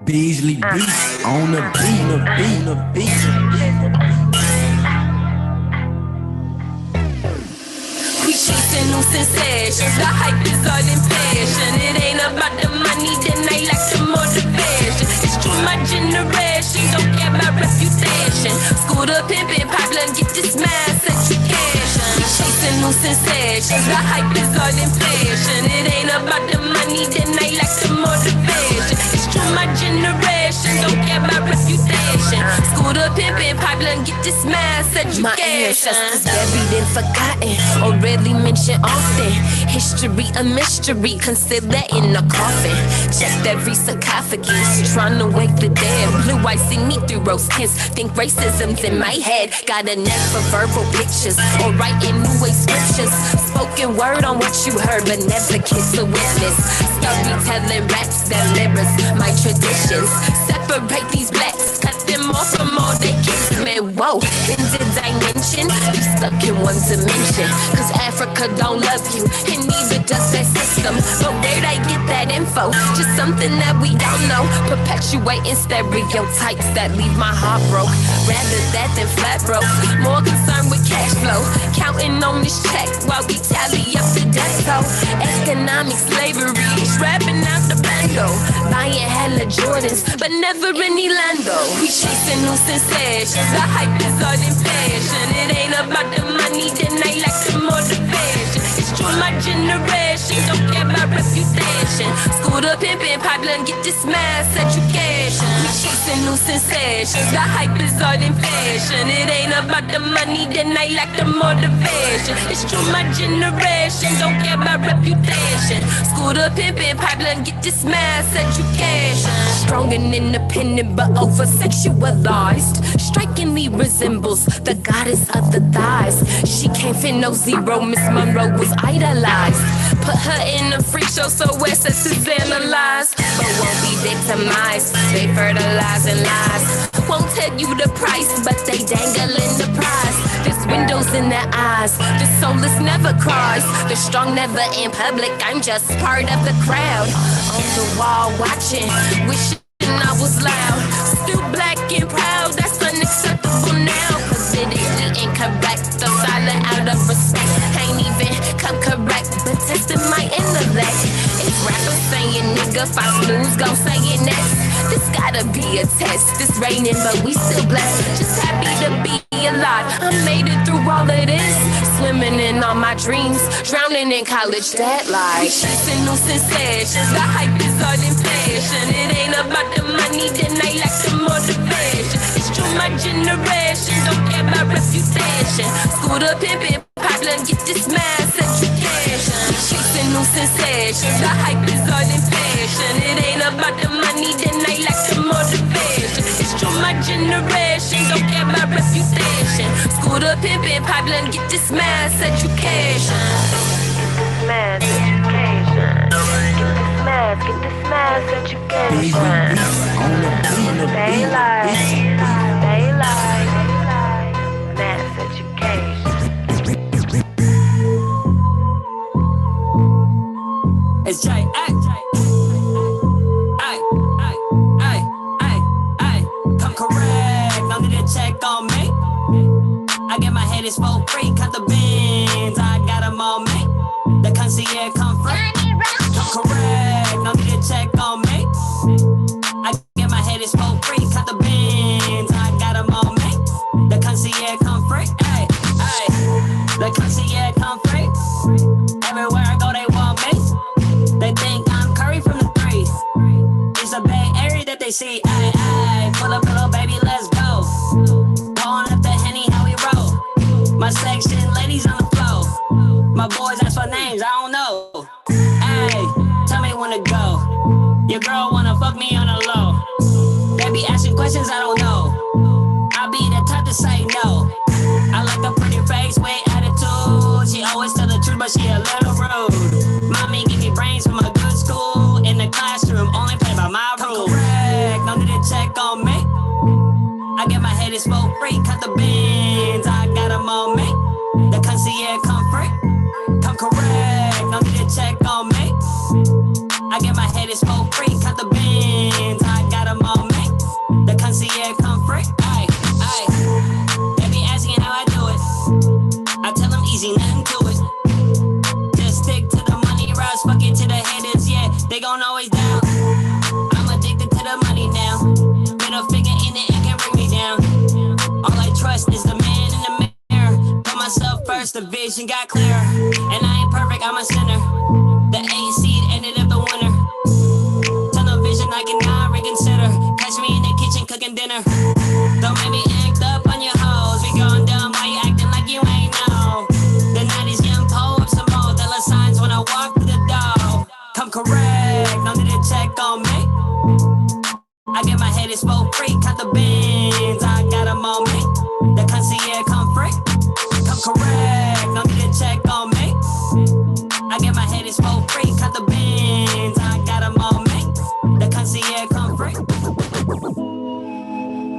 Beasley beats on the beat. We chasing new sensations, the hype is all in passion. It ain't about the money, then they like the motivation. It's true, my generation don't care about reputation. Scooter, pimpin', popular, get this mass education. We chasing new sensations, the hype is all in passion. It ain't about the money, then they like the motivation. It's true, my generation don't care about reputation. Scooter, pimpin', popular, get this mass education. My ancestors buried and forgotten, or rarely mentioned often. History a mystery, consider in a coffin. Checked every sarcophagus, trying to wake the dead. Blue eyes see me through rose tints, think racism's in my head. Got a knack for verbal pictures, or writing new age scriptures. Spoken word on what you heard, but never kiss a witness. Storytelling raps that lyrics, my traditions. Separate these blacks, cut them off from all they kiss me. Whoa, in the dimension, we stuck in one dimension. Cause Africa don't love you, and neither does that system. But where'd I get that info? Just something that we don't know. Perpetuating stereotypes that leave my heart broke. Rather that than flat broke. More concerned with cash flow. Counting on this check while we tally up the debt. So economic slavery, strapping out the bando. Buying hella Jordans, but never any Lando. We chasing new sensations, the hype is all in passion. It ain't about the money, then they like the motivation. It's true, my generation don't care about reputation. Scooter, pimpin', popular, get this mass education. We chasing new sensations, the hype is all in passion. It ain't about the money, then they like the motivation. It's true, my generation don't care about reputation. Scooter, pimpin', popular, get this mass education. Strong and independent, but over sexualized. Strikingly resembles the goddess of the thighs. She can't fit no zero, Miss Monroe was idolized. Put her in a freak show so West is analyzed. But won't be victimized, they fertilizing lies. Won't tell you the price, but they dangling the prize. There's windows in their eyes, the soulless never cries. The strong never in public, I'm just part of the crowd. On the wall watching, wishing I was loud. Still black and proud, that's unacceptable now. Politically incorrect, so silent out of respect. Ain't even come correct, but testing my intellect. If rappers saying nigga, Fox News gon' say it next. This gotta be a test, it's raining but we still blessed. Just happy to be alive, I made it through all of this. Swimming in all my dreams, drowning in college debt lies. We chasing new sensations, the hype is all in passion. It ain't about the money, then they like the motivation. It's true, my generation don't care about reputation. Scooter, pimpin', popular, get this mass education. We chasing new sensations, the hype is all in passion. It ain't about the money, then they like the motivation. It's true, my generation don't care about reputation. Scooter, pimpin', popular, get this mass education. Get this mass education. Daylight, mass education. It's J. Come correct, no need to check on me. I get my head is for free, cut the bins, I got them on me. The concierge come free. Come correct, no need to check on me. I get my head is for free, cut the bins, I got them on me. The concierge come free, ay. The concierge come free. Everywhere I go they want me. They think I'm Curry from the threes. It's a Bay Area that they see, ay. Pull up, little baby, let's go. Pouring up the Henny, how we roll. My section, ladies on the floor. My boys ask for names, I don't know. Hey, tell me when to go. Your girl wanna fuck me on the low. They be asking questions I don't know. I'll be the type to say no. I like a pretty face with attitude. She always tell the truth, but she a little rude. Mommy give me brains from a good school. In the classroom, only play by my rules. Correct, no need to check on me. I get my head is for free, cut the bins, I got them on me. The concierge come free, come correct, get my head is for free. Cut the bins, I got them all mixed. The concierge come free. Aye, aye. They be asking how I do it. I tell them easy, nothing to it. Just stick to the money, rise, fuck it to the haters, yeah. They gon' always down. I'm addicted to the money now. Middle finger in it, it can bring me down. All I trust is the man in the mirror. Put myself first, the vision got clearer. And I ain't perfect, I'm a sinner. The A seed ended up the winner. Tunnel vision, I cannot reconsider. Catch me in the kitchen cooking dinner. Don't make me act up on your hoes. We going dumb, why you acting like you ain't know? The 90s young pull up some more dollar signs when I walk through the door. Come correct, no need to check on me. I get my head is for free, cut the bins, I got them on me. The concierge come free, come correct, no need to check on me. I get my head is for free, cut the bins, I got them on me. The concierge come free.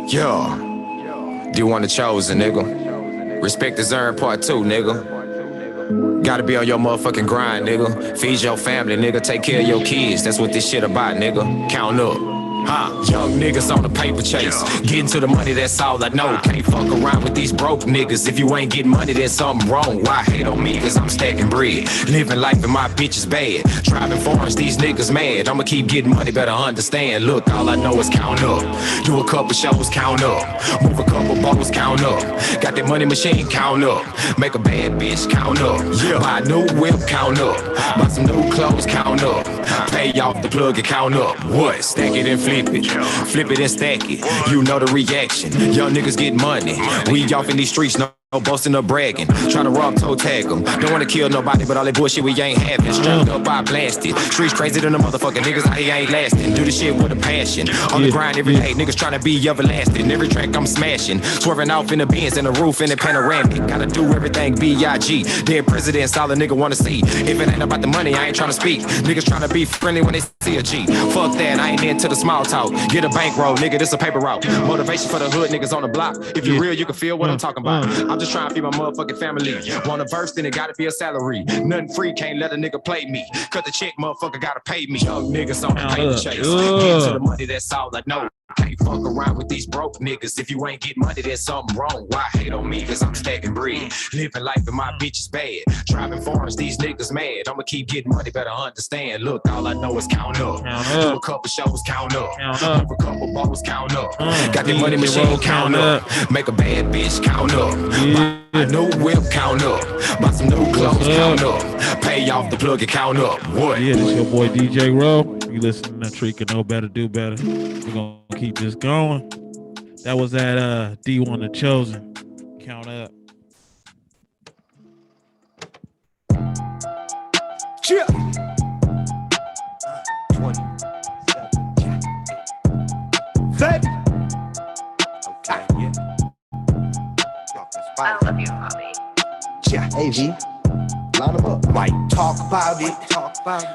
Yo, do you want the chosen, nigga? Respect is earned part 2, nigga. Gotta be on your motherfucking grind, nigga. Feed your family, nigga. Take care of your kids. That's what this shit about, nigga. Count up. Young niggas on the paper chase. Getting to the money, that's all I know. Can't fuck around with these broke niggas. If you ain't getting money, there's something wrong. Why hate on me? Cause I'm stacking bread. Living life and my bitch is bad. Driving foreigns, these niggas mad. I'ma keep getting money, better understand. Look, all I know is count up. Do a couple shows, count up. Move a couple bottles, count up. Got that money machine, count up. Make a bad bitch, count up. Buy a new whip, count up. Buy some new clothes, count up. Pay off the plug and count up. What? Stack it and flip it. Flip it and stack it. You know the reaction. Young niggas get money. We off in these streets, no boasting or bragging. Tryna rob, toe tag them. Don't wanna kill nobody, but all that bullshit we ain't having. Strapped up, I blasted. Streets crazy than the motherfucking niggas. I ain't lasting. Do the shit with a passion. On the grind every day. Niggas tryna be everlasting. Every track I'm smashing. Swerving off in the Benz and the roof in the panoramic. Gotta do everything B.I.G. Dead presidents, all a nigga wanna see. If it ain't about the money, I ain't tryna speak. Niggas tryna be friendly when they see a G. Fuck that, I ain't into the small talk. Get a bankroll, nigga, this a paper route. Motivation for the hood niggas on the block. If you real, you can feel what I'm talking about. I'm just trying to feed my motherfucking family. Want a verse, then it gotta be a salary. Nothing free, can't let a nigga play me. Cut the check, motherfucker gotta pay me. Young niggas on the paper chase. Get to the money, that's all I know. Can't fuck around with these broke niggas. If you ain't getting money, there's something wrong. Why hate on me? Cause I'm stacking bread. Living life and my bitch is bad. Driving foreigns, these niggas mad. I'ma keep getting money, better understand. Look, all I know is count up. Do a couple shows, count up. Move a couple bottles, count up. Got the money machine, count up. Make a bad bitch, count up. Buy a new whip, count up. Buy some new clothes, count up. Pay off the plug and count up. What? Yeah, this your boy DJ Rowe. You listening to Treka, Know Better, Do Better. We're gonna keep this going. That was that D1 The Chosen. Count up. Chill. 27. Okay, yeah. I love you, mommy. Yeah. Hey, V. Line them up. Might talk about it.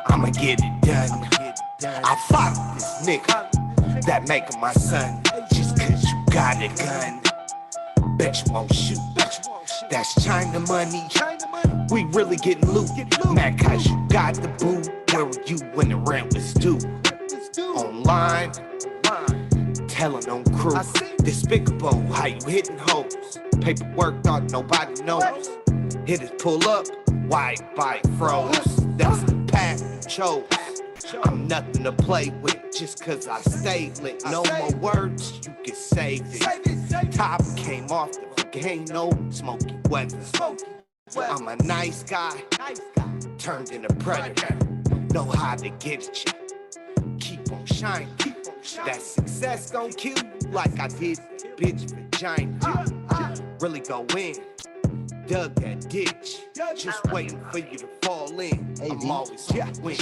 I'ma get it done. I follow this nigga that make him my son. Just cause you got a gun, bet you won't shoot. That's China money. We really getting loot. Mad cause you got the boot. Where were you when the rent was due? Online, telling on crew. Despicable how you hitting hoes. Paperwork thought nobody knows. Hitters pull up, white bike froze. That's the path you chose. I'm nothing to play with just cause I stay lit. No more words, you can save it. Top came off the game, no smoky weather. I'm a nice guy, turned into predator. Know how to get at you. Keep on shining. That success gon' kill you like I did bitch vagina. Really go in. Dug that ditch, just waiting for you to fall in. I'm always on the wing.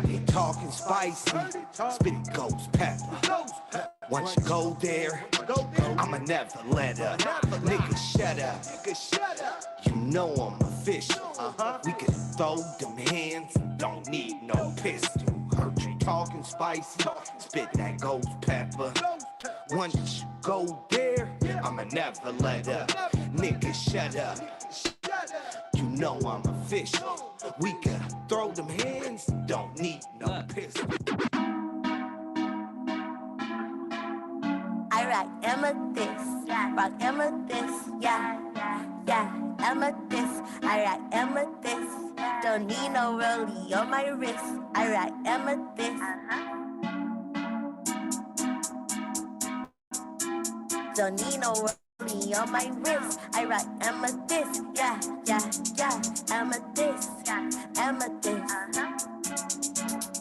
They talking spicy, spit it goes pepper. Once you go there, I'ma never let up. Nigga, shut up. You know I'm official. We can throw them hands, don't need no pistol. Heard you talking spicy, spit that ghost pepper. Once you go there, I'ma never let up. Nigga, shut up. you know I'm official. We can throw them hands, don't need no pistol. I rock amethyst, rock amethyst, yeah, amethyst. I rock amethyst, don't need no rollie on my wrist. I rock amethyst. Don't need no rollie on my wrist. I rock amethyst, yeah, amethyst, amethyst,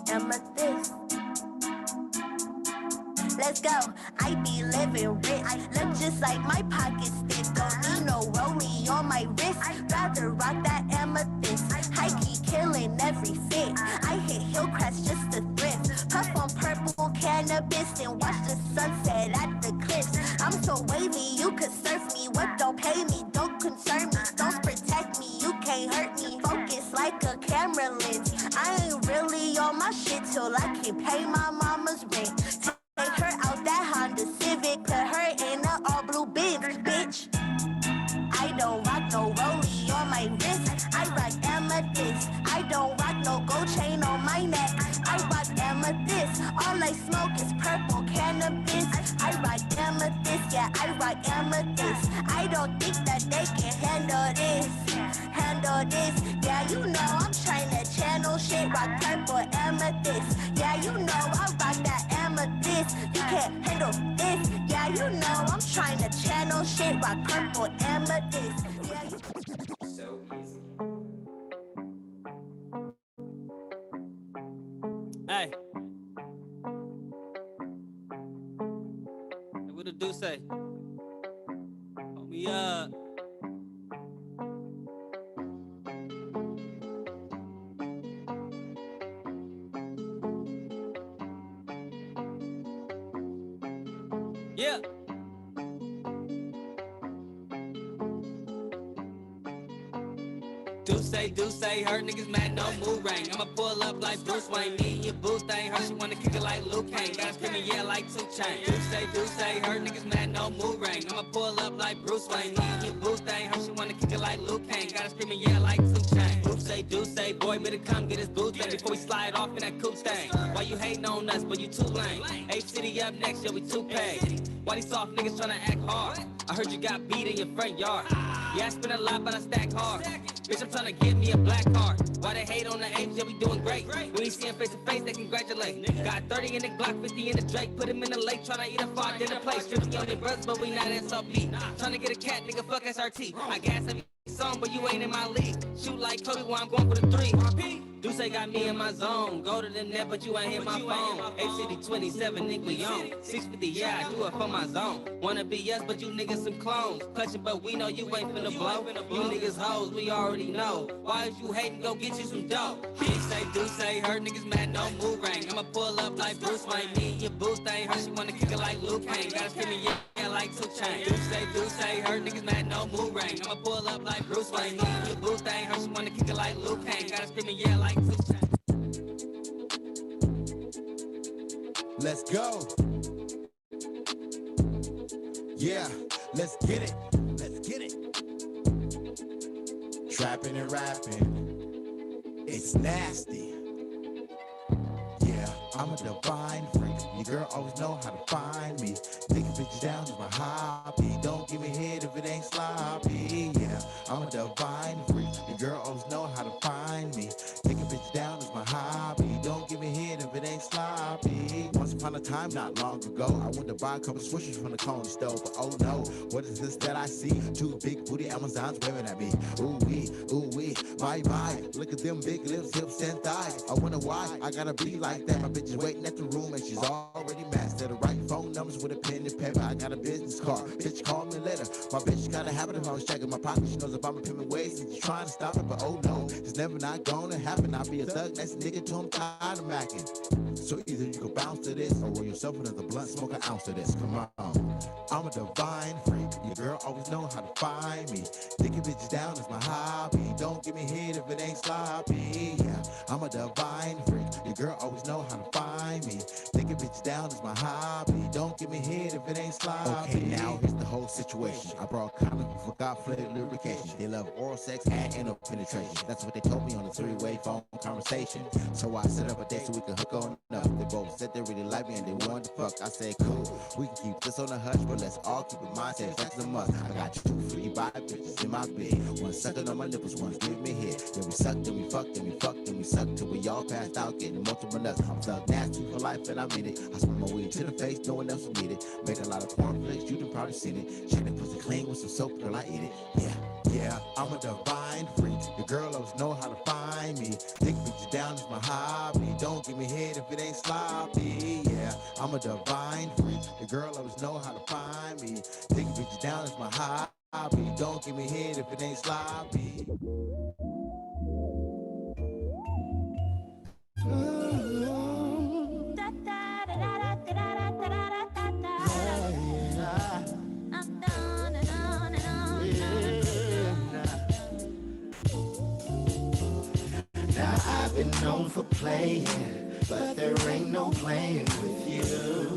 amethyst. Let's go. I be living rich. Look just like my pockets thick. Don't need no rollie on my wrist. Rather rock that amethyst. High key killing every fit. I hit Hillcrest just to thrift. Puff on purple cannabis and watch the sunset at the cliffs. I'm so wavy, you could surf me. What don't pay me, don't concern me. Don't protect me, you can't hurt me. Focus like a camera lens. I ain't really on my shit till I can pay my mama's rent. Take her out that Honda Civic, put her in a all blue Benz, bitch. I don't rock no rollie on my wrist. I rock amethyst. I don't rock no gold chain on my neck. I rock amethyst. All I smoke is purple cannabis. I rock amethyst, yeah, I rock amethyst. I don't think that they can handle this. Yeah, you know I'm trying to channel shit. Rock purple amethyst. Yeah, you know I rock that amethyst. You can't handle this. Yeah, you know I'm trying to channel shit. Rock purple amethyst. Yeah, you... So easy. Hey. What the do say? Hold me up. Yeah. Do say, her niggas mad, no mood ring. I'ma pull up like Bruce Wayne. Me and your boo thing, her she wanna kick it like Luke Kane. Gotta scream and yeah like 2 Chainz. Do say, her niggas mad, no mood ring. I'ma pull up like Bruce Wayne. Me and your boo thing, her she wanna kick it like Luke Kane. Gotta scream and yeah like 2 Chainz. Do say, boy better come get his boo thing before we slide off in that coupe thing. Why you hating on us, but you too lame? H-City up next, yo, we too paid. Why these soft niggas tryna act hard? I heard you got beat in your front yard. Yeah, I spend a lot, but I stack hard. Bitch, I'm tryna get me a black card. Why they hate on the A's? Yeah, we doing great. When you see him face to face, they congratulate. Got 30 in the Glock, 50 in the Drake. Put him in the lake, tryna eat a 5 dinner plate. Stripping on your brothers, but we not SLP. Tryna get a cat, nigga, fuck SRT. I gas every song, but you ain't in my league. Shoot like Kobe while I'm going for the 3. Do say got me in my zone. Go to the net, but you ain't hit my phone. H-City 27, Nick Leon. 650, yeah, I do it for my zone. Wanna be us, but you niggas some clones. Clutching, but we know you ain't finna blow. You niggas hoes, we already know. Why is you hating? Go get you some dough. Do say, her niggas mad, no mood ring. I'ma pull up like Bruce Wayne. Me and your boo thing, her she wanna kick it like Luke Kane. Gotta scream and yeah like 2 Chainz. Do say, her niggas mad, no mood ring. I'ma pull up like Bruce Wayne. Me and your boo thing, her she wanna kick it like Luke Kane. Gotta scream and yeah like 2 Chainz. Let's go. Yeah, let's get it. Let's get it. Trapping and rapping, it's nasty. Yeah, I'm a divine freak. Your girl always know how to find me. Taking bitches down is my hobby. Don't give me head if it ain't sloppy. Yeah, I'm a divine freak. Your girl always know how to find me. Taking bitches down is my hobby. Don't give me head if it ain't sloppy. Once upon a time, not long ago, I went to buy a couple swishers from the Coney stove. But oh no, what is this that I see? 2 big booty Amazons waving at me. Ooh wee, my. Look at them big lips, hips, and thighs. I wonder why I gotta be like that. My bitch is waiting at the room and she's already mastered. The right phone numbers with a pen and paper. I got a business card. Bitch, call me later. My bitch got a habit of always checking my pocket. She knows if I'm a pimpin' ways and she's trying to stop it. But oh no, it's never not gonna happen. I'll be a thug next nigga till I'm tired of macking. So either you can bounce to this or roll yourself another blunt, smoke an ounce of this. Come on. I'm a divine freak. Your girl always know how to find me. Taking bitches down is my hobby. Don't give me head if it ain't sloppy. Yeah, I'm a divine freak. Your girl always know how to find me. Taking bitches down is my hobby. Don't give me head if it ain't sloppy. Okay, now here's the whole whole situation. I brought condoms for God-flavored lubrication. They love oral sex and anal penetration. That's what they told me on the three-way phone conversation. So I set up a date so we could hook on up. They both said they really like me and they wanted to fuck. I said, cool, we can keep this on the hush, but let's all keep in mind that sex is a must. I got 2 freaky bi bitches in my bed. One sucking on my nipples, one giving me head. Then we suck, then we fuck, then we fuck, then we suck till we all passed out, getting multiple nuts. I'm stuck nasty for life and I mean it. I smoke my weed to the face, no one else will need it. Make a lot of cornflakes, you done probably seen it. Shake that pussy clean with some soap, girl, I eat it. Yeah, I'm a divine freak. The girl always know how to find me. Dick bitches down is my hobby. Don't give me head if it ain't sloppy. Yeah, I'm a divine freak. The girl always know how to find me. Dick bitches down is my hobby. Don't give me head if it ain't sloppy. Now I've been known for playing, but there ain't no playing with you.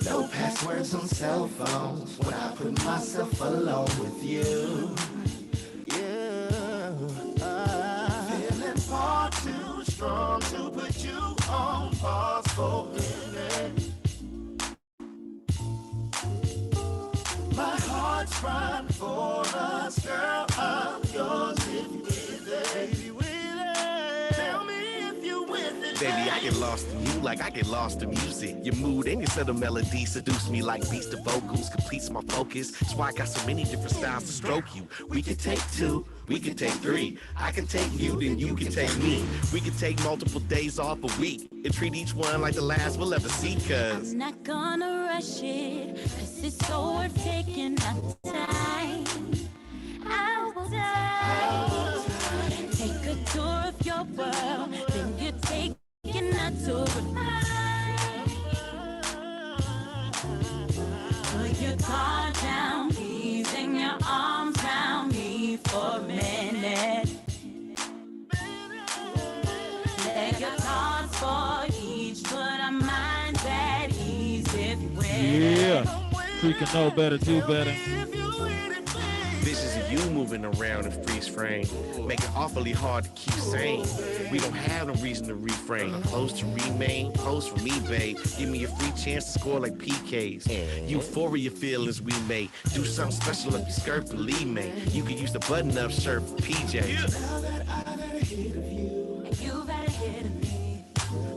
No passwords on cell phones when I put myself alone with you. Feeling far too strong to put you on pause for a minute. My heart's running for us, girl. I'm yours if you with it. Baby, with it. Tell me if you with it. Baby, I get lost in you like I get lost in music. Your mood and your set of melodies seduce me like beats of vocals, completes my focus. That's why I got so many different styles to stroke you. We could take 2, we could take 3. I can take you, then you can take me. We could take multiple days off a week and treat each one like the last we'll ever see, cause I'm not gonna rush it, cause it's so worth taking our time. Our time. Take a tour of your world, then you take a tour of mine. Put your guard down, please, and your arms round me for a minute. Let your thoughts for each, put our minds at ease if you will. Yeah. Treka know better, do better. visions of you moving around in freeze frame make it awfully hard to keep sane. We don't have no reason to refrain. Close to remain, close for me, babe. Give me a free chance to score like PKs. Euphoria feelings we make. Do something special up your skirt, believe me. You can use the button-up shirt for PJs. Now that I've had a hit of you, And you've had a hit of me.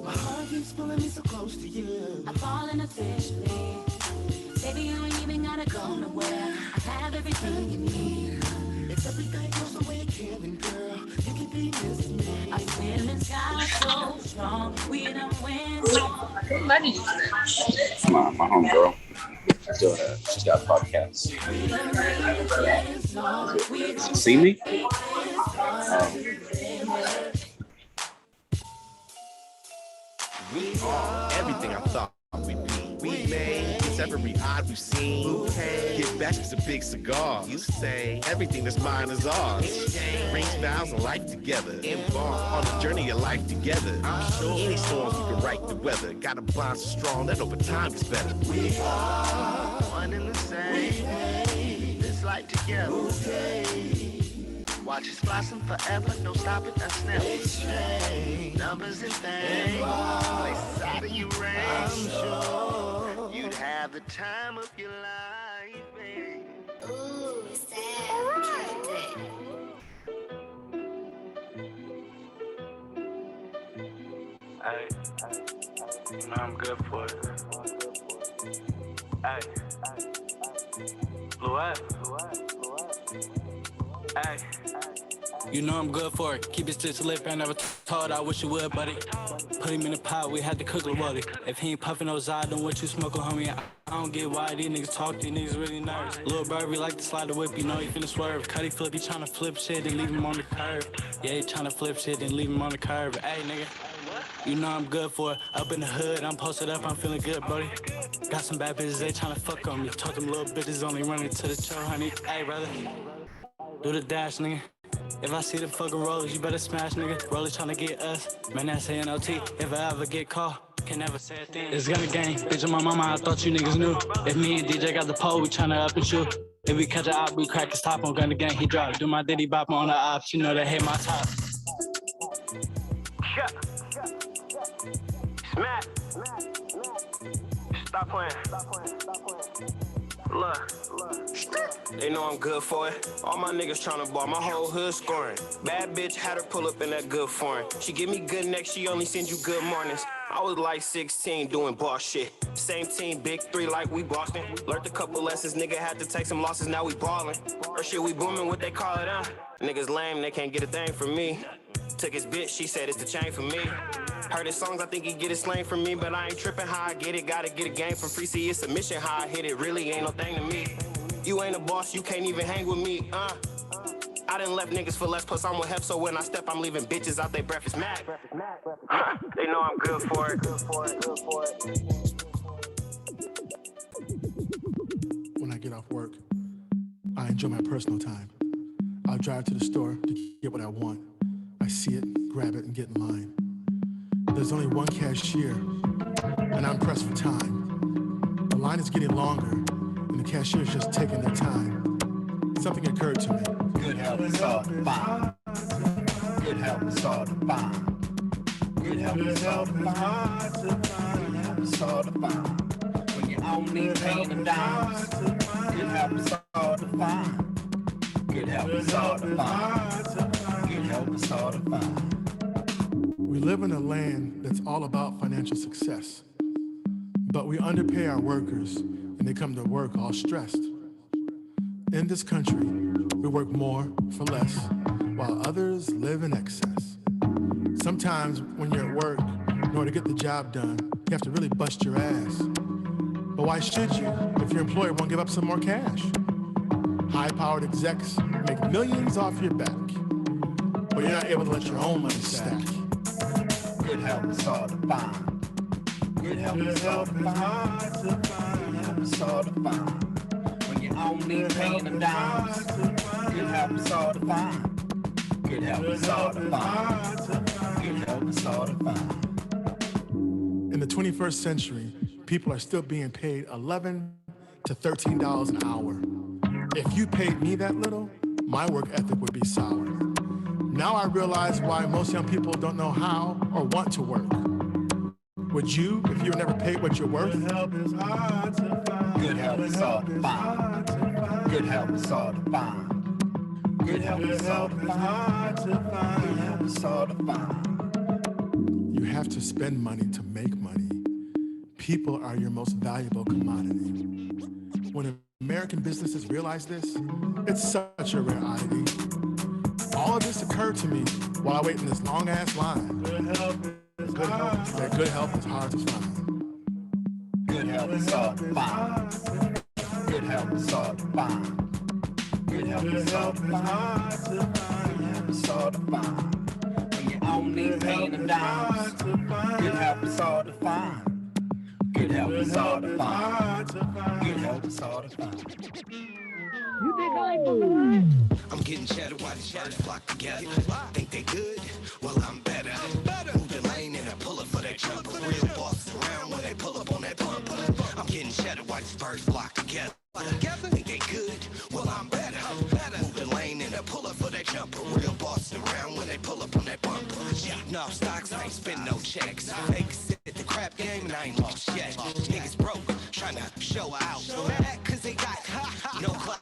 my heart keeps pulling me so close to you. I'm falling officially. Baby, you ain't even gotta go nowhere. I have everything you need. If everything goes the way it can, then girl, you can be missing me. Our feelings got so strong. We done win. My homegirl. She's got podcasts. See me? We are everything I thought we'd be. We made it's every odd we've seen. Get back to a big cigar. You say everything that's mine is ours. Bring styles and life together. Embark on the journey of life together. I'm sure any storms we can right the weather. Got a bond so strong that over time gets better. We are one and the same. We this life together. Watch us blossom forever, no stopping us now. Numbers and things, places out of your range. I'm sure you'd have the time of your life, baby. Ooh, sad. Hey, you know I'm good for it. Hey, Louette. Hey, you know I'm good for it. Keep it still to lip, I never told I wish you would, buddy. Put him in the pot, we had to cook the buddy. If he ain't puffin' those eyes, then what you smoking, homie? I don't get why these niggas talk, these niggas really nervous. Lil' Bird, we like to slide the whip, you know he finna swerve. Cuddy flip, he tryna flip shit and leave him on the curve. Yeah, he tryna flip shit and leave him on the curve. Hey, nigga. You know I'm good for it. Up in the hood, I'm posted up, I'm feeling good, buddy. Got some bad bitches, they tryna fuck on me. Told them little bitches only running to the show, honey. Hey, brother, do the dash, nigga. If I see the fucking rollers, you better smash, nigga. Rollers tryna get us. Man, that's NOT. If I ever get caught, can never say a thing. It's gonna gang, bitch on my mama, I thought you niggas knew. If me and DJ got the pole, we tryna up and shoot. If we catch a op, we crack his top on Gunna Gang, he drop. Do my Diddy bop on the ops, you know they hate my top. Smack. Stop playing. Look. They know I'm good for it. All my niggas tryna ball, my whole hood scoring. Bad bitch had her pull up in that good foreign. She give me good neck, she only sends you good mornings. I was like 16 doing boss shit. Same team, big three like we Boston. Learned a couple lessons, nigga had to take some losses, now we ballin'. Or shit, we booming, what they call it, Niggas lame, they can't get a thing from me. Took his bitch, she said it's the chain for me. Heard his songs, I think he get his slang from me, but I ain't tripping how I get it. Gotta get a game from free, see it's a mission, how I hit it really ain't no thing to me. You ain't a boss, you can't even hang with me, I done left niggas for less, plus I'm with Hep, so when I step, I'm leaving bitches out they breakfast mad. They know I'm good for it. When I get off work, I enjoy my personal time. I'll drive to the store to get what I want. I see it, grab it, and get in line. There's only one cashier, and I'm pressed for time. The line is getting longer, and the cashier's just taking their time. Something occurred to me. Good health is all the bomb. Good health is all the bomb. Good health is all the bomb. Good health is all the bomb. When you're only paying them dimes. Good health is all the bomb. Good health is all the bomb. Good health is all the bomb. We live in a land that's all about financial success, but we underpay our workers and they come to work all stressed. In this country, we work more for less, while others live in excess. Sometimes when you're at work, in order to get the job done, you have to really bust your ass. But why should you if your employer won't give up some more cash? High-powered execs make millions off your back, but you're not able to let your own money stack. Good health is all the bomb. Good health is all the bomb. Good health is all the bomb. When you're only paying them dimes. Good health is all the bomb. Good health is all the bomb. Good health is all the bomb. In the 21st century, people are still being paid $11 to $13 an hour. If you paid me that little, my work ethic would be sour. Now I realize why most young people don't know how or want to work. Would you, if you were never paid what you're worth? Good health is hard to find. Good health is all the bomb. Good health is all the bomb. Good health is all the bomb. Good health is all the bomb. You have to spend money to make money. People are your most valuable commodity. When American businesses realize this, it's such a rare oddity. All of this occurred to me while I wait in this long-ass line. Good health is hard to find. Good health is all the bomb. Good health is all the bomb. Good health is all the bomb. Good health is all the bomb. When you're only paying them dimes. Good health is all the bomb. Good health is all the bomb. Good health is all the bomb. You think I ain't moving? I'm getting cheddar while these birds flock together. Think they good? Well, I'm better. Move the lane and I pull up for that jumper. Real bosses around when they pull up on that bumper. I'm getting cheddar while these birds flock together. Think they good? Well, I'm better. Move the lane and I pull up for that jumper. Real bosses around when they pull up on that bumper. Shooting off stocks, I ain't spend no checks. Niggas at the crap game and I ain't lost yet. Niggas broke, trying to show out. Mad cause they got no clout.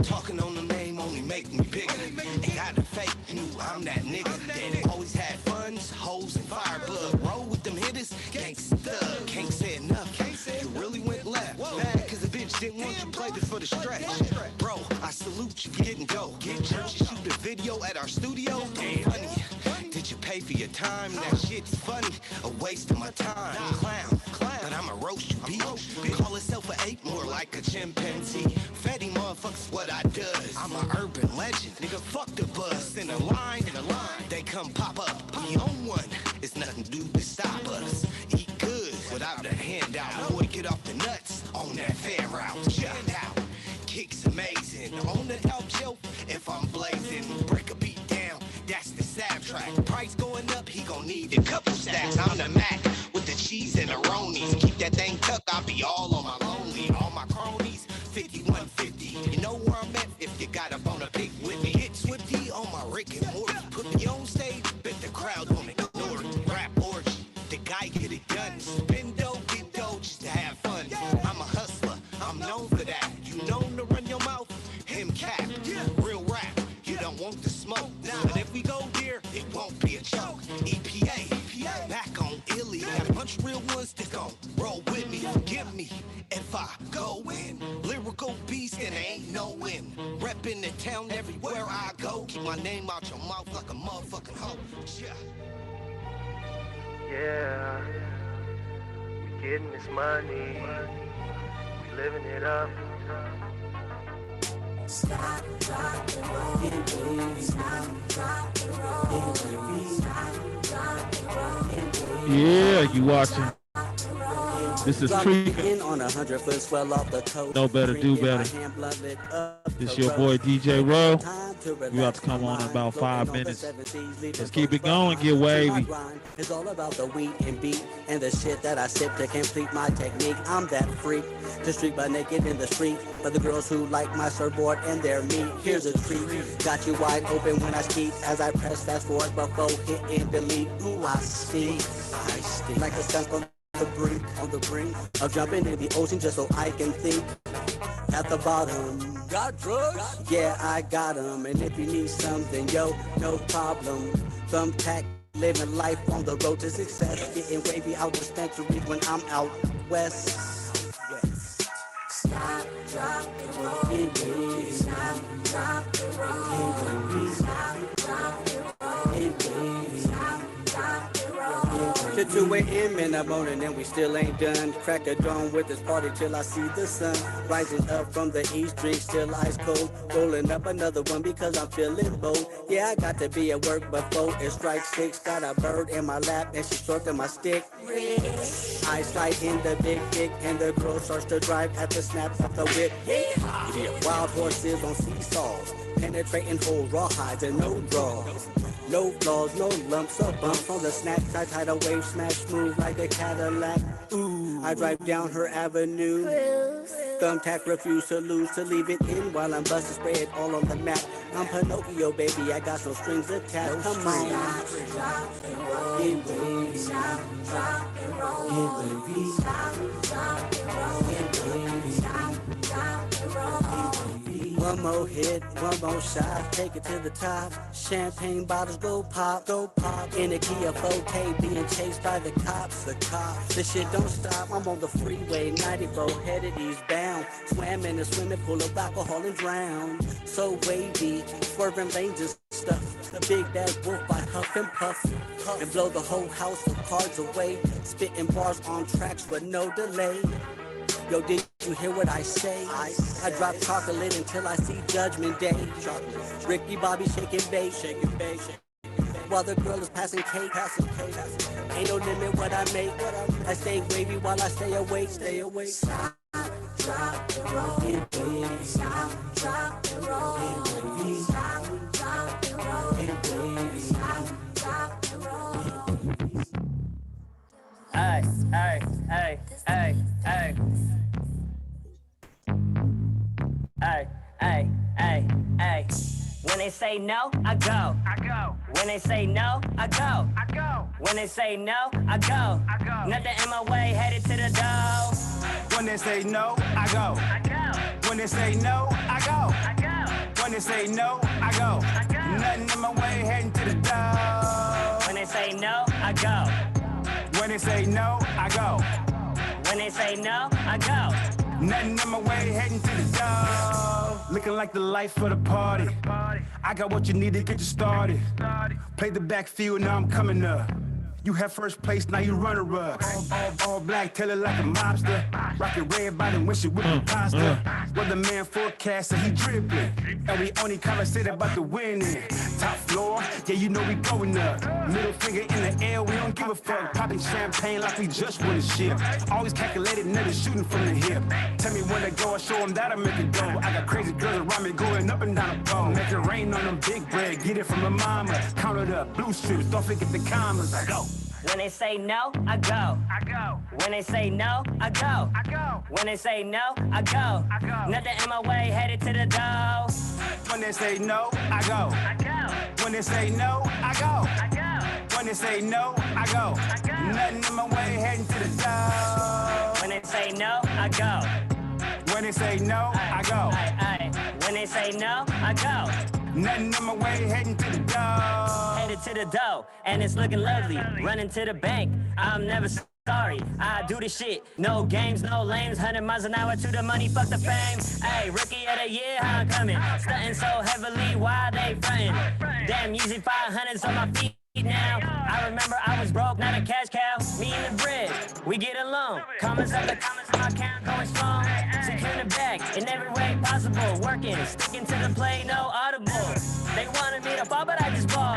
Talking on the name only make me bigger. Ain't got a fake new, I'm that nigga. That always had funds, hoes, and firebug. Roll with them hitters, gangsta thug. Can't say enough, you really went left. Mad cause the bitch didn't want you play before the stretch. Bro, I salute you for getting go. Get church and shoot a video at our studio. Damn, honey, did you pay for your time? That shit's funny, a waste of my time. Clown, but I'ma roast you, bitch. Call itself an ape, more like a chimpanzee. Fatty motherfuckers, what I does. I'm an urban legend, nigga. Fuck the bus in a line. They come pop up. We own one. It's nothing to do to stop us. Eat good without a handout. Boy, get off the nuts on that fair route. Shout out, kicks amazing. On the help joke, if I'm blazing, break a beat down. That's the savage track. Price going up, he gon' need a couple stacks. I'm the Mac with the cheese and the ronies. Keep that thing tucked, I'll be all on my lonely. All my cronies, 5150. You know where I'm at if you got up on a big with me. Hit Swifty on my Rick and Morty. Put me on stage, bet the crowd won't ignore it. Rap orgy, the guy get it done. Spend dough, get dough just to have fun. I'm a hustler, I'm known for that. You known to run your mouth? Him cap, real rap. You don't want the smoke. But if we go there, it won't be a joke. EPA, back on Illy. Got a bunch of real ones that gon' roll with me. Forgive me if I go in. Lyrical beast and there ain't no win. Reppin' the town everywhere I go. Keep my name out your mouth like a motherfucking hoe. Yeah, we getting this money. We living it up. Stop, drop, and roll. Stop, drop, and roll. Yeah, you watching. This is Treka. On 100-foot swell off the coast. Know better, do better. This your boy DJ Rowe. We about to come on in about 5 minutes. Let's keep it going, get wavy. It's all about the weed and beat and the shit that I sip to complete my technique. I'm that freak, to street butt naked in the street. For the girls who like my surfboard and their meat, here's a treat. Got you wide open when I speak as I press fast forward before hit and delete. Ooh, I stink like a skunk on the brink of jumping in the ocean just so I can think. At the bottom, got drugs? Yeah, I got 'em. And if you need something, yo, no problem. Thumbtack, living life on the road to success. Getting wavy out dispensary when I'm out west. Stop, drop, and roll. Stop, drop, and roll. Stop, drop, and roll. Stop, drop, and roll. To 2 a.m. in the morning and we still ain't done. Crack a dawn with this party till I see the sun rising up from the east. Drink still ice cold. Rolling up another one because I'm feeling bold. Yeah, I got to be at work before it strikes 6. Got a bird in my lap and she's stroking my stick. I slide in the big dick and the girl starts to drive at the snap of the whip. Yeah, wild horses on seesaws, penetrating whole rawhides and no draws. No flaws, no lumps or bumps on the snacks. I tide a wave, smash smooth like a Cadillac. Ooh, I drive down her avenue. Thumbtack refuse to lose, to leave it in while I'm busting, spray it all on the map. I'm Pinocchio, baby, I got no strings attached. Come on. One more hit, one more shot, take it to the top. Champagne bottles go pop, in a Kia 4K, being chased by the cops. This shit don't stop, I'm on the freeway, 94, headed eastbound. Swam in a swimming pool of alcohol and drowned. So wavy, swerving lanes and stuff. The big bad wolf, I huff and puff, and blow the whole house of cards away. Spitting bars on tracks with no delay. Yo, did you hear what I say? I drop chocolate until I see Judgment Day. Ricky Bobby shaking bait, while the girl is passing cake. Ain't no limit what I make. I stay wavy while I stay awake. Stop, drop, and roll. Stop, drop, and roll. Stop, drop, and roll. Stop, drop, and roll. Hey, hey, hey, hey, hey. Hey, hey, hey, hey. When they say no, I go. When they say no, I go. When they say no, I go. Nothing in my way, headed to the door. When they say no, I go. When they say no, I go. When they say no, I go. Nothing in my way, heading to the door. When they say no, I go. When they say no, I go. When they say no, I go. Nothing in my way, heading to the door. Looking like the life of the party. I got what you need to get you started. Play the backfield, now I'm coming up. You had first place, now you runner-up. All black, tell it like a mobster. Rockin' red bottom, wish it with the pasta. Weatherman forecasting, he dripping. And we only conversate about the winning. Top floor, yeah, you know we going up. Middle finger in the air, we don't give a fuck. Popping champagne like we just won a ship. Always calculated, never shooting from the hip. Tell me when to go, I show them that I make it go. I got crazy girls around me going up and down the pole. Make it rain on them big bread, get it from my mama. Count it up, blue strips, don't forget the commas. I go. When they say no, I go. I go. When they say no, I go. I go. When they say no, I go. I go. Nothing in my way, headed to the door. When they say no, I go. I go. When they say no, I go. I go. When they say no, I go. I go. Nothing in my way, heading to the door. When they say no, I go. When they say no, I go. When they say no, I go. Nothing in my way, heading to the door. Headed to the door, and it's looking lovely. Running to the bank, I'm never sorry. I do the shit, no games, no lames. 100 miles an hour to the money, fuck the fame. Hey, rookie of the year, how I'm coming. Stunting so heavily, why they frontin'? Damn, usually 500s on my feet now. I remember I was broke, not a cash cow. Me and the bread, we get along. Comments up the comments on my account going strong. Securing the bag in every way possible. Working, sticking to the play, no audible. They wanted me to fall, but I just ball.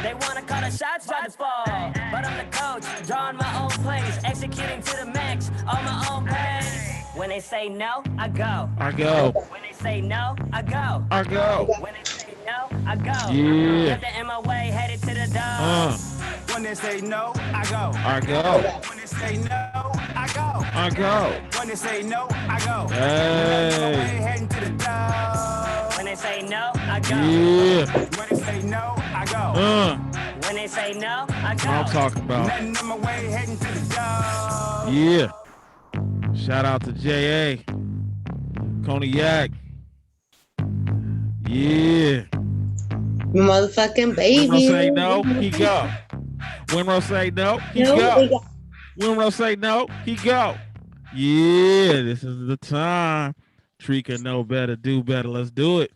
They wanna call the shots, try to fall. But I'm the coach, drawing my own plays, executing to the max on my own pace. When they say no, I go. I go. When they say no, I go. I go. When they say no, I go. Yeah. Nothing in my way, headed to the door. When they say no, I go. I go. When they say no, I go. I go. When they say no, I go. Hey. Heading to the door. When they say no, I go. Yeah. When they say no, I go. When they say no, I go. What I'm talking about. Nothing in my way, heading to the door. Yeah. Shout out to J.A. Cognac. Yeah. Motherfucking baby. Winro say no, he go. Winro say no, he go. Winro say no, he go. Yeah, this is the time. Treka know better, do better. Let's do it.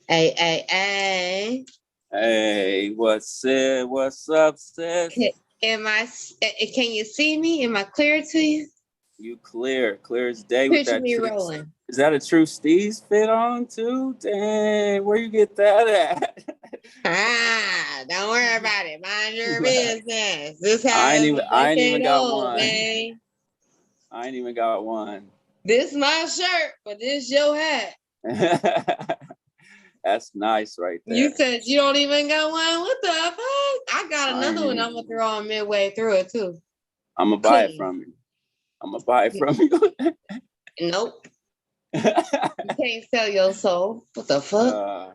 Hey, hey, hey. Hey, what's it? What's up, sis? Can you see me? Am I clear to you? You clear as day with Picture that. me rolling. Is that a true Steve's fit on too? Dang, where you get that at? Don't worry about it. Mind your business. This how I ain't even got one. Man. I ain't even got one. This my shirt, but this your hat. That's nice right there. You said you don't even got one. What the fuck? I got another one. I'm gonna throw on midway through it too. I'm gonna buy it from you. Nope. You can't sell your soul. What the fuck?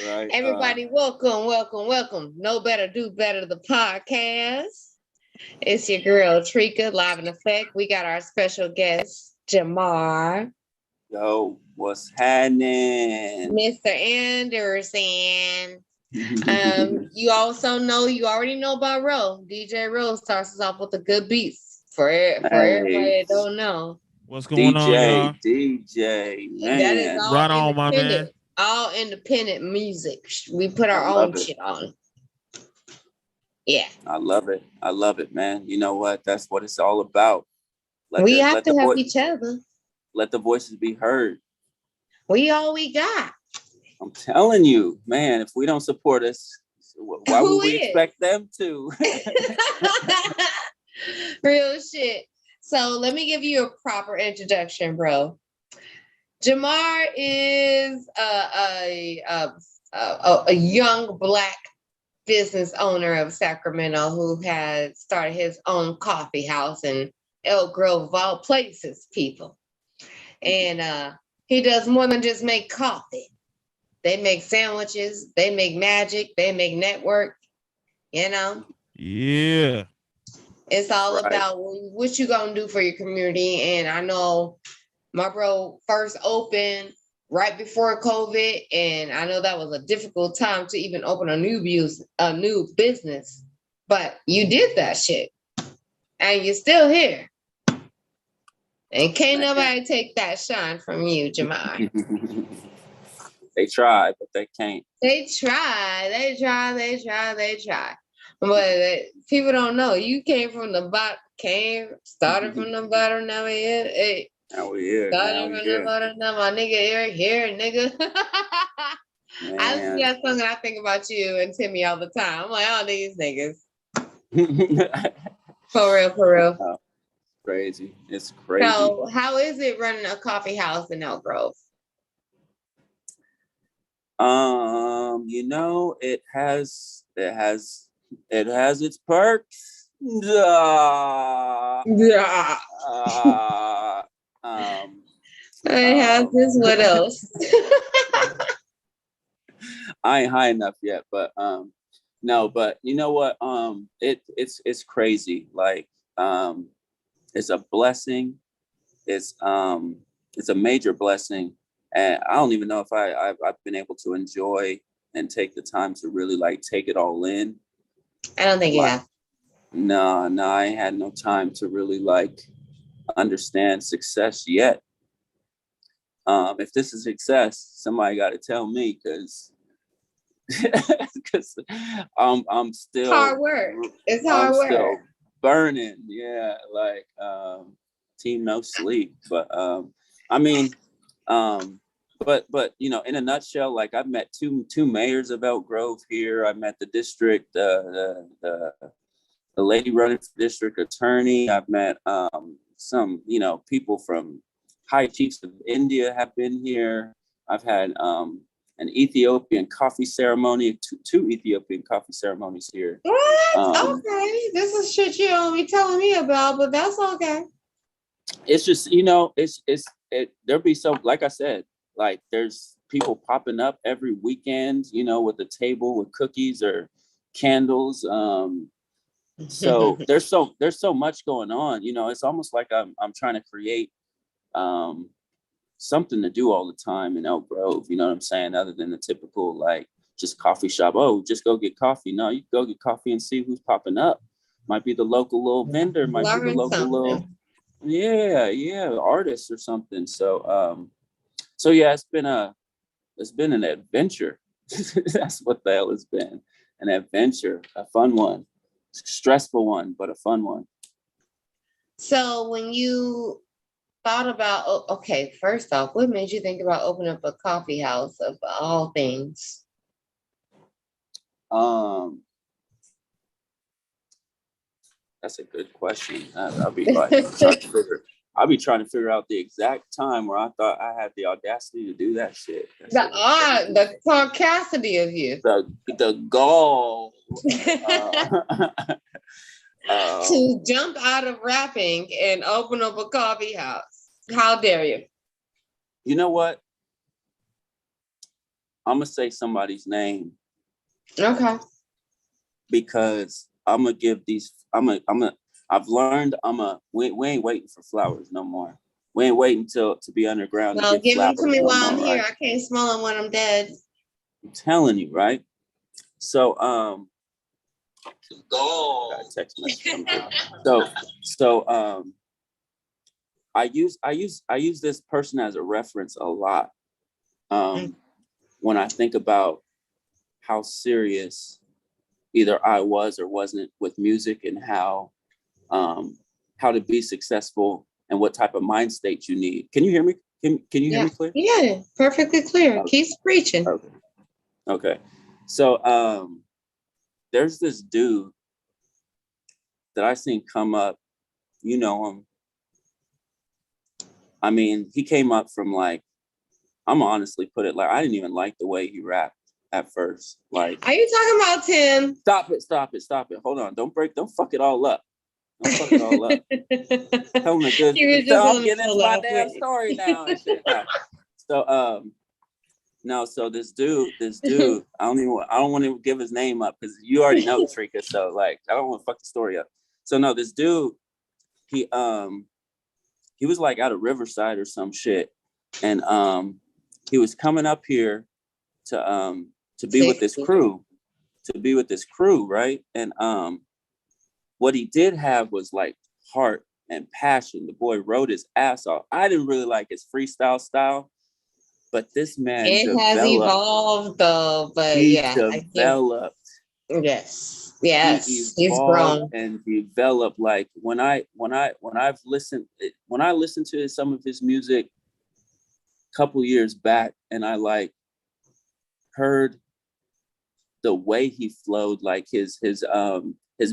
Right. Everybody, welcome. Know better, do better. The podcast. It's your girl Treka, live in effect. We got our special guest Jamar. Yo, what's happening? Mr. Anderson. You already know about Ro. DJ Ro starts us off with the good beats for everybody that don't know. What's going on, y'all? DJ, man. That is all right on, my man. All independent music. We put our own shit on. Yeah. I love it, man. You know what? That's what it's all about. We have to help each other. Let the voices be heard. We all we got. I'm telling you, man, if we don't support us, why would we expect them to? Real shit. So let me give you a proper introduction, bro. Jamar is a young Black business owner of Sacramento who had started his own coffee house in Elk Grove, of all places, people. And he does more than just make coffee. They make sandwiches, they make magic, they make network, you know? Yeah. It's all about what you gonna do for your community. And I know my bro first opened right before COVID, and I know that was a difficult time to even open a new business, but you did that shit, and you're still here. And can't nobody take that shine from you, Jamar. They try, but they can't. They try. But people don't know. You came from the bottom, started from the bottom, now we here. Hey, now we here. Started from the bottom, now my nigga Eric here, nigga. I listen to that song and I think about you and Timmy all the time. I'm like, oh, these niggas. For real, for real. Oh, crazy. It's crazy. So, how is it running a coffee house in Elk Grove? You know, it has its perks. Yeah. It has this. What else? I ain't high enough yet, but no, but you know what? It's crazy. Like it's a blessing. It's a major blessing, and I don't even know if I've been able to enjoy and take the time to really like take it all in. I don't think you have. No, I ain't had no time to really like understand success yet. If this is success, somebody got to tell me, because I'm still hard work. It's hard work. Still burning. Yeah, like team no sleep. But I mean, but you know, in a nutshell, like I've met two mayors of Elk Grove here. I met the district, the lady running for district attorney. I've met some, you know, people from high chiefs of India have been here. I've had an Ethiopian coffee ceremony, two Ethiopian coffee ceremonies here. What? Okay, this is shit you don't be telling me about, but that's okay. It's just, you know, there'll be so, like I said, like there's people popping up every weekend, you know, with a table with cookies or candles. So there's so much going on, you know. It's almost like I'm trying to create something to do all the time in Elk Grove, you know what I'm saying, other than the typical like just coffee shop. Oh, just go get coffee. No, you go get coffee and see who's popping up. Might be the local little vendor, might be the local little artist or something. So yeah, it's been an adventure. That's what the hell it's been. An adventure, a fun one, stressful one, but a fun one. So when you thought about, okay, first off, what made you think about opening up a coffee house of all things? That's a good question. I'll be like I'll be trying to figure out the exact time where I thought I had the audacity to do that shit. The sarcasticity of you. The gall. To jump out of rapping and open up a coffee house. How dare you? You know what? I'm gonna say somebody's name. Okay. Because I'm gonna give these. I've learned. We ain't waiting for flowers no more. We ain't waiting to be underground. No, give them to me while I'm here. I can't smell them when I'm dead. I'm telling you, right? So got a text message from her. So I use this person as a reference a lot when I think about how serious either I was or wasn't with music, and how to be successful and what type of mind state you need. Can you hear me? Can you hear me clear? Yeah, perfectly clear. Okay. Keep preaching. Okay. So there's this dude that I seen come up. You know him. I mean, he came up from like, I'm honestly put it like, I didn't even like the way he rapped at first. Like, are you talking about Tim? Stop it. Hold on. Don't fuck it all up. Don't fuck it all up. Tell me good. I'm getting into my damn story now and shit. Right. So no, so this dude, I don't want to give his name up because you already know Treka. So like, I don't want to fuck the story up. So no, this dude, he was like out of Riverside or some shit, and he was coming up here to be with this crew, right? And what he did have was like heart and passion. The boy wrote his ass off. I didn't really like his freestyle style, but this man has evolved though. But he yeah, developed Yes. He He's evolved grown. and developed. Like when I listened to some of his music a couple years back, and I like heard the way he flowed, like his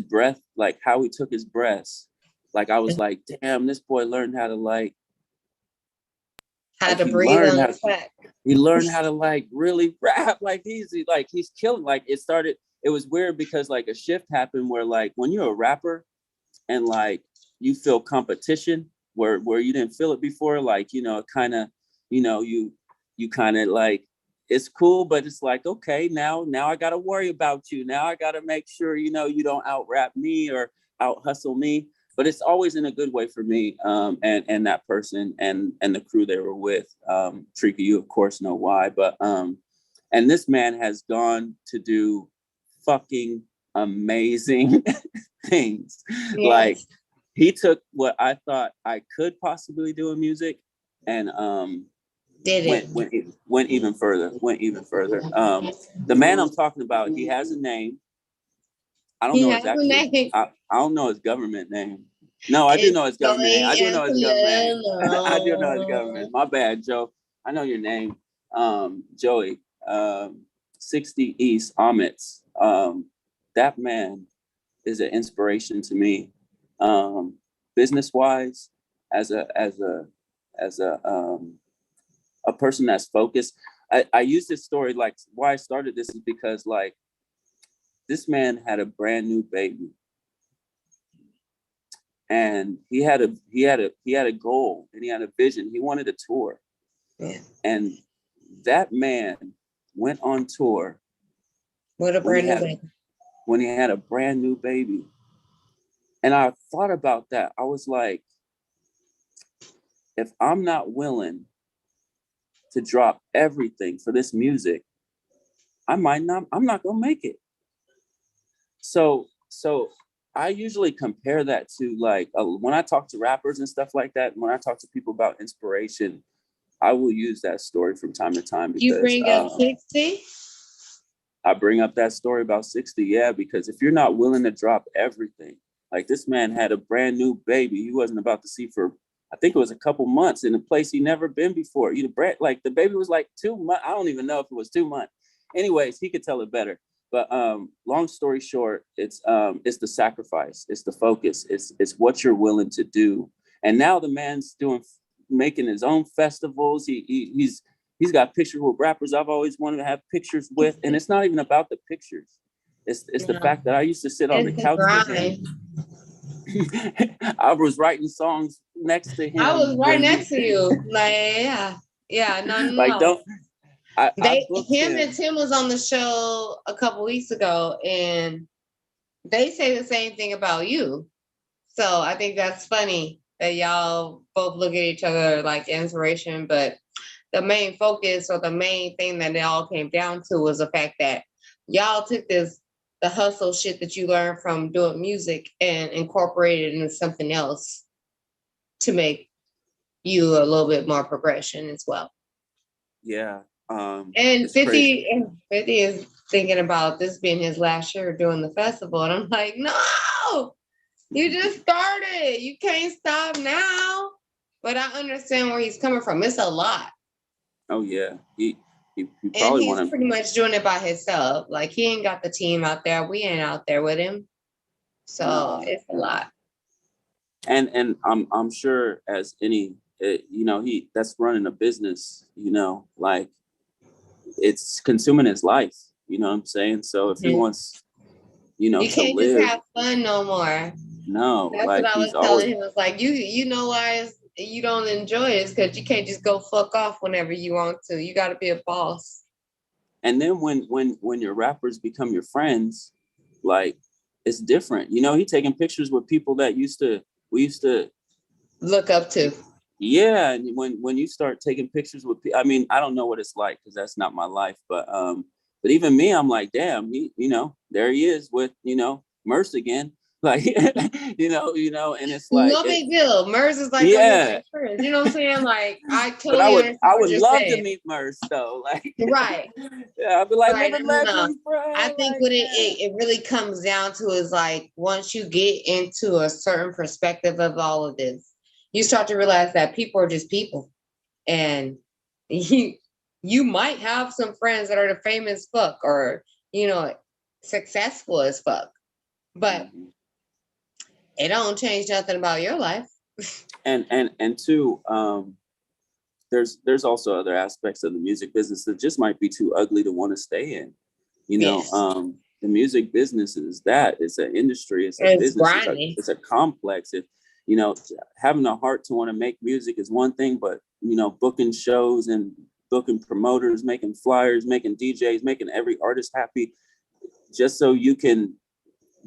breath, like how he took his breaths. Like I was like, damn, this boy learned how to how to breathe on the track. He learned how to like really rap. Like he's killing. Like it was weird because like a shift happened where like when you're a rapper and like you feel competition where you didn't feel it before, like, you know, kind of, you know, you kind of like, it's cool, but it's like, okay, now I got to worry about you. Now I got to make sure, you know, you don't out rap me or out hustle me. But it's always in a good way for me, and that person and the crew they were with. Treka, you of course know why, but and this man has gone to do fucking amazing things. Yes. Like he took what I thought I could possibly do in music, and went even further. The man I'm talking about, he has a name. I don't know his actual. I don't know his government name. No, I do know his government name. I do know his government. I do know his government. My bad, Joe. I know your name, Joey. 60 East Omits. That man is an inspiration to me, business wise, as a person that's focused. I use this story, like why I started this is because like this man had a brand new baby. And he had a goal and he had a vision. He wanted a tour. Yeah. And that man went on tour with a brand new baby. When he had a brand new baby. And I thought about that. I was like, if I'm not willing to drop everything for this music, I'm not gonna make it. So I usually compare that to like when I talk to rappers and stuff like that. When I talk to people about inspiration, I will use that story from time to time. Because, you bring up 60? I bring up that story about 60, yeah, because if you're not willing to drop everything, like this man had a brand new baby he wasn't about to see for, I think it was a couple months in a place he never been before. You know, like the baby was like 2 months. I don't even know if it was 2 months. Anyways, he could tell it better. But long story short, it's the sacrifice, it's the focus, it's what you're willing to do. And now the man's making his own festivals. He's got pictures with rappers I've always wanted to have pictures with, and it's not even about the pictures. It's the fact that I used to sit on the couch with him. I was writing songs next to him. I was right next to you. Like, yeah, no. Like don't. Him and Tim was on the show a couple weeks ago, and they say the same thing about you. So I think that's funny that y'all both look at each other like inspiration, but the main focus or the main thing that it all came down to was the fact that y'all took the hustle shit that you learned from doing music and incorporated it into something else to make you a little bit more progression as well. Yeah. And 50 is thinking about this being his last year doing the festival. And I'm like, no, you just started. You can't stop now. But I understand where he's coming from. It's a lot. Oh, yeah. He probably and he's pretty much doing it by himself. Like he ain't got the team out there. We ain't out there with him. So it's a lot. And I'm sure as any, you know, that's running a business, you know, like it's consuming his life, you know what I'm saying? So if he wants, you know, you can't to live, just have fun no more. No, that's like what I was telling him. It's like you know why you don't enjoy it is because you can't just go fuck off whenever you want to. You got to be a boss. And then when your rappers become your friends, like it's different. You know, he taking pictures with people that we used to look up to. Yeah, and when you start taking pictures with people, I mean, I don't know what it's like because that's not my life, but even me, I'm like, damn, you know, there he is with, you know, Merce again. Like, you know, and it's like no big deal. Murs is like one of your best friends. You know what I'm saying? Like, I but totally understand I what would you're love to saying. meet Merce though. Like, Right. yeah, I'd be like, Right. living No. legends, bro. I think like, what it really comes down to is like once you get into a certain perspective of all of this, you start to realize that people are just people. And you might have some friends that are the famous fuck or, you know, successful as fuck. But it don't change nothing about your life. And two, there's also other aspects of the music business that just might be too ugly to want to stay in. You know, Yes. the music business is that. It's an industry, it's a It's business, grimy. it's a complex. If you know, having a heart to want to make music is one thing, but you know, booking shows and booking promoters, making flyers, making DJs, making every artist happy, just so you can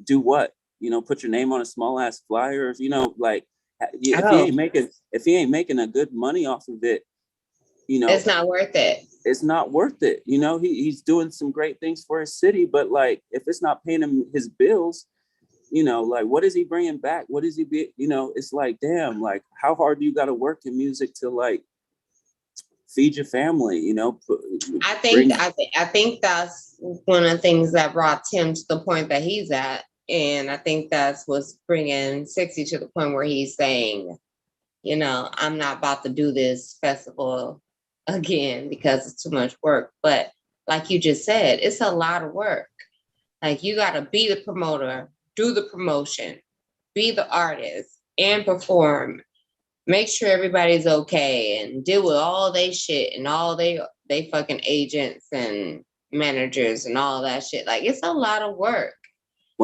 do what? You know, put your name on a small ass flyer. You know, like if he ain't making a good money off of it, you know, it's not worth it. It's not worth it. You know, he's doing some great things for his city, but like if it's not paying him his bills, you know, like what is he bringing back? What is he be? You know, it's like damn, like how hard do you got to work in music to like feed your family? You know, I think that's one of the things that brought Tim to the point that he's at. And I think that's what's bringing 60 to the point where he's saying, you know, I'm not about to do this festival again because it's too much work. But like you just said, it's a lot of work. Like you got to be the promoter, do the promotion, be the artist, and perform. Make sure everybody's okay and deal with all they shit and all they fucking agents and managers and all that shit. Like it's a lot of work.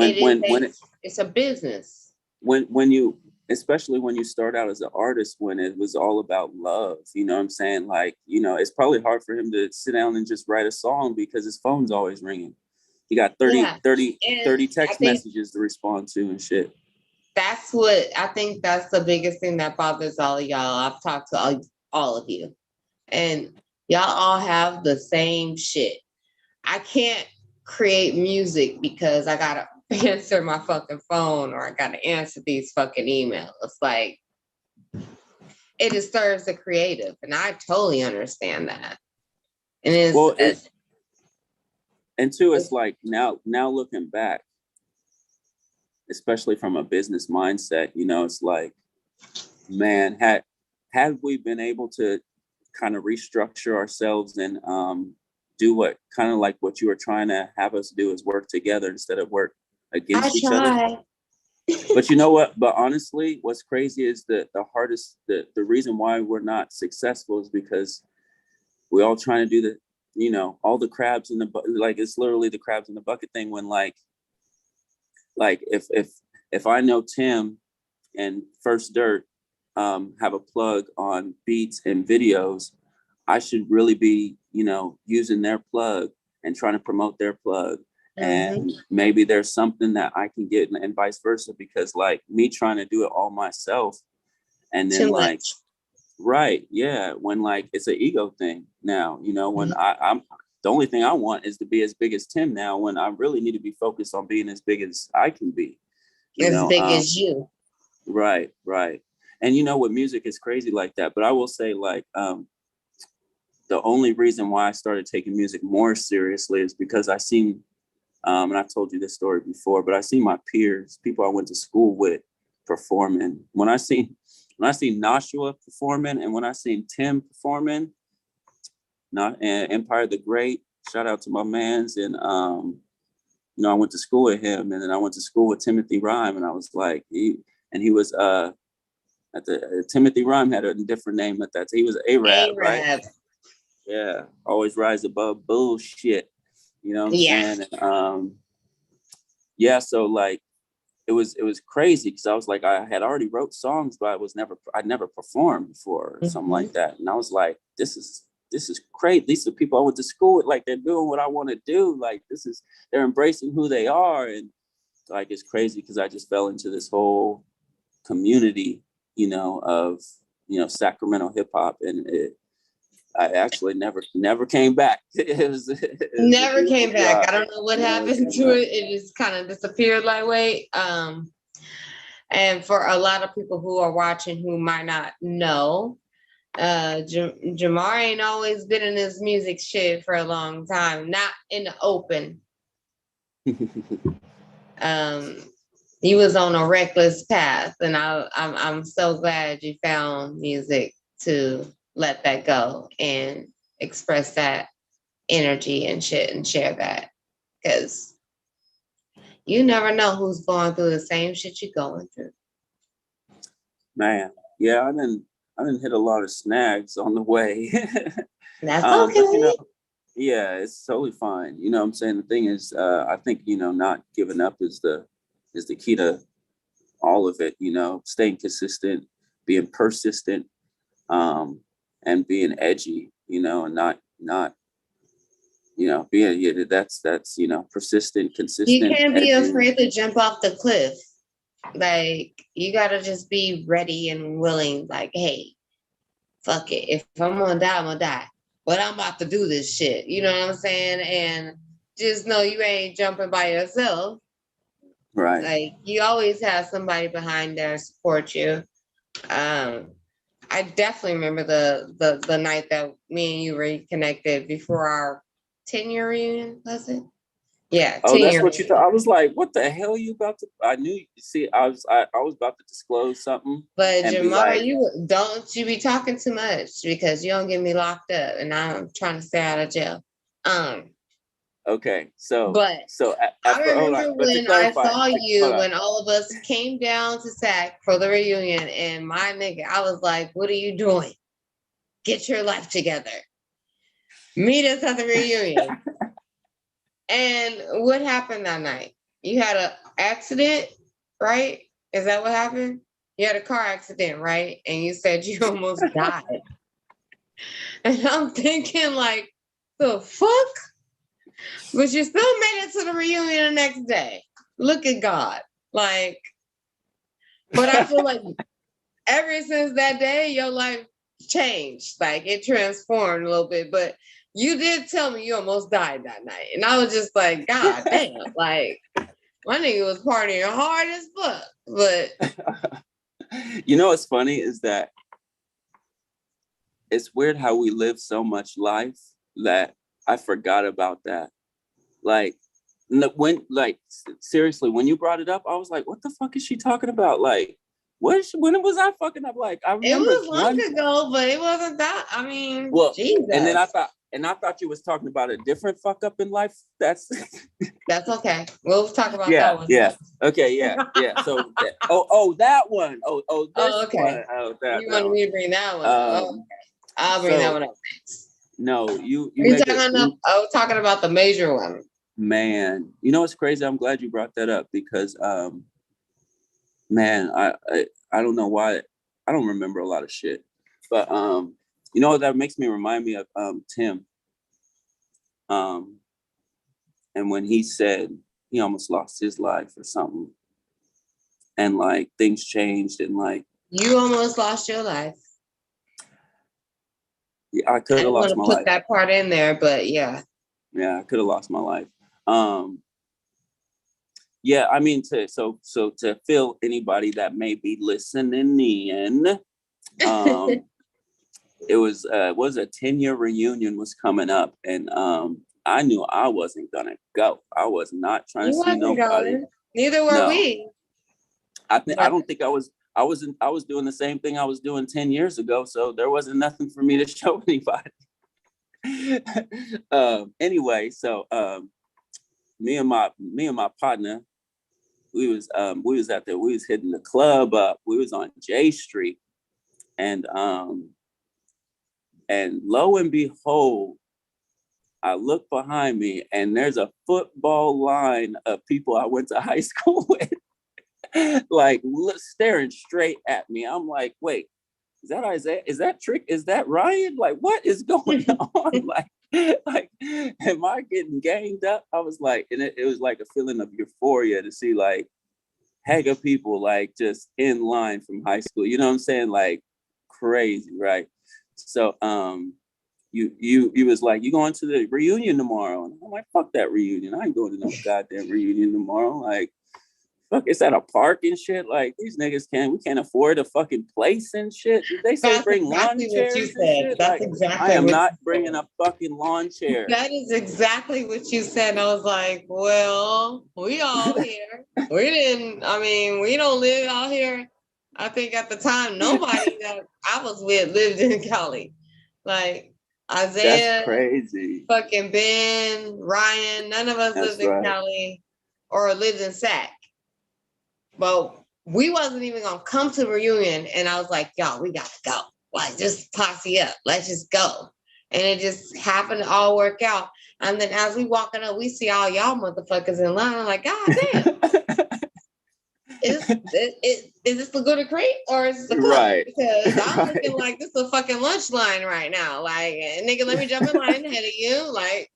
It's a business. When you, especially when you start out as an artist, when it was all about love, you know what I'm saying? Like, you know, it's probably hard for him to sit down and just write a song because his phone's always ringing. He got 30 text messages to respond to and shit. That's what I think that's the biggest thing that bothers all of y'all. I've talked to all of you, and y'all all have the same shit. I can't create music because I gotta answer my fucking phone or I gotta answer these fucking emails. Like it disturbs the creative, and I totally understand that. And it's like now looking back, especially from a business mindset, you know, it's like, man, had we been able to kind of restructure ourselves and do what kind of like what you were trying to have us do is work together instead of work against each other. But you know what? But honestly, what's crazy is the reason why we're not successful is because we're all trying to do the, you know, all the crabs in the like it's literally the crabs in the bucket thing when like if I know Tim and First Dirt have a plug on beats and videos, I should really be, you know, using their plug and trying to promote their plug. And maybe there's something that I can get and vice versa, because like me trying to do it all myself and then like, right. Yeah. When like, it's an ego thing now, you know, when I'm the only thing I want is to be as big as Tim now, when I really need to be focused on being as big as I can be. As big as you. Right. Right. And you know what, music is crazy like that. But I will say like, the only reason why I started taking music more seriously is because I seen, and I've told you this story before, but I seen my peers, people I went to school with, performing. When I seen Nashua performing, and when I seen Tim performing, and Empire the Great, shout out to my mans, and you know, I went to school with him, and then I went to school with Timothy Rhyme, and I was like, he was at the Timothy Rhyme had a different name at that time. He was A-Rab, right? Yeah, always rise above bullshit. You know what I'm saying? And, yeah, so like it was crazy because I was like, I had already wrote songs, but I'd never performed before or something like that. And I was like, this is great. These are people I went to school with, like they're doing what I want to do. Like they're embracing who they are. And like it's crazy because I just fell into this whole community, you know, of, you know, Sacramento hip hop, and I actually never came back. It was never came back. I don't know what happened to it. It just kind of disappeared like way. And for a lot of people who are watching who might not know, Jamar ain't always been in his music shit for a long time, not in the open. He was on a reckless path, and I'm so glad you found music to let that go and express that energy and shit and share that, because you never know who's going through the same shit you're going through. Man, yeah, I didn't hit a lot of snags on the way. That's okay. But, you know, yeah, it's totally fine. You know what I'm saying? The thing is, I think, you know, not giving up is the key to all of it, you know, staying consistent, being persistent, and being edgy, you know, and not, you know, being, yeah, that's, you know, persistent, consistent. You can't be edgy. afraid to jump off the cliff. Like, you gotta just be ready and willing, like, hey, fuck it. If I'm gonna die, I'm gonna die. But I'm about to do this shit. You know what I'm saying? And just know you ain't jumping by yourself. Right. Like, you always have somebody behind there to support you. I definitely remember the night that me and you reconnected before our 10-year reunion, was it? Yeah. Oh, that's 10-year what you thought. I was like, what the hell are you about to? I knew. See, I was about to disclose something. But and Jamar, be like, you be talking too much, because you don't get me locked up, and I'm trying to stay out of jail. Okay, so But I remember when I saw you, when all of us came down to SAC for the reunion, and my nigga, I was like, what are you doing? Get your life together. Meet us at the reunion. And what happened that night? You had an accident, right? Is that what happened? You had a car accident, right? And you said you almost died. And I'm thinking, like, the fuck? But you still made it to the reunion the next day. Look at God. Like, but I feel like ever since that day, your life changed. Like, it transformed a little bit. But you did tell me you almost died that night. And I was just like, God damn. Like, my nigga was partying hard as fuck. But you know what's funny is that it's weird how we live so much life that I forgot about that. Like, when, like, seriously, when you brought it up, I was like, what the fuck is she talking about? Like, when was I fucking up? Like, I remember it was long ago, but it wasn't that. I mean, well, Jesus. And then I thought you was talking about a different fuck up in life. That's okay. We'll talk about yeah, that one. yeah. Okay, yeah. So that one. This okay. one. Oh, that. You wanted me to bring that one up. Okay. I'll bring that one up next. No, you talking about the major one. Man, you know what's crazy? I'm glad you brought that up, because man, I don't know why I don't remember a lot of shit. But you know, that makes me remind me of Tim. And when he said he almost lost his life or something, and like things changed, and like you almost lost your life. Yeah, I could have lost my life. Put that part in there, but yeah. Yeah, I could have lost my life. Yeah, I mean, to fill anybody that may be listening in, it was a 10-year reunion was coming up, and I knew I wasn't gonna go. I was not trying to see nobody. Going. Neither were we. I don't think I was. I was doing the same thing I was doing 10 years ago, so there wasn't nothing for me to show anybody. Anyway, so me and my partner, we was out there. We was hitting the club up. We was on J Street, and lo and behold, I look behind me, and there's a football line of people I went to high school with, like staring straight at me. I'm like, wait, is that Isaiah? Is that Trick? Is that Ryan? Like, what is going on? like, am I getting ganged up? I was like, and it was like a feeling of euphoria to see like heck of people like just in line from high school. You know what I'm saying? Like crazy, right? So you was like, you going to the reunion tomorrow? And I'm like, fuck that reunion. I ain't going to no goddamn reunion tomorrow. Like, fuck, it's at a park and shit. Like these niggas we can't afford a fucking place and shit. Did they say That's bring exactly lawn what chairs you and said. shit? That's Like exactly I am what not you bringing said. a fucking lawn chair. That is exactly what you said. And I was like, well, we all here. We don't live out here. I think at the time, nobody that I was with lived in Cali. Like Isaiah, That's crazy. fucking Ben, Ryan, none of us lived in Cali or lived in Sac. But we wasn't even gonna come to the reunion. And I was like, y'all, we gotta go. Like, just posse up. Let's just go. And it just happened to all work out. And then as we walking up, we see all y'all motherfuckers in line. I'm like, God damn. Is this Laguna Creek or is this the club? Right. Because I'm looking like this is a fucking lunch line right now. Like, nigga, let me jump in line ahead of you. Like,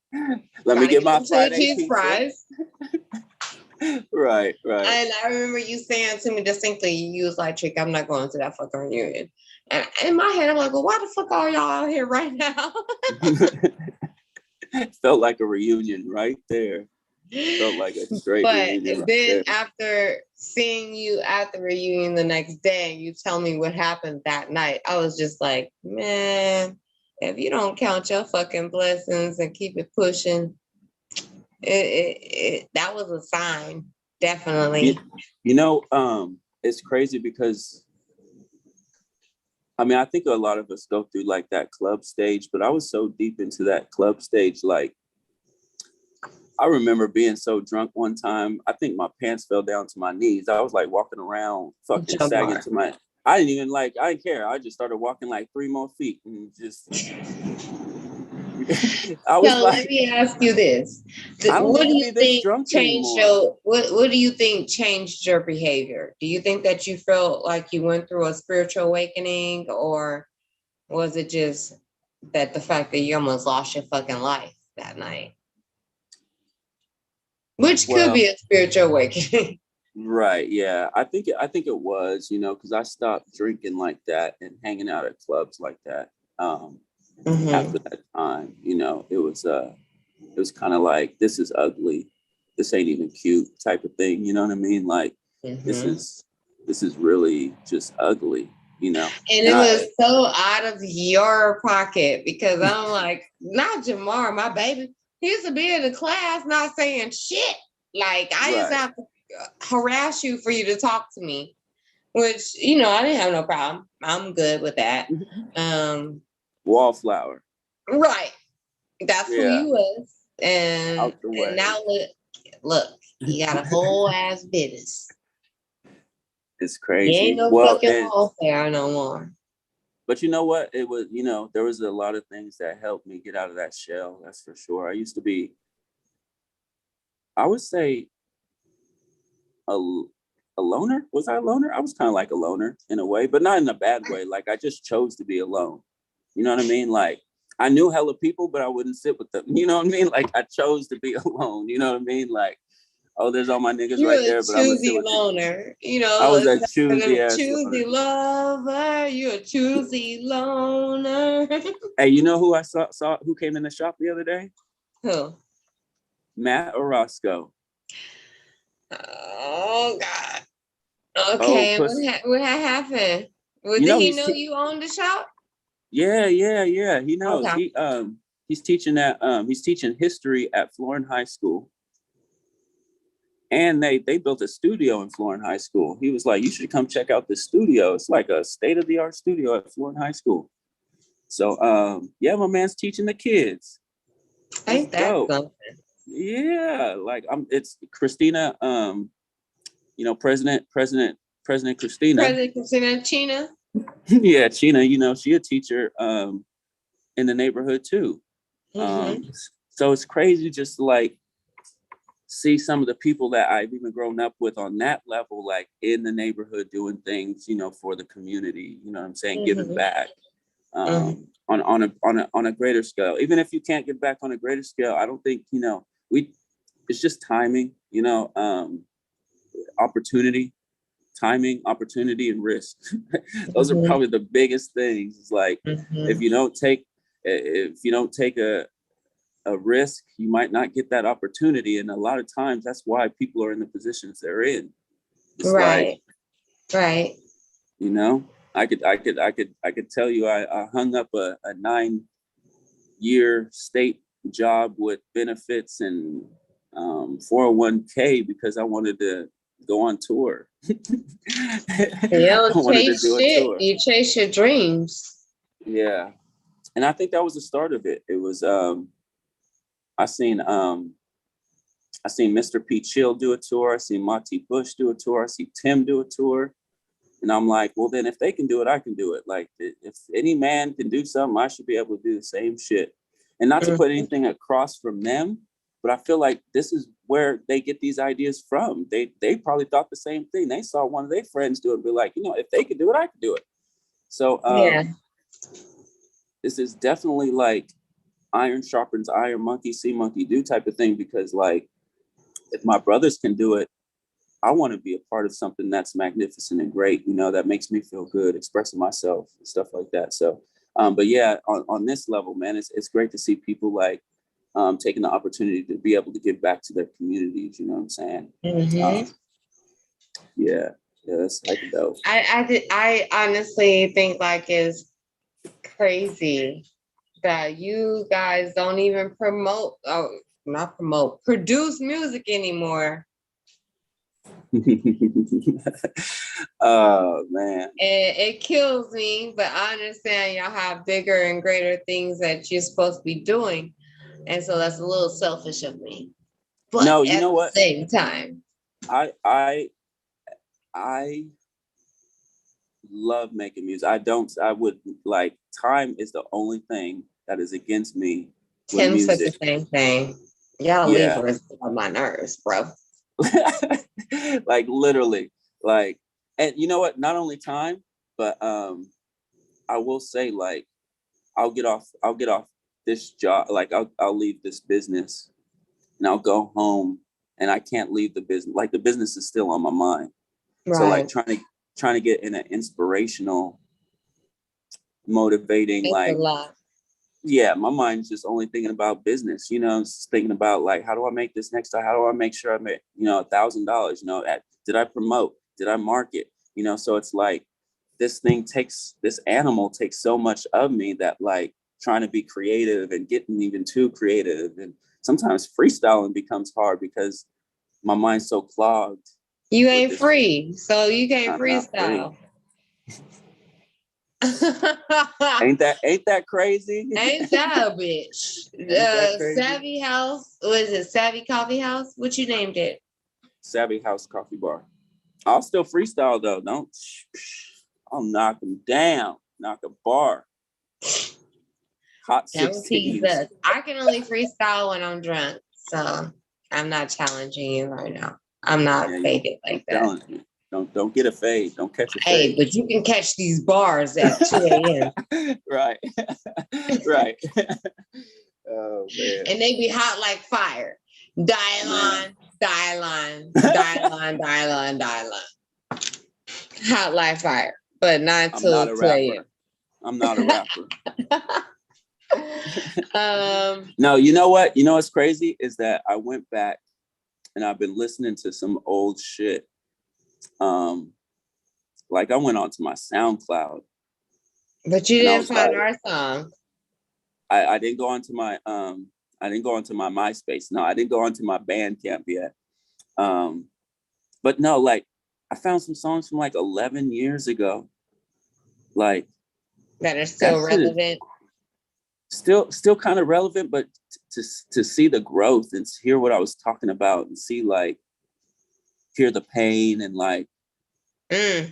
let me get my Friday cheese pizza. fries. Right. And I remember you saying to me distinctly, you was like, Trick, I'm not going to that fucking reunion. And in my head, I'm like, well, why the fuck are y'all out here right now? Felt like a reunion right there. Felt like a straight reunion. But then after seeing you at the reunion the next day, you tell me what happened that night. I was just like, man, if you don't count your fucking blessings and keep it pushing, that was a sign, definitely. It's crazy because I think a lot of us go through like that club stage, but I was so deep into that club stage, like I remember being so drunk one time, I think my pants fell down to my knees. I was like walking around fucking sagging to my, I didn't care. I just started walking like 3 more feet and just, I was let me ask you this. What do you think changed what do you think changed your behavior? Do you think that you felt like you went through a spiritual awakening, or was it just that the fact that you almost lost your fucking life that night? Which could be a spiritual awakening. Right. Yeah. I think it was, because I stopped drinking like that and hanging out at clubs like that. After that time, it was kind of like, this is ugly. This ain't even cute type of thing. You know what I mean? Like, this is really just ugly, And it was so out of your pocket because I'm like, not Jamar, my baby. He used to be in the class not saying shit. Like, I used to have to harass you for you to talk to me, which, I didn't have no problem. I'm good with that. Wallflower. Right. That's who you was. And now look, you got a whole ass business. It's crazy. You ain't no fucking wallflower no more. But you know what? It was, there was a lot of things that helped me get out of that shell. That's for sure. I used to be, I would say, a loner. Was I a loner? I was kind of like a loner in a way, but not in a bad way. Like, I just chose to be alone. You know what I mean? Like, I knew hella people, but I wouldn't sit with them. You know what I mean? Like, I chose to be alone. You know what I mean? Like, oh, there's all my niggas right there, but I'm a choosy loner. I was a choosy lover. You're a choosy loner. Hey, you know who I saw who came in the shop the other day? Who? Matt Orozco. Oh God. Okay, what happened? Did he know you owned the shop? Yeah. He knows. Okay. He's teaching history at Florin High School. And they built a studio in Florin High School. He was like, you should come check out this studio. It's like a state-of-the-art studio at Florin High School. So my man's teaching the kids. Ain't that something? Yeah, like it's Christina, President Christina. President Christina China. Yeah, China, she a teacher in the neighborhood too. So it's crazy just to like see some of the people that I've even grown up with on that level, like in the neighborhood doing things, for the community, you know what I'm saying, giving back on a greater scale. Even if you can't give back on a greater scale, I don't think, it's just timing, timing, opportunity, and risk. Those are probably the biggest things. It's like, if you don't take a risk, you might not get that opportunity. And a lot of times that's why people are in the positions they're in. It's right. like, right. you know, I could tell you I hung up a 9-year state job with benefits and 401k because I wanted to go on tour. You I don't wanted to chase do a shit. tour. You chase your dreams. Yeah. And I think that was the start of it. It was I seen Mr. P. Chill do a tour. I seen Monty Bush do a tour. I see Tim do a tour. And I'm like, well, then if they can do it, I can do it. Like, if any man can do something, I should be able to do the same shit. And not to put anything across from them, but I feel like this is where they get these ideas from. They probably thought the same thing. They saw one of their friends do it and be like, you know, if they could do it, I can do it. So this is definitely like iron sharpens iron, monkey see, monkey do type of thing. Because like, if my brothers can do it, I want to be a part of something that's magnificent and great, you know, that makes me feel good, expressing myself and stuff like that. So, but yeah, on this level, man, it's great to see people like taking the opportunity to be able to give back to their communities. You know what I'm saying? Yeah, that's like dope. I honestly think like it's crazy that you guys don't even produce music anymore. Oh man, it kills me, but I understand y'all have bigger and greater things that you're supposed to be doing, and so that's a little selfish of me. But no, you at know the what? same time, I love making music. I would like, time is the only thing that is against me with Tim said the music. same thing. Y'all Libras on my nerves, bro. Like literally, like, and you know what? Not only time, but I will say, like, I'll get off this job, like I'll leave this business and I'll go home and I can't leave the business. Like, the business is still on my mind. Right. So like trying to get in an inspirational, motivating, it's like, a lot. Yeah, my mind's just only thinking about business, you know, just thinking about like, how do I make this next time? How do I make sure I make, you know, $1,000, you know, did I promote? Did I market? You know, so it's like, this animal takes so much of me that like trying to be creative and getting even too creative. And sometimes freestyling becomes hard because my mind's so clogged. You ain't free, so you can't freestyle. Ain't that crazy? Ain't that a bitch? Savvy House, what is it? Savvy Coffee House? What you named it? Savvy House Coffee Bar. I'll still freestyle though. I'll knock them down. Knock a bar. Hot 16s. I can only freestyle when I'm drunk, so I'm not challenging you right now. I'm not faded like that. Don't get a fade. Don't catch a fade. Hey, but you can catch these bars at 2 a.m. Right. Right. Oh man. And they be hot like fire. Dial on. Hot like fire. But not till 2 a.m. I'm not a rapper. No, you know what? You know what's crazy is that I went back and I've been listening to some old shit. Like, I went onto my SoundCloud. But you didn't find our song. I didn't go onto my MySpace. No, I didn't go onto my Bandcamp yet. But no, like, I found some songs from like 11 years ago. Like, that are still relevant. Still kind of relevant, but to see the growth and hear what I was talking about and see, like, hear the pain and like, you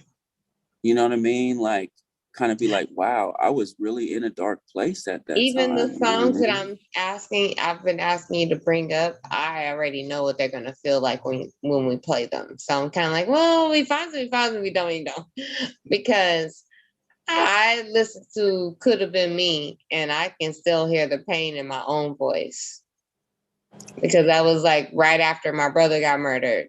know what I mean? Like, kind of be like, wow, I was really in a dark place at that time. Even the songs that I've been asking you to bring up, I already know what they're gonna feel like when we play them. So I'm kind of like, well, we don't, because I listened to Could Have Been Me and I can still hear the pain in my own voice, because that was like right after my brother got murdered.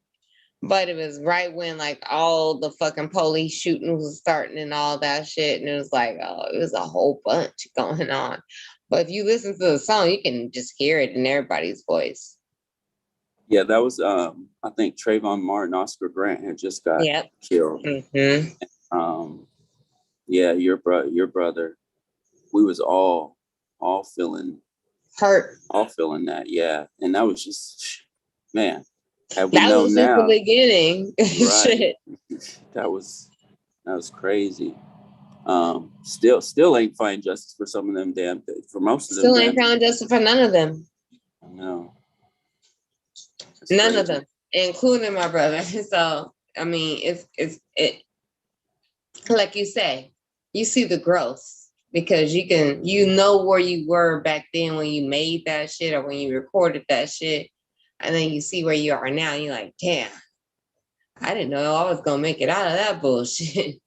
But it was right when like all the fucking police shooting was starting and all that shit. And it was like, oh, it was a whole bunch going on. But if you listen to the song, you can just hear it in everybody's voice. Yeah, that was I think Trayvon Martin, Oscar Grant had just got killed. Yeah, your brother. We was all feeling hurt, all feeling that. Yeah, and that was just, man. Had we that known was just now, the beginning. right? Shit. That was crazy. Still ain't find justice for some of them damn things. For most of them, Still ain't found justice for none of them. No. None of them, including my brother. So I mean, it like you say, you see the growth because you know where you were back then when you made that shit or when you recorded that shit, and then you see where you are now. And you're like, damn, I didn't know I was gonna make it out of that bullshit.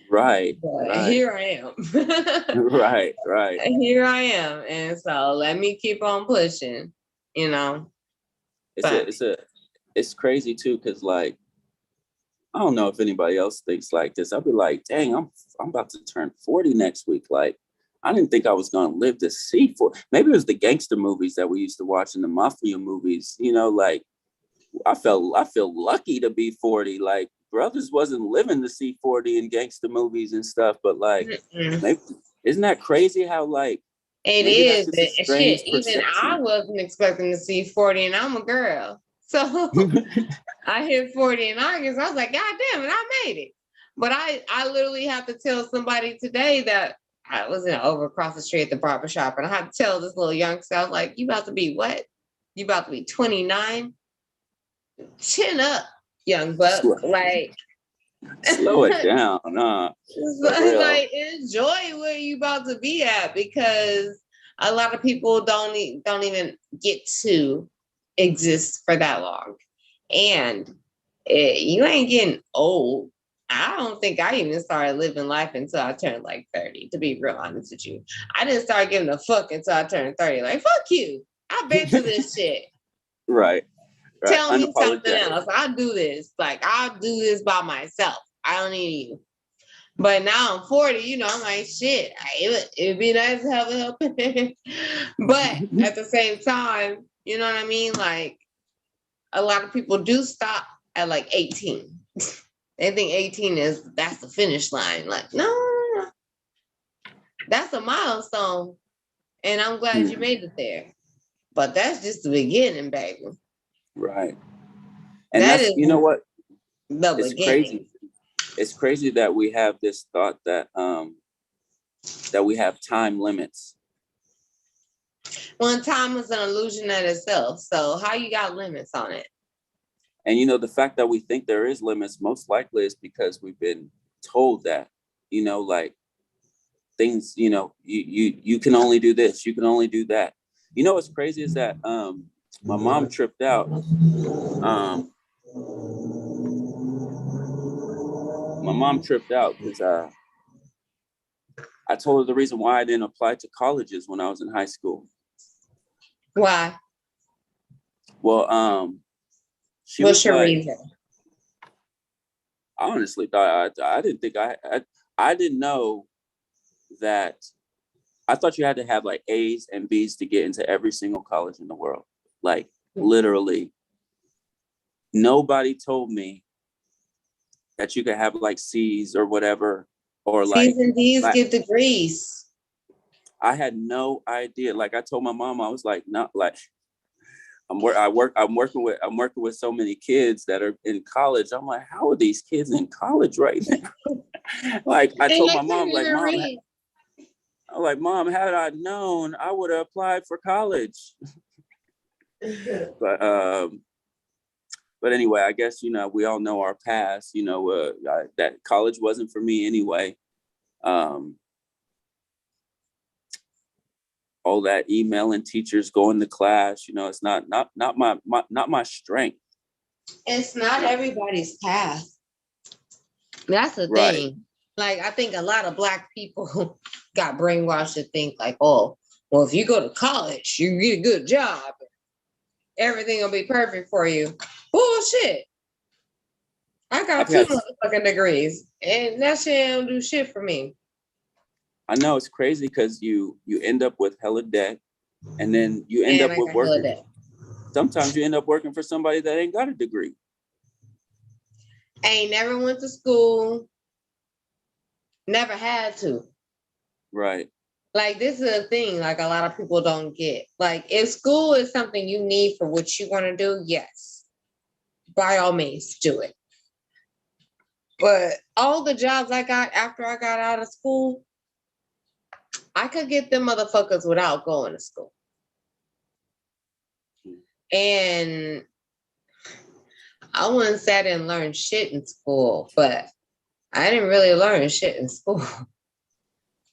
Right. But right. here I am. Right. Here I am, and so let me keep on pushing. You know. It's crazy too, because like, I don't know if anybody else thinks like this. I'll be like, dang, I'm about to turn 40 next week. Like, I didn't think I was gonna live to see 40. Maybe it was the gangster movies that we used to watch in the mafia movies. You know, like I feel lucky to be 40. Like brothers wasn't living to see 40 in gangster movies and stuff. But like, maybe, isn't that crazy how like it maybe is that's just a strange shit. Even perception. I wasn't expecting to see 40, and I'm a girl. So I hit 40 in August. I was like, God damn it, I made it. But I literally have to tell somebody today that I was over across the street at the barber shop, and I had to tell this little youngster, I was like, you about to be what? You about to be 29? Chin up, young buck. Like, slow it down. Like, enjoy where you about to be at, because a lot of people don't even get to exist for that long. And you ain't getting old. I don't think I even started living life until I turned like 30, to be real honest with you. I didn't start giving a fuck until I turned 30. Like, fuck you. I've been through this shit. Right. Tell me something else. I'll do this. Like, I'll do this by myself. I don't need you. But now I'm 40, you know, I'm like, shit, it'd be nice to have a helping. But at the same time, you know what I mean? Like, a lot of people do stop at like 18. They think 18 that's the finish line. Like, no. That's a milestone. And I'm glad you made it there. But that's just the beginning, baby. Right. And that's, you know what? It's crazy. It's crazy that we have this thought that that we have time limits. Well, time is an illusion in itself. So how you got limits on it? And you know, the fact that we think there is limits most likely is because we've been told that, you know, like things, you know, you can only do this, you can only do that. You know what's crazy is that my mom tripped out. My mom tripped out because I told her the reason why I didn't apply to colleges when I was in high school. Why? Well, she What's was your like, reason? I honestly thought I didn't think I didn't know that. I thought you had to have like A's and B's to get into every single college in the world. Like literally, nobody told me that you could have like C's or whatever, or like C's and D's get degrees. I had no idea. Like I told my mom, I was like, not like I'm working with so many kids that are in college. I'm like, how are these kids in college right now? Like I told my mom, Mom, had I known, I would have applied for college. But anyway, I guess, you know, we all know our past, you know, that college wasn't for me anyway. All that emailing teachers, going to class, you know, it's not my strength. It's not everybody's path. That's the thing. Like, I think a lot of Black people got brainwashed to think like, oh, well, if you go to college, you get a good job, everything will be perfect for you. Bullshit. I got 2 motherfucking degrees, and that shit don't do shit for me. I know, it's crazy because you end up with hella debt, and then you end up with working. sometimes you end up working for somebody that ain't got a degree. Ain't never went to school. Never had to. Right. Like, this is a thing, like, a lot of people don't get. Like, if school is something you need for what you want to do, yes, by all means, do it. But all the jobs I got after I got out of school, I could get them motherfuckers without going to school. And I wouldn't say I didn't learn shit in school, but I didn't really learn shit in school.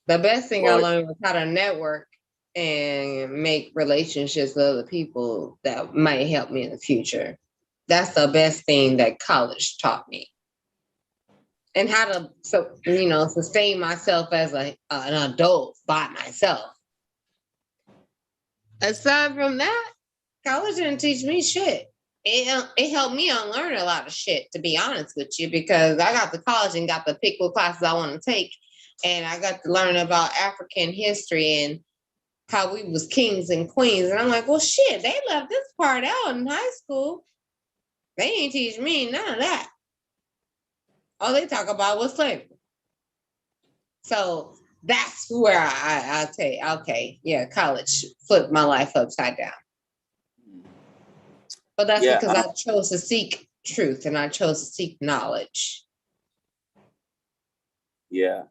The best thing I learned was how to network and make relationships with other people that might help me in the future. That's the best thing that college taught me. And how to, sustain myself as an adult by myself. Aside from that, college didn't teach me shit. It helped me unlearn a lot of shit, to be honest with you, because I got to college and got to pick what classes I want to take. And I got to learn about African history and how we was kings and queens. And I'm like, well, shit, they left this part out in high school. They ain't teach me none of that. All they talk about was slavery. So that's where I'll say, okay, yeah, college flipped my life upside down. But that's because I chose to seek truth and I chose to seek knowledge. Yeah.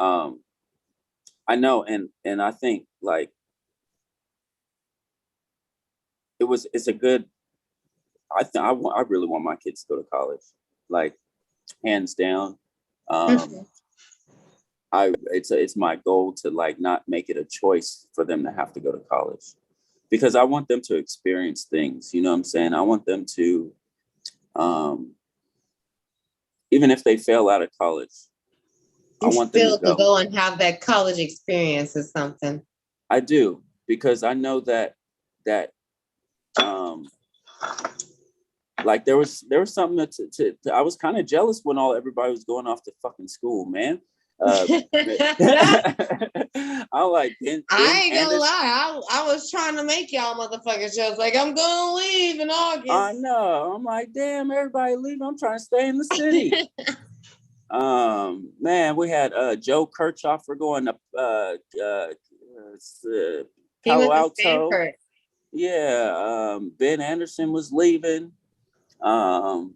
I know, and I think like it's a good. I really want my kids to go to college, like hands down. It's my goal to like not make it a choice for them to have to go to college, because I want them to experience things. You know what I'm saying? I want them to, even if they fail out of college, I want them to go and have that college experience or something. I do, because I know that like there was something to I was kind of jealous when everybody was going off to fucking school, man. I like Ben I ain't gonna lie, I was trying to make y'all motherfuckers just like, I'm gonna leave in August. I know. I'm like, damn, everybody leaving. I'm trying to stay in the city. Man, we had Joe Kirchhoffer going to Palo Alto. Yeah, Ben Anderson was leaving. The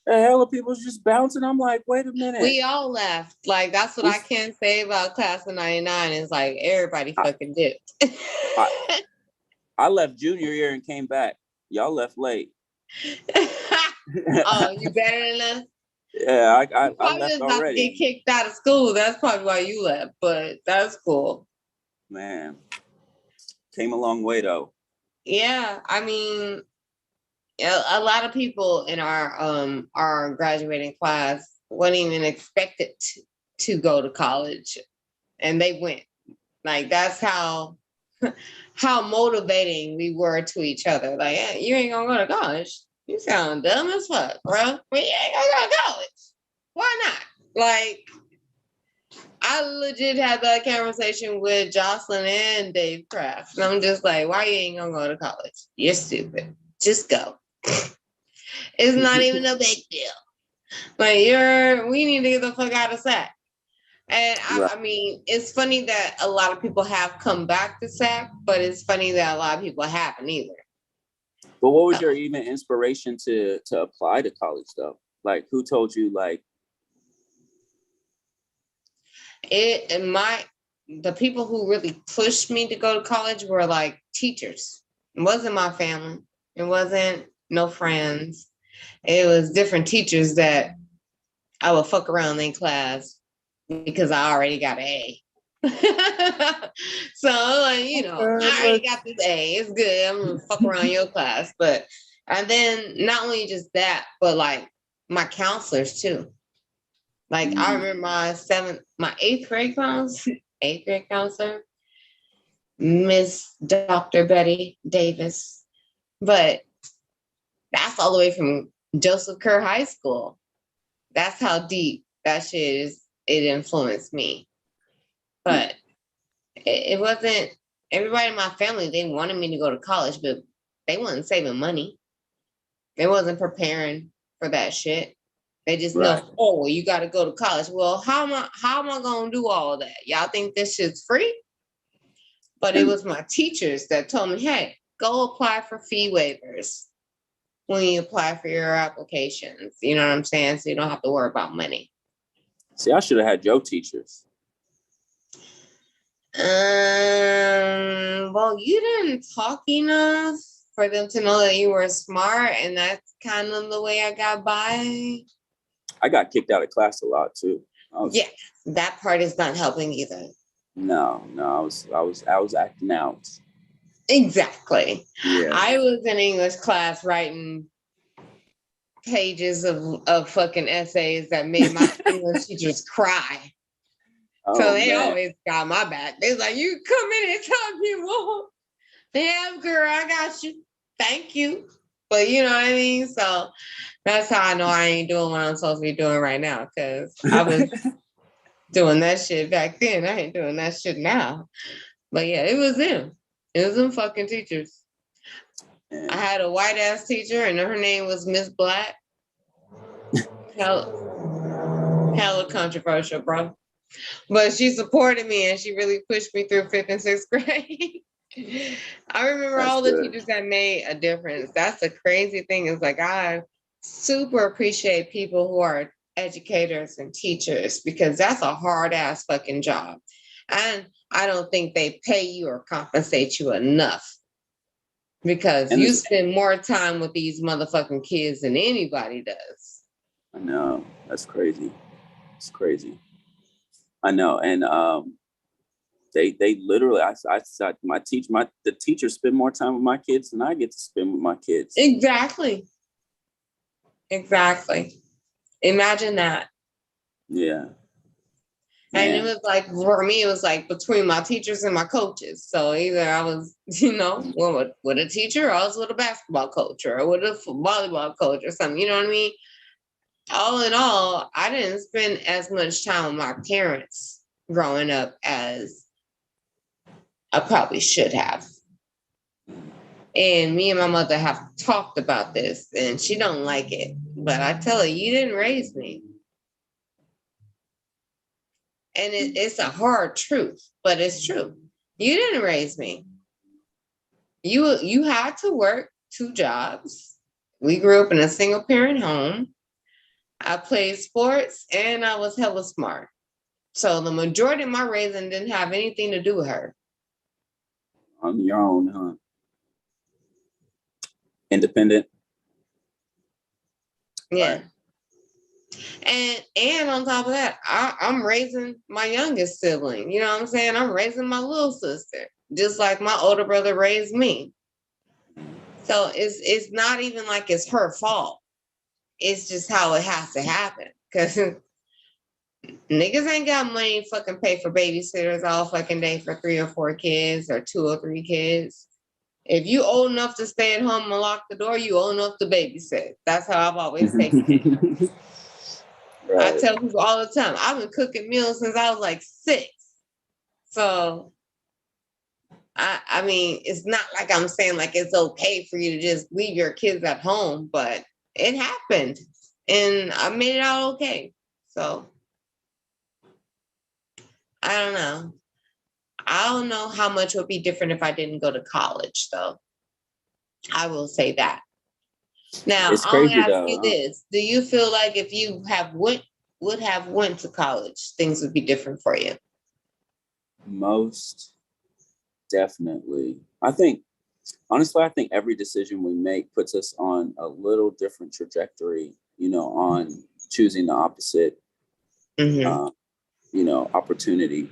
hell of people was just bouncing. I'm like, wait a minute. We all left. Like, that's what I can say about class of 99 is like everybody fucking did. I left junior year and came back. Y'all left late. Oh, you better than us? Yeah, I left just about already. to get kicked out of school. That's probably why you left, but that's cool. Man, came a long way though. Yeah, I mean, a lot of people in our graduating class weren't even expected to go to college, and they went. Like, that's how motivating we were to each other. Like, hey, you ain't gonna go to college. You sound dumb as fuck, bro. We ain't gonna go to college. Why not? Like, I legit had that conversation with Jocelyn and Dave Kraft. And I'm just like, why you ain't gonna go to college? You're stupid. Just go. It's not even a big deal. Like, we need to get the fuck out of SAC. And I mean, it's funny that a lot of people have come back to SAC, but it's funny that a lot of people haven't either. But what was your even inspiration to apply to college though? Like, who told you like? The people who really pushed me to go to college were like teachers. It wasn't my family. It wasn't no friends. It was different teachers that I would fuck around in class because I already got an A. So, like, I already got this A. It's good. I'm gonna fuck around your class. And then not only just that, but like my counselors too. Like, I remember my eighth grade counselor, Miss Dr. Betty Davis. But that's all the way from Joseph Kerr High School. That's how deep that shit is. It influenced me. But it wasn't everybody in my family. They wanted me to go to college, but they wasn't saving money. They wasn't preparing for that shit. They just know, oh, well, you got to go to college. Well, how am I going to do all that? Y'all think this shit's free? But it was my teachers that told me, hey, go apply for fee waivers when you apply for your applications. You know what I'm saying? So you don't have to worry about money. See, I should have had your teachers. Well, you didn't talk enough for them to know that you were smart, and that's kind of the way I got by. I got kicked out of class a lot too. Yeah, that part is not helping either. No, I was acting out. Exactly. Yeah. I was in English class writing pages of fucking essays that made my English teachers cry. Oh, so they man. always got my back. They're like, you come in and tell me more. Yeah, girl, I got you. Thank you. But you know what I mean? So that's how I know I ain't doing what I'm supposed to be doing right now. Because I was doing that shit back then. I ain't doing that shit now. But yeah, it was them. It was them fucking teachers. I had a white ass teacher and her name was Miss Black. Hella controversial, bro. But she supported me and she really pushed me through 5th and 6th grade. I remember That's all the good. teachers that made a difference. That's the crazy thing is like I super appreciate people who are educators and teachers because that's a hard ass fucking job. And I don't think they pay you or compensate you enough because you spend more time with these motherfucking kids than anybody does. I know. That's crazy. It's crazy. I know. And they literally the teachers spend more time with my kids than I get to spend with my kids. Exactly. Imagine that. Yeah. And it was like, for me, it was like between my teachers and my coaches. So either I was, with a teacher, or I was with a basketball coach or with a volleyball coach or something, you know what I mean? All in all, I didn't spend as much time with my parents growing up as I probably should have. And me and my mother have talked about this and she don't like it. But I tell her, you didn't raise me. And it's a hard truth, but it's true. You didn't raise me. You had to work 2 jobs. We grew up in a single parent home. I played sports and I was hella smart. So the majority of my raising didn't have anything to do with her. On your own, huh? Independent. Yeah. Right. And on top of that, I'm raising my youngest sibling. You know what I'm saying? I'm raising my little sister, just like my older brother raised me. So it's not even like it's her fault. It's just how it has to happen. Because niggas ain't got money to fucking pay for babysitters all fucking day for 3 or 4 kids or 2 or 3 kids. If you old enough to stay at home and lock the door, you old enough to babysit. That's how I've always taken it. Right. I tell people all the time, I've been cooking meals since I was like 6. So, I mean, it's not like I'm saying like it's okay for you to just leave your kids at home, but it happened and I made it out okay. So, I don't know. I don't know how much would be different if I didn't go to college, though. I will say that. Now, I'll ask you this. Do you feel like if you would have went to college, things would be different for you? Most definitely. Honestly, I think every decision we make puts us on a little different trajectory, on choosing the opposite, opportunity.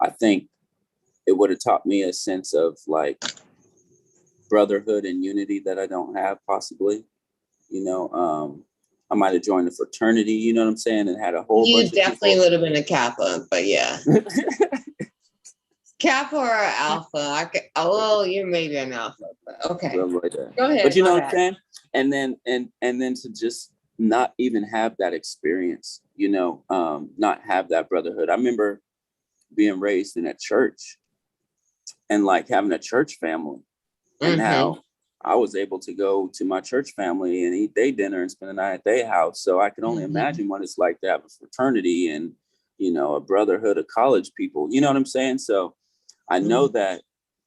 I think it would have taught me a sense of like brotherhood and unity that I don't have possibly. I might have joined a fraternity, you know what I'm saying, and had a whole bunch of people. You definitely would have been a Kappa, but yeah. Kappa or Alpha? You're maybe an Alpha, but okay. Go ahead. But you know what I'm saying? And then to just not even have that experience, not have that brotherhood. I remember being raised in a church, and like having a church family, and how I was able to go to my church family and eat their dinner and spend the night at their house. So I can only imagine what it's like to have a fraternity and, you know, a brotherhood of college people. You know what I'm saying? So I know that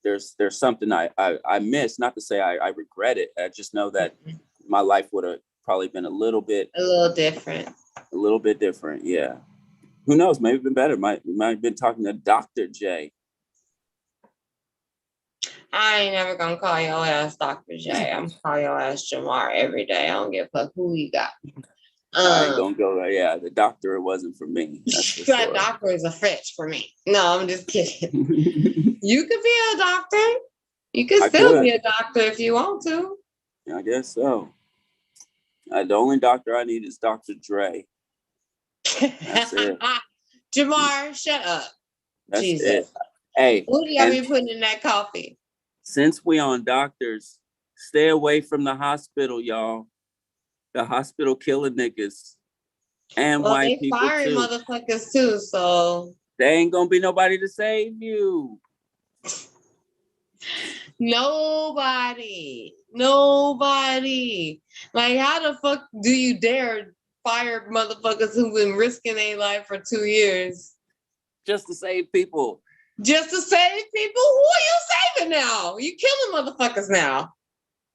there's something I miss. Not to say I regret it. I just know that my life would have probably been a little bit different. A little bit different. Yeah. Who knows? Maybe been better. We might have been talking to Dr. J. I ain't never gonna call your ass Dr. J. I'm gonna call your ass Jamar every day. I don't give a fuck who you got. I ain't gonna go. Yeah, the doctor, it wasn't for me. That's for that sure. doctor is a fetch for me. No, I'm just kidding. You could be a doctor. You could still be a doctor if you want to. I guess so. The only doctor I need is Dr. Dre. That's it. Jamar, shut up. That's Jesus. it. Hey, what do y'all be putting in that coffee? Since we on doctors, stay away from the hospital, y'all. The hospital killing niggas and white people too. They firing motherfuckers too, so there ain't gonna be nobody to save you. Nobody. Like, how the fuck do you dare fire motherfuckers who've been risking their life for 2 years? Just to save people. Just to save people? Who are you saving now? You killing motherfuckers now.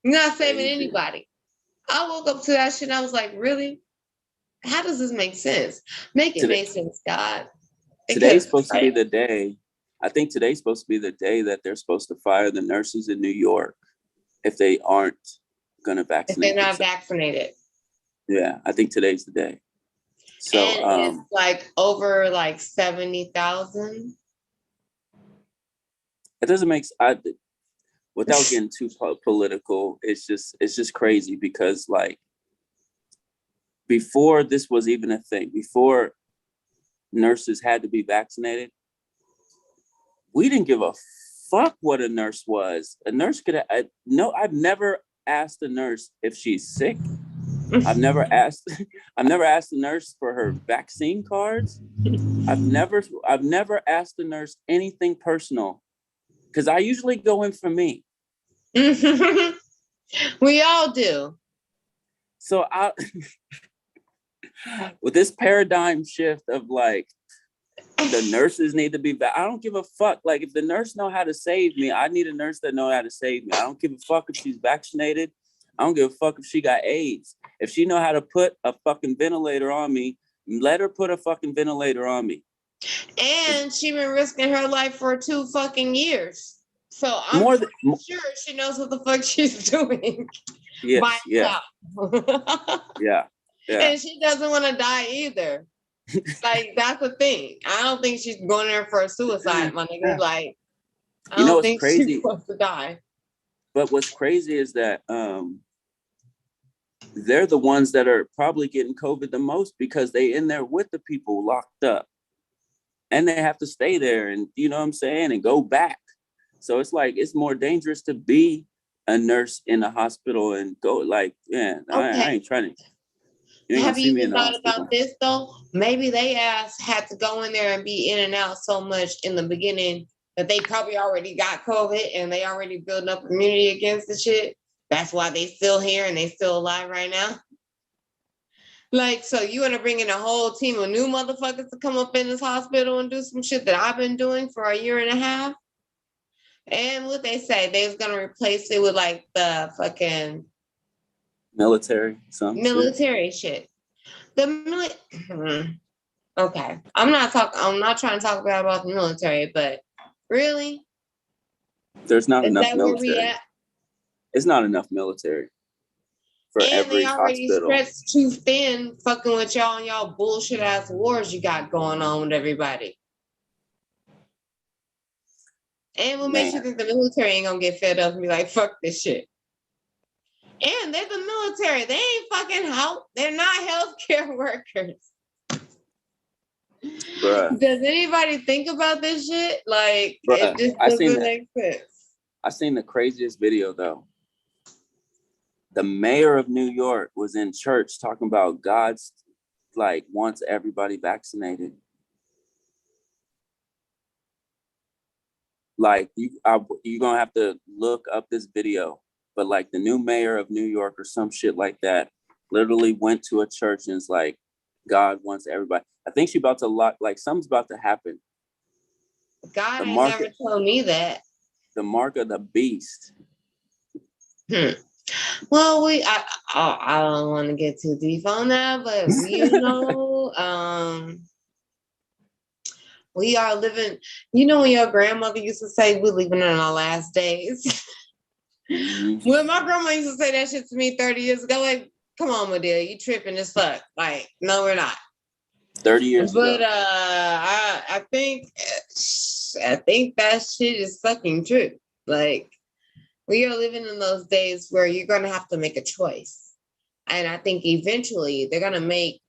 You're not saving anybody. I woke up to that shit and I was like, really? How does this make sense? Make it make sense, God. Today's supposed to be the day. I think today's supposed to be the day that they're supposed to fire the nurses in New York if they aren't going to vaccinate. If they're not vaccinated. Yeah, I think today's the day. So and it's like over like 70,000. It doesn't make without getting too political. It's just crazy because like before this was even a thing, before nurses had to be vaccinated, we didn't give a fuck what a nurse was. A nurse could have, I've never asked a nurse if she's sick. I've never asked a nurse for her vaccine cards. I've never asked a nurse anything personal because I usually go in for me. We all do. So with this paradigm shift of like, the nurses need to be back. I don't give a fuck. Like if the nurse know how to save me, I need a nurse that know how to save me. I don't give a fuck if she's vaccinated. I don't give a fuck if she got AIDS. If she know how to put a fucking ventilator on me, let her put a fucking ventilator on me. And she been risking her life for 2 fucking years. So I'm sure she knows what the fuck she's doing. Yes, yeah. Yeah. And she doesn't want to die either. Like, that's the thing. I don't think she's going there for a suicide, my nigga. Like, I don't think crazy? She wants to die. But what's crazy is that they're the ones that are probably getting COVID the most because they in there with the people locked up. And they have to stay there and, you know what I'm saying, and go back. So it's like, it's more dangerous to be a nurse in a hospital and go like, yeah, I ain't trying to. Have you even thought about this though? Maybe they had to go in there and be in and out so much in the beginning that they probably already got COVID and they already building up immunity against the shit. That's why they still here and they still alive right now. Like, so you want to bring in a whole team of new motherfuckers to come up in this hospital and do some shit that I've been doing for a year and a half? And what they say, they was going to replace it with like the fucking military shit. Okay. I'm not trying to talk about the military, but really? There's not enough military. It's not enough military for every hospital. And they already stretched too thin fucking with y'all and y'all bullshit ass wars you got going on with everybody. And what makes you think the military ain't gonna get fed up and be like, fuck this shit? And they're the military. They ain't fucking help. They're not healthcare workers. Bruh. Does anybody think about this shit? Like, it just doesn't make sense. I seen the craziest video though. The mayor of New York was in church talking about God's like wants everybody vaccinated. like you're gonna have to look up this video, but like the new mayor of New York or some shit like that literally went to a church and is like, God wants everybody. I think she's about to like something's about to happen. God ain't never told me that. The mark of the beast. Well, I don't want to get too deep on that, but we are living. You know, when your grandmother used to say, "We're living in our last days." When my grandma used to say that shit to me 30 years ago, like, come on, Madea, you tripping as fuck. Like, no, we're not. 30 years ago. But I think that shit is fucking true. Like, we are living in those days where you're gonna have to make a choice, and I think eventually they're gonna make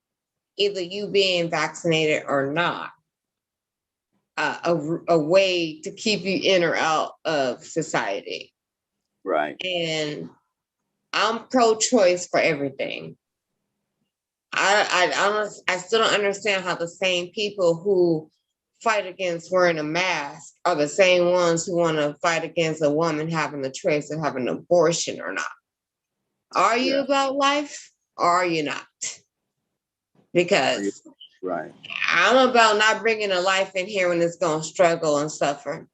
either you being vaccinated or not a way to keep you in or out of society. Right. And I'm pro-choice for everything. I still don't understand how the same people who fight against wearing a mask are the same ones who want to fight against a woman having the choice of having an abortion or not. Are you about life or are you not? Because right. I'm about not bringing a life in here when it's going to struggle and suffer.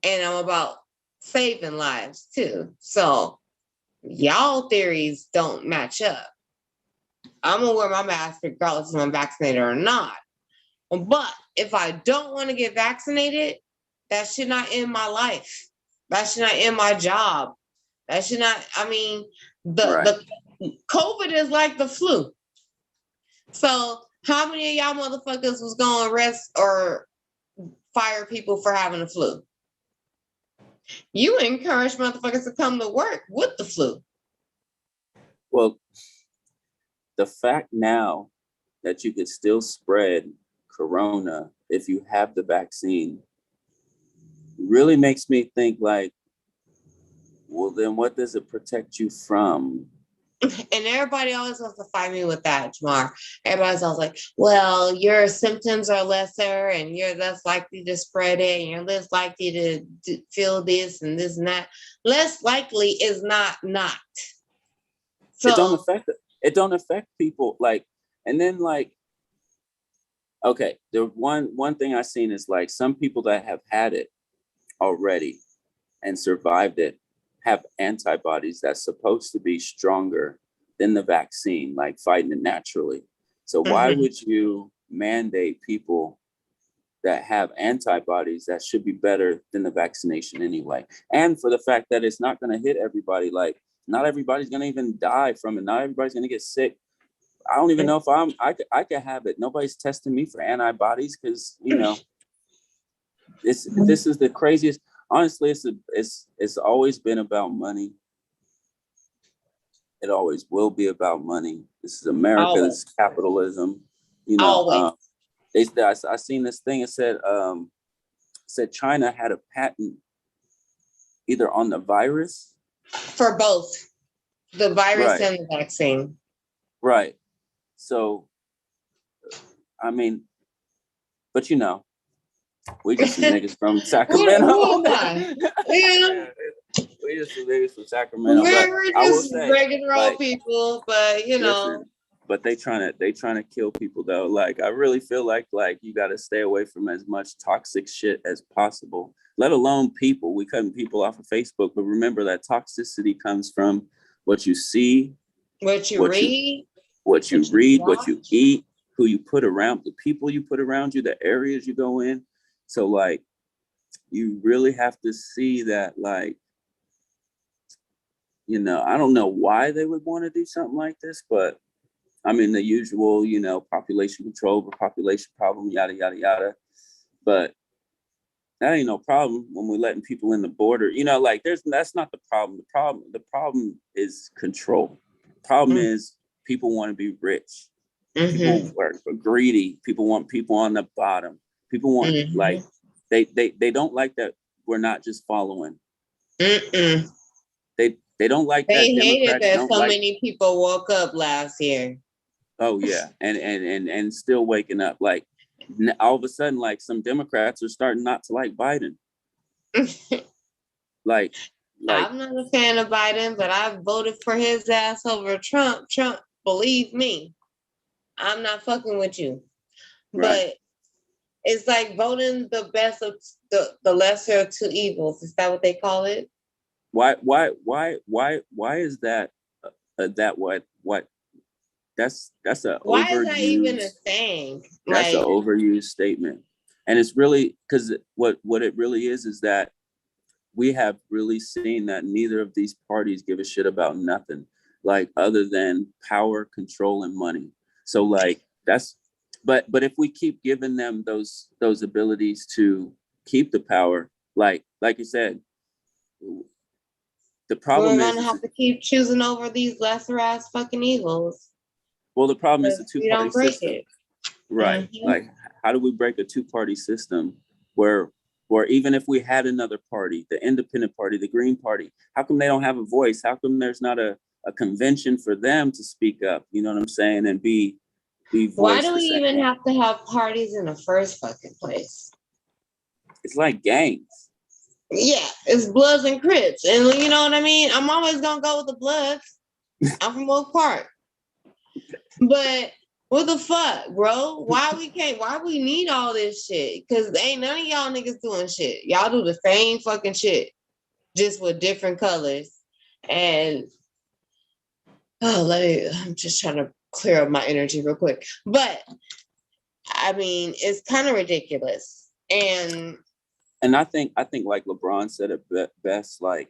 And I'm about saving lives too. So y'all theories don't match up. I'm going to wear my mask regardless if I'm vaccinated or not. But if I don't want to get vaccinated, that should not end my life. That should not end my job. That should not, I mean, the COVID is like the flu. So how many of y'all motherfuckers was going to arrest or fire people for having the flu? You encourage motherfuckers to come to work with the flu. Well, the fact now that you could still spread corona if you have the vaccine really makes me think like, well, then what does it protect you from? And everybody always wants to fight me with that, Jamar. Everybody's always like, well, your symptoms are lesser and you're less likely to spread it and you're less likely to feel this and this and that. Less likely is not. So it don't affect people like, and then like, okay, the one thing I've seen is like some people that have had it already and survived it have antibodies that's supposed to be stronger than the vaccine, like fighting it naturally. So why would you mandate people that have antibodies that should be better than the vaccination anyway? And for the fact that it's not going to hit everybody, like not everybody's going to even die from it. Not everybody's going to get sick. I don't even know if I could have it. Nobody's testing me for antibodies because, you know, this is the craziest. Honestly, it's always been about money. It always will be about money. This is America. Always. This is capitalism. You know, I seen this thing. It said China had a patent either on the virus for both the virus and the vaccine. Right. So, I mean, but you know, we just some niggas from Sacramento. We just some niggas from Sacramento. We're just regular old people, but you know. Listen, but they trying to kill people though. Like I really feel like you got to stay away from as much toxic shit as possible. Let alone people. We cutting people off of Facebook, but remember that toxicity comes from what you see, what you read, what you eat, who you put around, the people you put around you, the areas you go in. So like, you really have to see that, like, you know, I don't know why they would want to do something like this, but I mean, the usual, you know, population control, population problem, yada, yada, yada. But that ain't no problem when we're letting people in the border, you know, like that's not the problem. The problem is control. The problem is people want to be rich. People are greedy. People want people on the bottom. People want like, they don't like that we're not just following. They don't like that. They hated that so many people woke up last year. Oh yeah, and still waking up. Like all of a sudden, like some Democrats are starting not to like Biden. Like I'm not a fan of Biden, but I voted for his ass over Trump. Trump, believe me, I'm not fucking with you. Right. But it's like voting the best of the lesser of two evils. Is that what they call it? Why is that that what that's a Why is that even a overused thing? that's an Like, overused statement. And it's really because what it really is that we have really seen that neither of these parties give a shit about nothing, like other than power, control, and money. So like that's but if we keep giving them those abilities to keep the power, like you said, the problem we're is gonna have to keep choosing over these lesser ass fucking evils. well, the problem is the We two-party don't break system. it. Right. Like, how do we break a two-party system where even if we had another party, the independent party, the Green Party, how come they don't have a voice? How come there's not a convention for them to speak up? You know what I'm saying? And be Why voiced do the we same even way. have to have parties in the first fucking place? It's like gangs. Yeah, it's Bloods and Crips. And you know what I mean? I'm always gonna go with the Bloods. I'm from Oak Park. But what the fuck, bro? Why we need all this shit? Cause ain't none of y'all niggas doing shit. Y'all do the same fucking shit, just with different colors. And I'm just trying to clear up my energy real quick. But I mean, it's kind of ridiculous. And I think like LeBron said it best, like,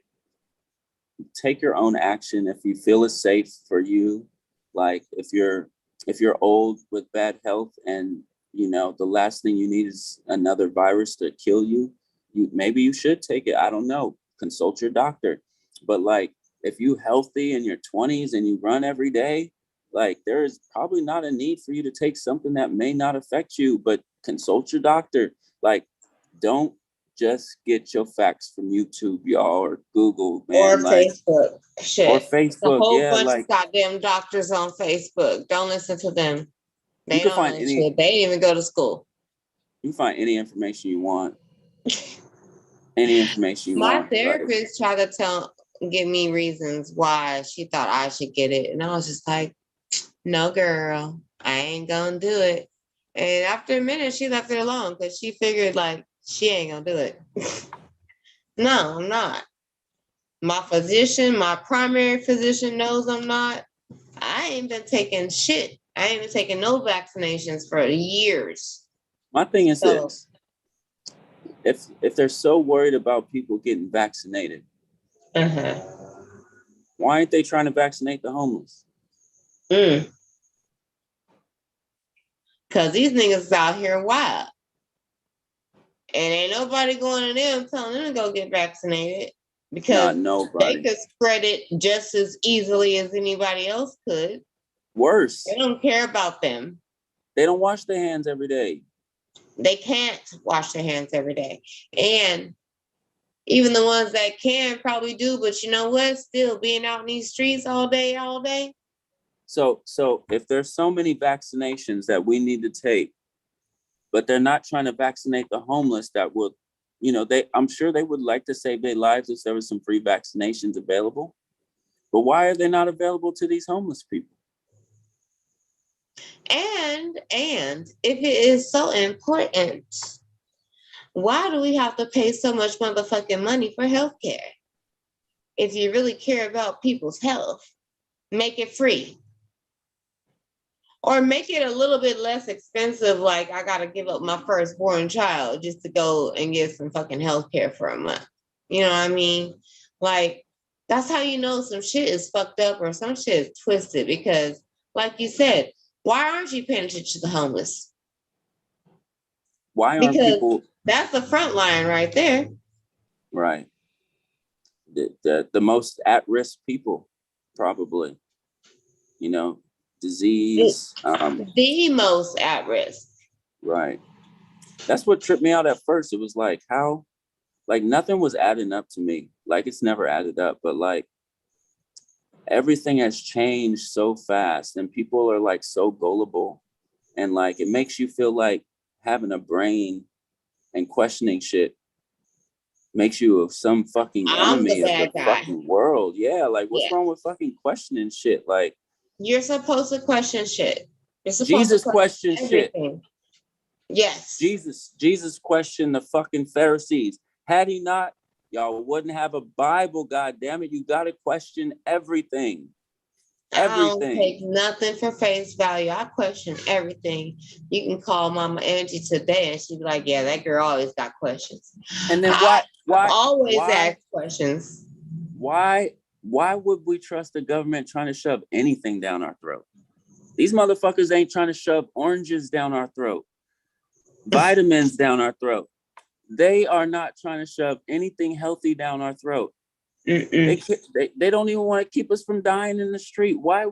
take your own action if you feel it's safe for you. Like if you're old with bad health and you know the last thing you need is another virus to kill you, maybe you should take it. I don't know. Consult your doctor. But like if you healthy in your 20s and you run every day, like there is probably not a need for you to take something that may not affect you, but consult your doctor. Like don't just get your facts from YouTube, y'all, or Google, man. or Like Facebook. Shit. or It's a Facebook, whole yeah. bunch Like of goddamn doctors on Facebook. Don't listen to them. you They can don't find know any shit. They didn't even go to school. you can find any information you want. Any information you My want. Like therapist tried to give me reasons why she thought I should get it. And I was just like, no, girl, I ain't gonna do it. And after a minute, she left it alone because she figured like she ain't gonna do it. No, I'm not. My physician, my primary physician knows I'm not. I ain't been taking shit. I ain't been taking no vaccinations for years. my thing is So, this. If they're so worried about people getting vaccinated, why aren't they trying to vaccinate the homeless? Because these niggas out here wild. And ain't nobody going to them telling them to go get vaccinated because they could spread it just as easily as anybody else could. Worse. They don't care about them. They don't wash their hands every day. They can't wash their hands every day. And even the ones that can probably do, but you know what? Still being out in these streets all day. So if there's so many vaccinations that we need to take, but they're not trying to vaccinate the homeless that would, you know, I'm sure they would like to save their lives if there was some free vaccinations available. But why are they not available to these homeless people? And if it is so important, why do we have to pay so much motherfucking money for healthcare? If you really care about people's health, make it free. Or make it a little bit less expensive, like I gotta give up my firstborn child just to go and get some fucking healthcare for a month. You know what I mean? Like, that's how you know some shit is fucked up or some shit is twisted because, like you said, why aren't you paying attention to the homeless? Why aren't people? That's the front line right there. Right. The most at-risk people, probably. You know, disease. The most at risk. Right. That's what tripped me out at first. It was like how, like nothing was adding up to me. Like it's never added up, but like everything has changed so fast and people are like so gullible and like it makes you feel like having a brain and questioning shit makes you some fucking I'm the enemy of bad the guy. fucking world. Yeah, like what's Yeah. wrong with fucking questioning shit? Like You're supposed to question shit. You're supposed Jesus to question questioned shit. everything. Yes. Jesus questioned the fucking Pharisees. Had he not, y'all wouldn't have a Bible. God damn it, you gotta question everything. I don't take nothing for face value. I question everything. You can call Mama Angie today and she'd be like, yeah, that girl always got questions. And then I always ask questions. Why would we trust the government trying to shove anything down our throat? These motherfuckers ain't trying to shove oranges down our throat, vitamins down our throat. They are not trying to shove anything healthy down our throat. They don't even want to keep us from dying in the street. Why?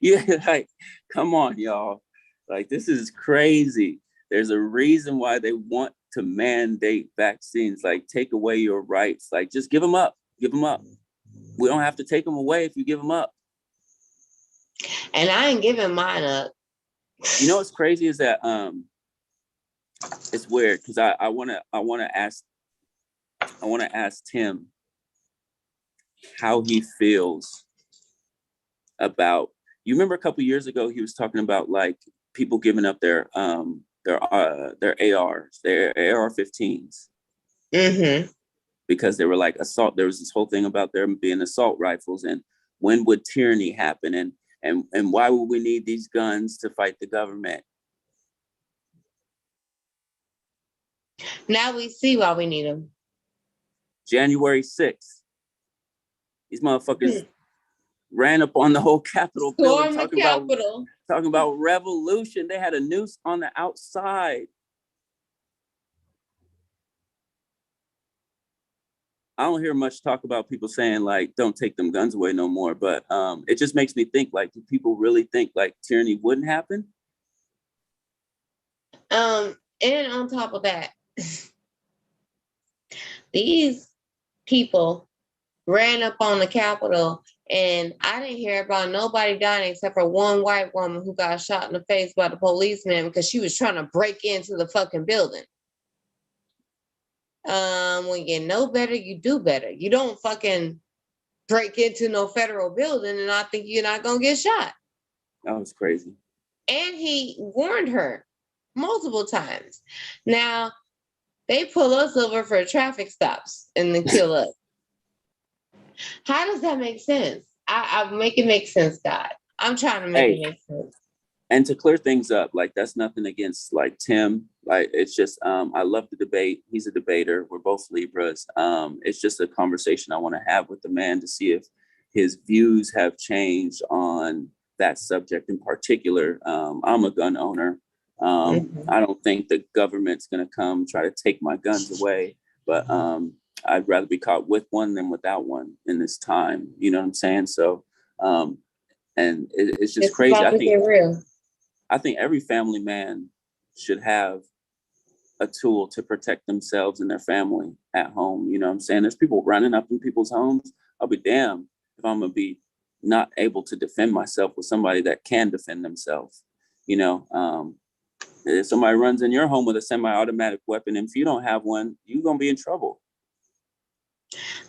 Yeah, like, come on, y'all. Like, this is crazy. There's a reason why they want to mandate vaccines, like take away your rights. Like, just give them up. Give them up. We don't have to take them away if you give them up. And I ain't giving mine up. You know what's crazy is that it's weird because I wanna ask Tim how he feels about, you remember a couple years ago he was talking about like people giving up their ARs, their AR-15s. Mm-hmm. Because they were like assault. There was this whole thing about there being assault rifles and when would tyranny happen and why would we need these guns to fight the government? Now we see why we need them. January 6th. These motherfuckers ran up on the whole Capitol building talking about revolution. They had a noose on the outside. I don't hear much talk about people saying like, don't take them guns away no more. But it just makes me think like, do people really think like tyranny wouldn't happen? And on top of that, these people ran up on the Capitol and I didn't hear about nobody dying except for one white woman who got shot in the face by the policeman because she was trying to break into the fucking building. When you know better, you do better. You don't fucking break into no federal building and I think you're not gonna get shot. That was crazy. And he warned her multiple times. Now they pull us over for traffic stops and then kill us. How does that make sense? I make it make sense, God. I'm trying to make it make sense. And to clear things up, like that's nothing against like Tim. Like it's just I love the debate. He's a debater. We're both Libras. It's just a conversation I want to have with the man to see if his views have changed on that subject in particular. I'm a gun owner. I don't think the government's gonna come try to take my guns away, but I'd rather be caught with one than without one in this time. You know what I'm saying? So and it's just crazy. I think every family man should have a tool to protect themselves and their family at home. You know what I'm saying? There's people running up in people's homes. I'll be damned if I'm gonna be not able to defend myself with somebody that can defend themselves. You know, if somebody runs in your home with a semi-automatic weapon, and if you don't have one, you're gonna be in trouble.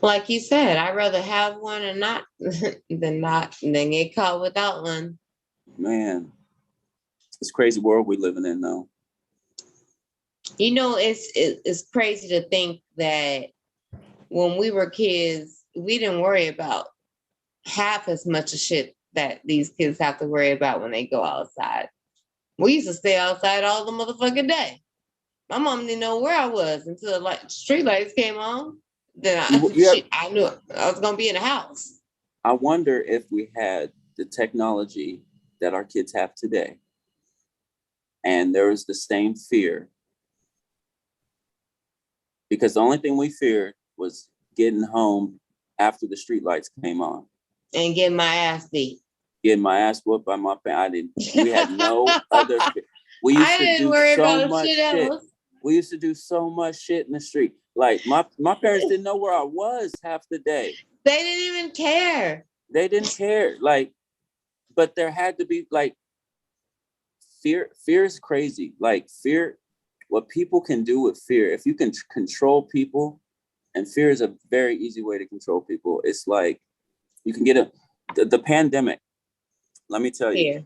Like you said, I'd rather have one and not than get caught without one. Man. It's crazy world we're living in though. You know, it's crazy to think that when we were kids, we didn't worry about half as much of shit that these kids have to worry about when they go outside. We used to stay outside all the motherfucking day. My mom didn't know where I was until like street lights came on. Then I knew I was gonna be in the house. I wonder if we had the technology that our kids have today. And there was the same fear. Because the only thing we feared was getting home after the street lights came on. And getting my ass beat. Getting my ass whooped by my parents. We had no other fear. We used to do so much shit. We used to do so much shit in the street. Like my parents didn't know where I was half the day. They didn't even care. They didn't care. Like, but there had to be like fear is crazy. Like fear what people can do with fear, if you can control people, and fear is a very easy way to control people. It's like you can get the pandemic. Let me tell you,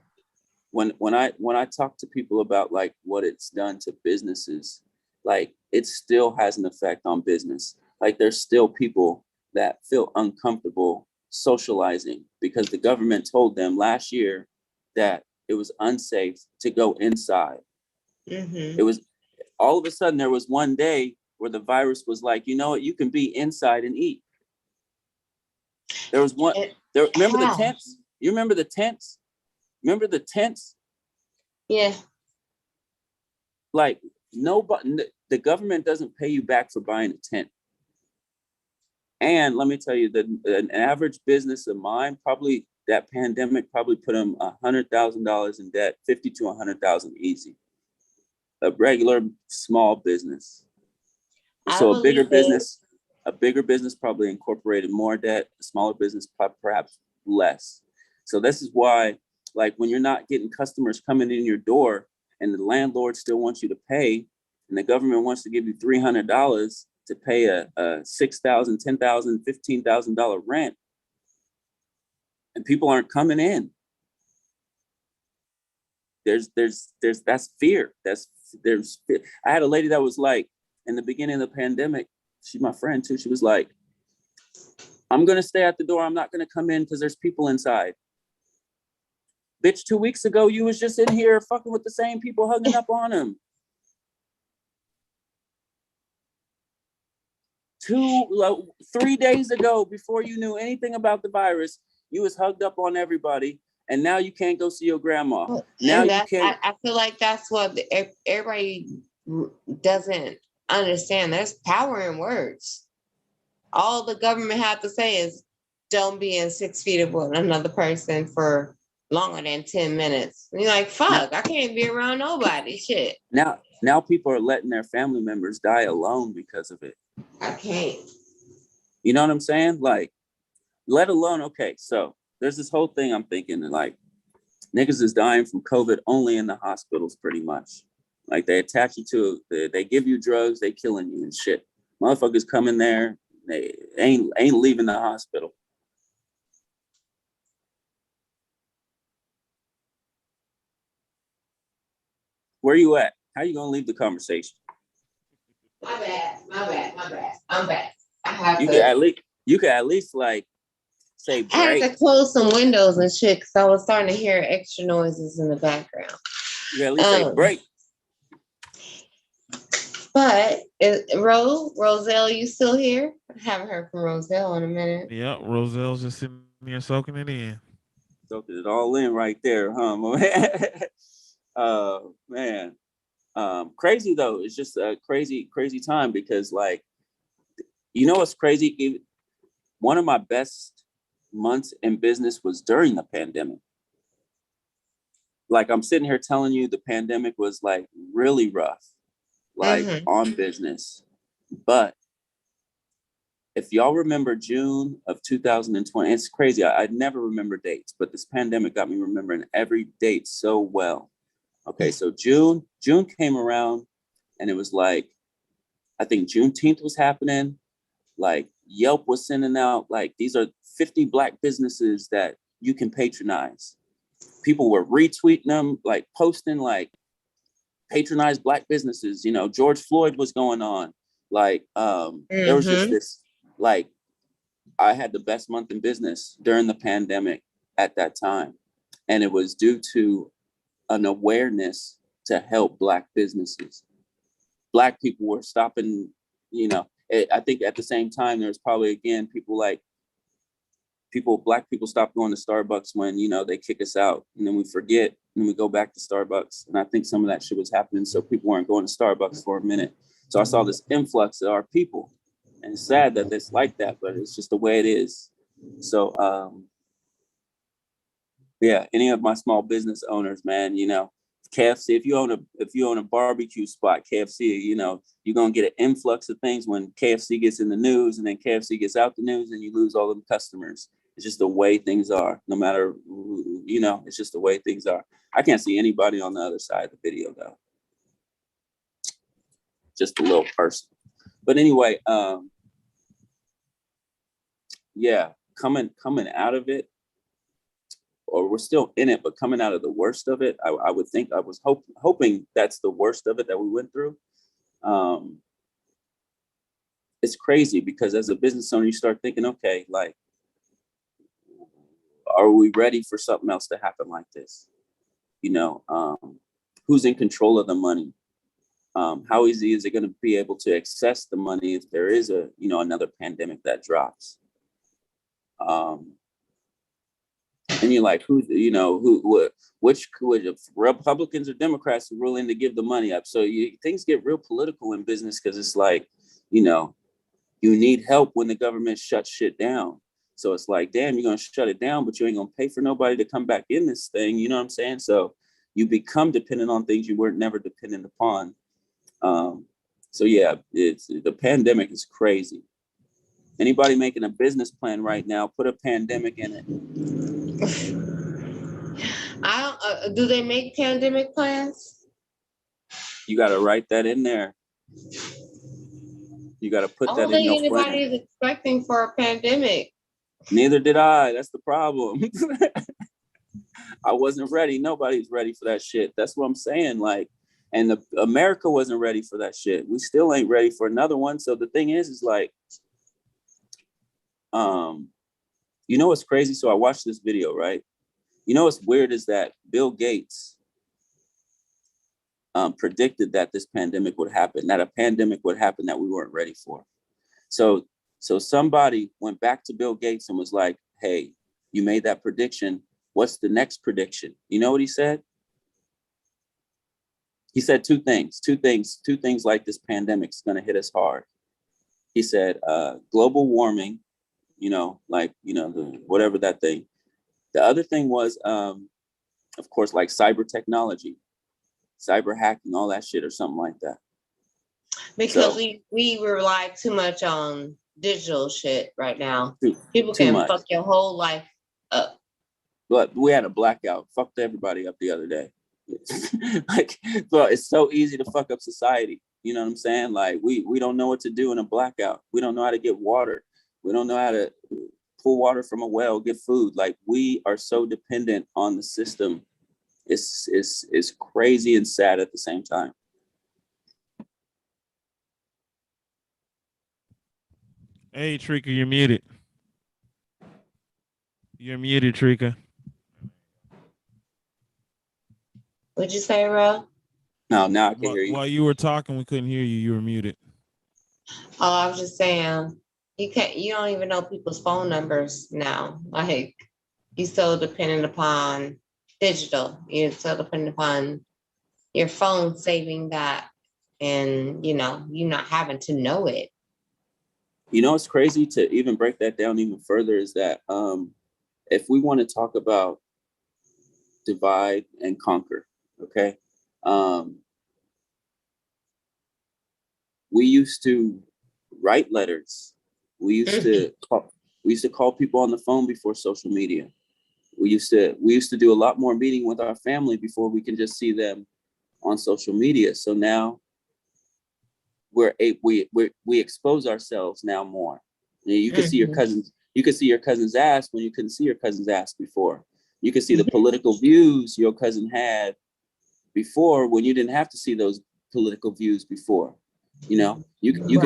when I talk to people about like what it's done to businesses, like it still has an effect on business. Like there's still people that feel uncomfortable socializing because the government told them last year that it was unsafe to go inside. Mm-hmm. It was all of a sudden there was one day where the virus was like, you know what, you can be inside and eat. There was one there. Remember the tents? You remember the tents? Remember the tents? Yeah. Like nobody, the government doesn't pay you back for buying a tent. And let me tell you that an average business of mine, probably that pandemic probably put them $100,000 in debt, 50 to 100,000 easy. A regular small business. So a bigger business probably incorporated more debt, a smaller business perhaps less. So this is why, like when you're not getting customers coming in your door and the landlord still wants you to pay and the government wants to give you $300 to pay a $6,000, $10,000, $15,000 rent, and people aren't coming in. There's that's fear. There's fear. I had a lady that was like, in the beginning of the pandemic, she's my friend too. She was like, I'm going to stay at the door. I'm not going to come in because there's people inside. Bitch, 2 weeks ago, you was just in here fucking with the same people, hugging up on them. 3 days ago, before you knew anything about the virus, you was hugged up on everybody. And now you can't go see your grandma. Now you can't. I feel like that's what everybody doesn't understand. There's power in words. All the government have to say is don't be in 6 feet of another person for longer than 10 minutes. And you're like, fuck, I can't be around nobody. Shit. Now people are letting their family members die alone because of it. I can't. You know what I'm saying? Like, let alone, okay, so there's this whole thing I'm thinking, like, niggas is dying from COVID only in the hospitals, pretty much. Like, they attach you to, they give you drugs, they killing you and shit. Motherfuckers come in there, they ain't leaving the hospital. Where you at? How you gonna leave the conversation? My bad. I'm back. You could at least like say break. I had to close some windows and shit because I was starting to hear extra noises in the background. You at least say break. But Roselle, you still here? I haven't heard from Roselle in a minute. Yeah, Roselle's just sitting there soaking it in. Soaking it all in right there, huh? Man. Crazy though. It's just a crazy time because, like, you know what's crazy? One of my best months in business was during the pandemic. Like, I'm sitting here telling you the pandemic was like really rough, like on business. But if y'all remember June of 2020, it's crazy. I never remember dates, but this pandemic got me remembering every date so well. Okay, so June came around and it was like, I think Juneteenth was happening. Like Yelp was sending out, like, these are 50 Black businesses that you can patronize. People were retweeting them, like posting, like, patronize Black businesses. You know, George Floyd was going on. Like, there was just this, like, I had the best month in business during the pandemic at that time. And it was due to an awareness to help Black businesses. Black people were stopping, you know, I think at the same time, there's probably, again, Black people stop going to Starbucks when, you know, they kick us out and then we forget and we go back to Starbucks. And I think some of that shit was happening. So people weren't going to Starbucks for a minute. So I saw this influx of our people, and it's sad that it's like that, but it's just the way it is. So, yeah, any of my small business owners, man, you know, KFC, if you own a barbecue spot, KFC, you know, you're going to get an influx of things when KFC gets in the news, and then KFC gets out the news and you lose all them customers. It's just the way things are, no matter, you know, it's just the way things are. I can't see anybody on the other side of the video though. just a little personal. But anyway, yeah, coming out of it, or we're still in it, but coming out of the worst of it, I would think, I was hoping that's the worst of it that we went through. It's crazy because as a business owner, you start thinking, okay, like, are we ready for something else to happen like this? You know, who's in control of the money? How easy is it going to be able to access the money if there is a, you know, another pandemic that drops? And you're like, who's, you know, which Republicans or Democrats are willing to give the money up? So things get real political in business because it's like, you know, you need help when the government shuts shit down. So it's like, damn, you're going to shut it down, but you ain't going to pay for nobody to come back in this thing. You know what I'm saying? So you become dependent on things you weren't never dependent upon. So yeah, the pandemic is crazy. Anybody making a business plan right now, put a pandemic in it. Do they make pandemic plans? You got to write that in there. You got to put that in your plan. I don't think anybody is expecting for a pandemic. Neither did I. That's the problem. I wasn't ready. Nobody's ready for that shit. That's what I'm saying. Like, and America wasn't ready for that shit. We still ain't ready for another one. So the thing is like, you know what's crazy? So I watched this video, right? You know what's weird is that Bill Gates predicted that this pandemic would happen, that a pandemic would happen that we weren't ready for. So somebody went back to Bill Gates and was like, hey, you made that prediction. What's the next prediction? You know what he said? He said two things like this pandemic's going to hit us hard. He said, global warming, you know, like, you know, whatever that thing. The other thing was, of course, like cyber technology, cyber hacking, all that shit or something like that. Because we rely too much on digital shit right now. People can fuck your whole life up. But we had a blackout, fucked everybody up the other day. Like, well, it's so easy to fuck up society. You know what I'm saying? Like, we don't know what to do in a blackout. We don't know how to get water. We don't know how to pull water from a well, get food. Like, we are so dependent on the system. It's crazy and sad at the same time. Hey, Treka, you're muted. You're muted, Treka. What'd you say, Ro? No, now I can hear you. While you were talking, we couldn't hear you. You were muted. Oh, I was just saying, you don't even know people's phone numbers now. Like, you're so dependent upon digital. You're so dependent upon your phone saving that, and you know, you not having to know it. You know, it's crazy to even break that down even further is that if we want to talk about divide and conquer, okay? We used to write letters. We used to call people on the phone before social media. We used to do a lot more meeting with our family before we can just see them on social media. So now we expose ourselves now more. You can see your cousins. You can see your cousin's ass when you couldn't see your cousin's ass before. You can see the political views your cousin had before when you didn't have to see those political views before. You know, you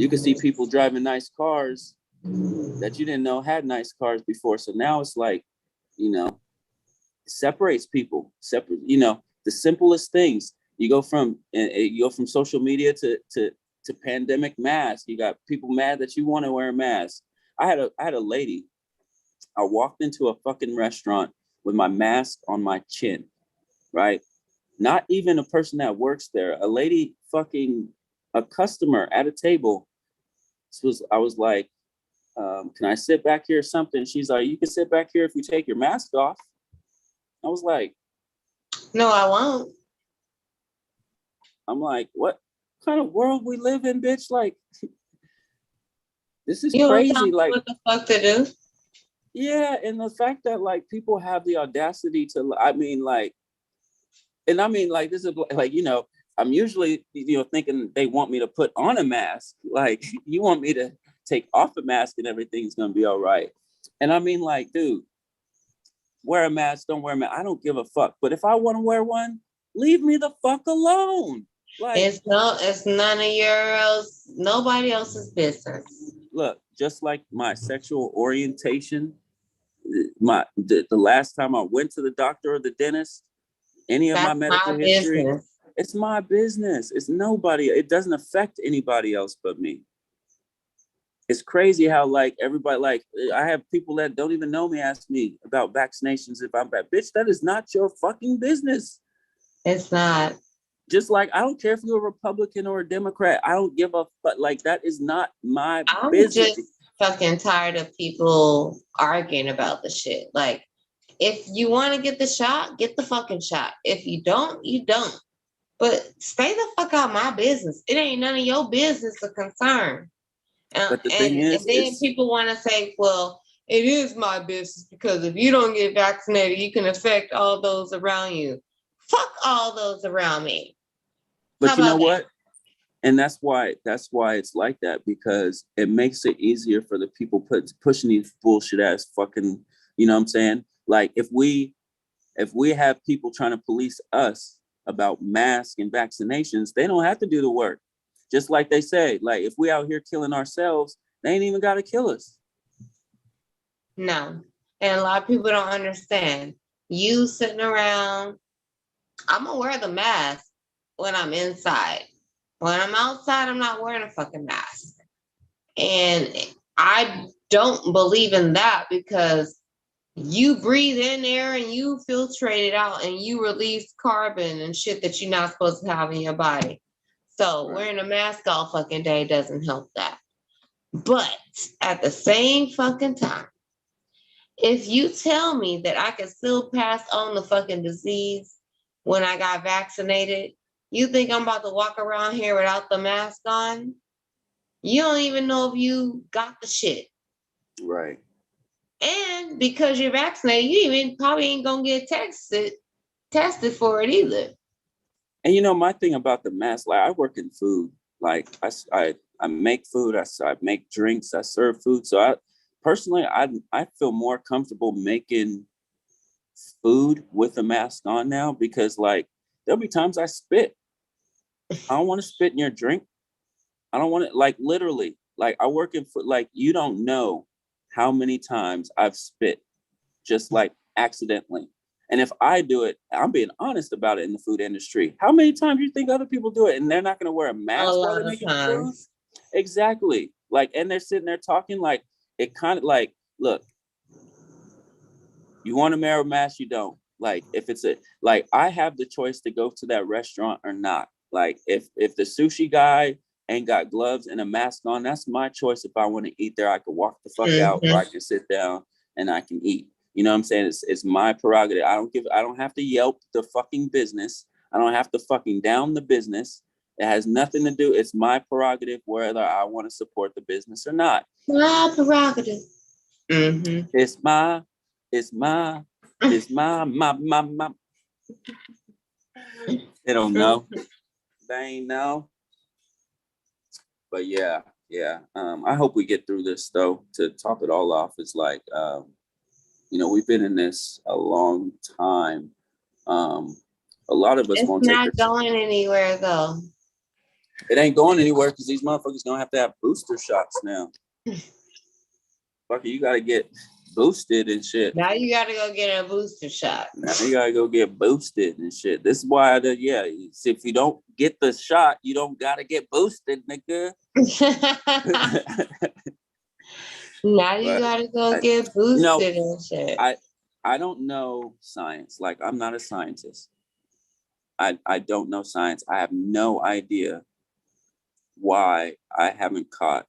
can see people driving nice cars that you didn't know had nice cars before. So now it's like, you know, it separates people. You know, the simplest things. You go from social media to pandemic mask. You got people mad that you want to wear a mask. I had a lady. I walked into a fucking restaurant with my mask on my chin, right? Not even a person that works there. A lady, fucking a customer at a table. I was like, can I sit back here or something? She's like, you can sit back here if you take your mask off. I was like, no, I won't. I'm like, what kind of world we live in, bitch? Like, this is crazy. Like, what the fuck to do? Yeah, and the fact that like people have the audacity to, I mean, like, this is like, you know, I'm usually, thinking they want me to put on a mask. Like, you want me to take off a mask and everything's gonna be all right. And I mean, like, dude, wear a mask, don't wear a mask. I don't give a fuck. But if I want to wear one, leave me the fuck alone. Like, it's none of nobody else's business. Look, just like my sexual orientation, the last time I went to the doctor or the dentist, any of my medical history, it's my business. It's nobody. It doesn't affect anybody else but me. It's crazy how like everybody, like I have people that don't even know me ask me about vaccinations if I'm bad. Bitch, that is not your fucking business. It's not. Just like I don't care if you're a Republican or a Democrat. I don't give a fuck. Like that is not my business. I'm just fucking tired of people arguing about the shit. Like, if you want to get the shot, get the fucking shot. If you don't, you don't. But stay the fuck out of my business. It ain't none of your business or concern. But the thing is, and then people want to say, well, it is my business because if you don't get vaccinated, you can affect all those around you. Fuck all those around me. But you know what? And that's why it's like that, because it makes it easier for the people pushing these bullshit ass fucking, you know what I'm saying? Like if we have people trying to police us about masks and vaccinations, they don't have to do the work. Just like they say, like if we out here killing ourselves, they ain't even got to kill us. No. And a lot of people don't understand. You sitting around, I'm going to wear the mask when I'm inside. When I'm outside, I'm not wearing a fucking mask. And I don't believe in that because you breathe in air and you filtrate it out and you release carbon and shit that you're not supposed to have in your body. So wearing a mask all fucking day doesn't help that. But at the same fucking time, if you tell me that I can still pass on the fucking disease when I got vaccinated, you think I'm about to walk around here without the mask on? You don't even know if you got the shit. Right. And because you're vaccinated, you even probably ain't gonna get tested for it either. And you know, my thing about the mask, like I work in food, like I make food, I make drinks, I serve food. So I personally feel more comfortable making food with a mask on now because like there'll be times I spit. I don't want to spit in your drink. I don't want to, like literally, like I work in food, like you don't know how many times I've spit just like accidentally. And if I do it, I'm being honest about it in the food industry. How many times do you think other people do it and they're not going to wear a mask while they're making food? Exactly. Like, and they're sitting there talking like, it kind of like, look, you want to wear a mask, you don't. Like, if it's like, I have the choice to go to that restaurant or not. Like, if the sushi guy ain't got gloves and a mask on, that's my choice. If I want to eat there, I can walk the fuck out or I can sit down and I can eat. You know what I'm saying? It's my prerogative. I don't have to Yelp the fucking business. I don't have to fucking down the business. It has nothing to do. It's my prerogative whether I want to support the business or not. My prerogative. Mm-hmm. It's my. They don't know. They ain't know. But yeah. I hope we get through this though. To top it all off, it's like you know, we've been in this a long time. A lot of us it's not going anywhere though. It ain't going anywhere because these motherfuckers gonna have to have booster shots now. Fuck, you gotta get boosted and shit. Now you gotta go get a booster shot. Now you gotta go get boosted and shit. This is why if you don't get the shot, you don't gotta get boosted, nigga. Now you gotta go get boosted and shit. I don't know science. Like, I'm not a scientist. I don't know science. I have no idea why I haven't caught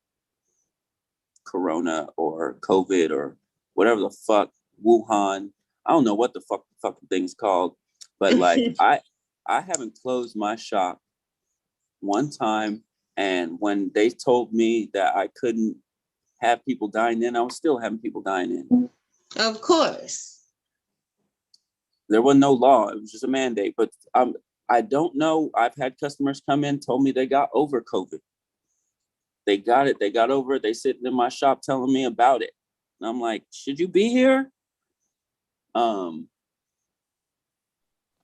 Corona or COVID or whatever the fuck, Wuhan. I don't know what the fucking thing's called. But like, I haven't closed my shop one time. And when they told me that I couldn't have people dine in, I was still having people dine in. Of course. There was no law. It was just a mandate. But I don't know. I've had customers come in, told me they got over COVID. They got it. They got over it. They sitting in my shop telling me about it. And I'm like, should you be here?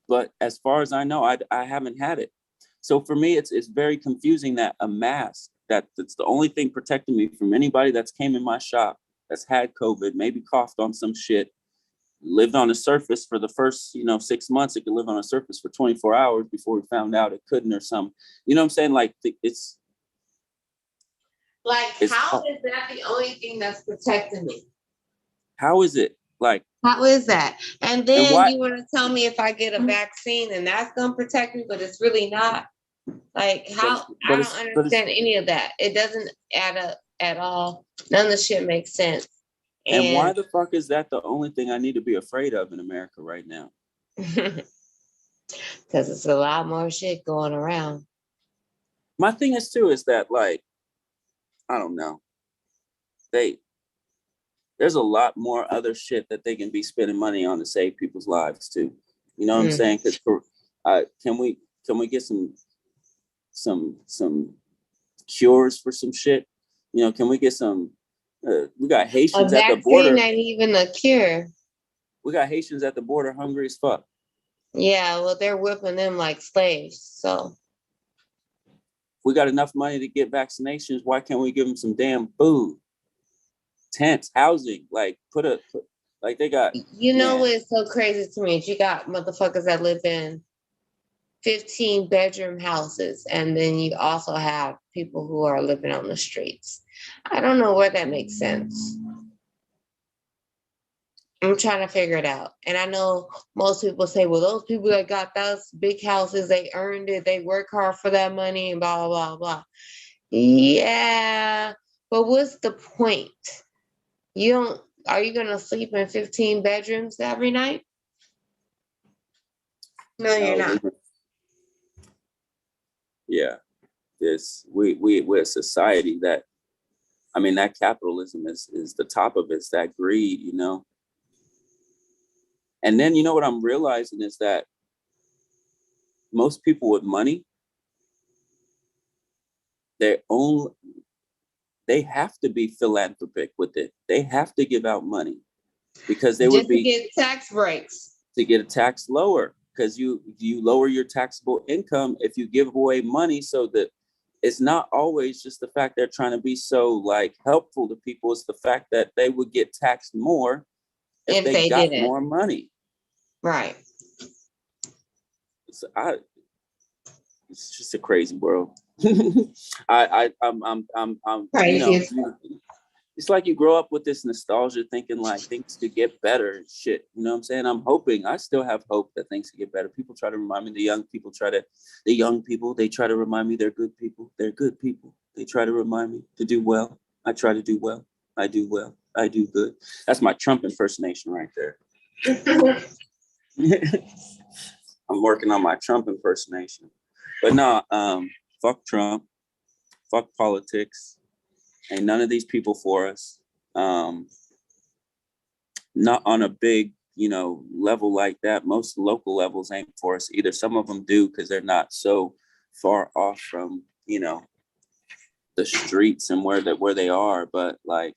But as far as I know, I haven't had it. So for me, it's very confusing that a mask, that's the only thing protecting me from anybody that's came in my shop that's had COVID, maybe coughed on some shit, lived on the surface for the first, 6 months. It could live on a surface for 24 hours before we found out it couldn't or something. You know what I'm saying? Like it's how is that the only thing that's protecting me? How is it? Like, how is that? And then and you want to tell me if I get a vaccine and that's going to protect me, but it's really not. Like, how? I don't understand any of that. It doesn't add up at all. None of the shit makes sense. And why the fuck is that the only thing I need to be afraid of in America right now? Because it's a lot more shit going around. My thing is too, is that like, I don't know. There's a lot more other shit that they can be spending money on to save people's lives too. You know what I'm saying? Because can we get some cures for some shit? Can we get some? We got Haitians at the border. Ain't even a cure. We got Haitians at the border hungry as fuck. Yeah, well, they're whipping them like slaves. So we got enough money to get vaccinations. Why can't we give them some damn food, tents, housing? Like like they got. You know what's so crazy to me? You got motherfuckers that live in 15-bedroom houses, and then you also have people who are living on the streets. I don't know where that makes sense. I'm trying to figure it out. And I know most people say, well, those people that got those big houses, they earned it, they work hard for that money and blah, blah, blah, blah. Yeah, but what's the point? Are you gonna sleep in 15 bedrooms every night? No, you're not. Yeah. We're a society that, that capitalism is the top of it. It's that greed, And then, what I'm realizing is that most people with money, they have to be philanthropic with it. They have to give out money because they would be to get tax breaks. To get a tax lower, because you lower your taxable income if you give away money, so that it's not always just the fact they're trying to be so like helpful to people. It's the fact that they would get taxed more if they got more money. Right. It's just a crazy world. I'm crazy. It's like you grow up with this nostalgia thinking like things could get better and shit. You know what I'm saying? I'm hoping, I still have hope that things could get better. People try to remind me, the young people, they try to remind me they're good people. They're good people. They try to remind me to do well. I try to do well. I do well. I do good. That's my Trump impersonation right there. I'm working on my Trump impersonation. But no, fuck Trump. Fuck politics. Ain't none of these people for us. Not on a big, level like that. Most local levels ain't for us either. Some of them do because they're not so far off from, the streets and where they are. But like,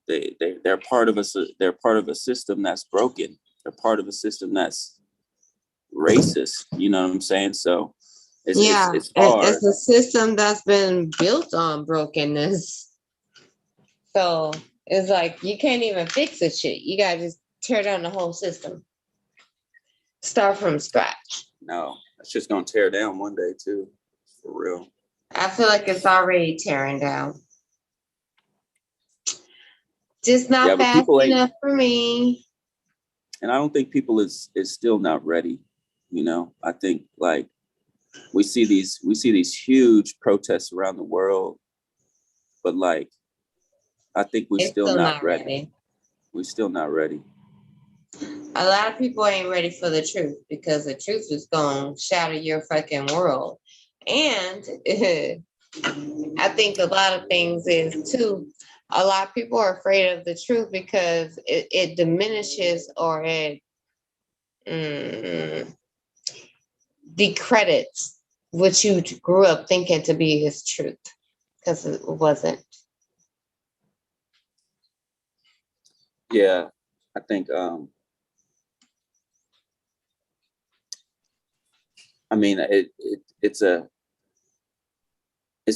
they're part of us. They're part of a system that's broken. They're part of a system that's racist. You know what I'm saying? So. It's hard. It's a system that's been built on brokenness. So it's like you can't even fix the shit. You gotta just tear down the whole system. Start from scratch. No, it's just gonna tear down one day too. For real. I feel like it's already tearing down. Just not fast enough for me. And I don't think people is still not ready. I think like we see these huge protests around the world, but like I think we're still not ready. We're still not ready. A lot of people ain't ready for the truth because the truth is gonna shatter your fucking world. And I think a lot of things is too, a lot of people are afraid of the truth because it diminishes or decredits what you grew up thinking to be his truth, because it wasn't. Yeah, I think I mean it's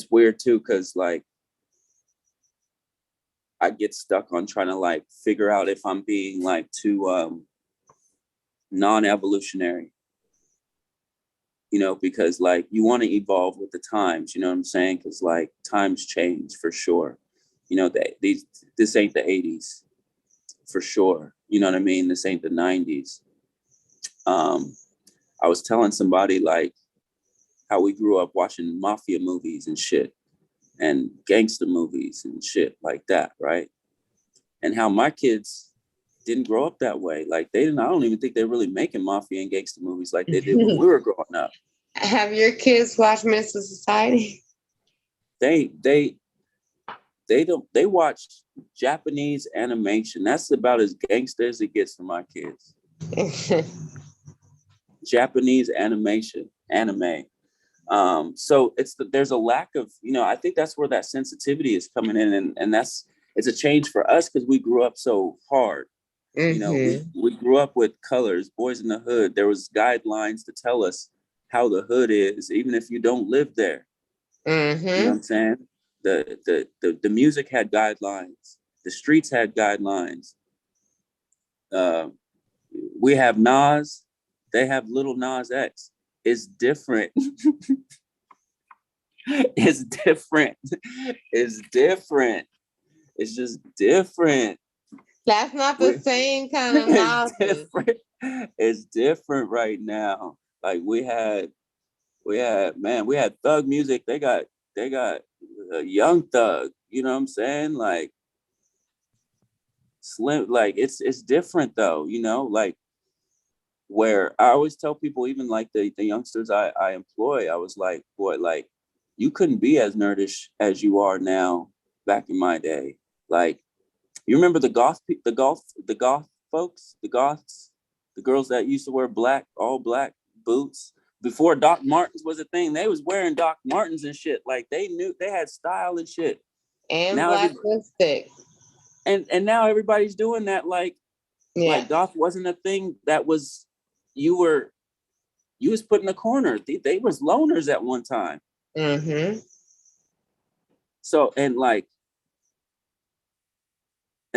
weird too, because like I get stuck on trying to like figure out if I'm being like too non-evolutionary, you know, because like you want to evolve with the times, you know what I'm saying? Because like times change for sure. You know, this ain't the 80s for sure. You know what I mean? This ain't the 90s. I was telling somebody like how we grew up watching mafia movies and shit and gangster movies and shit like that, right? And how my kids didn't grow up that way. Like I don't even think they're really making mafia and gangster movies like they did when we were growing up. Have your kids watched Minister Society? They watch Japanese animation. That's about as gangster as it gets for my kids. Japanese animation, anime. So there's a lack of, you know, I think that's where that sensitivity is coming in, and it's a change for us because we grew up so hard. Mm-hmm. You know, we grew up with colors, Boys in the Hood. There was guidelines to tell us how the hood is, even if you don't live there. Mm-hmm. You know what I'm saying? The music had guidelines. The streets had guidelines. We have Nas. They have Little Nas X. It's different. It's different. It's different. It's just different. That's not the same kind of Nas. It's different right now. Like we had Thug music. They got a Young Thug. You know what I'm saying? Like Slim. Like it's different though. You know, like where I always tell people, even like the youngsters I employ, I was like, boy, like you couldn't be as nerdish as you are now back in my day. Like you remember the goth folks, the goths, the girls that used to wear all black boots before Doc Martens was a thing. They was wearing Doc Martens and shit. Like they knew they had style and shit. And now black lipstick. And now everybody's doing that. Like goth wasn't a thing that was you was put in a corner. They was loners at one time. Mm-hmm. So and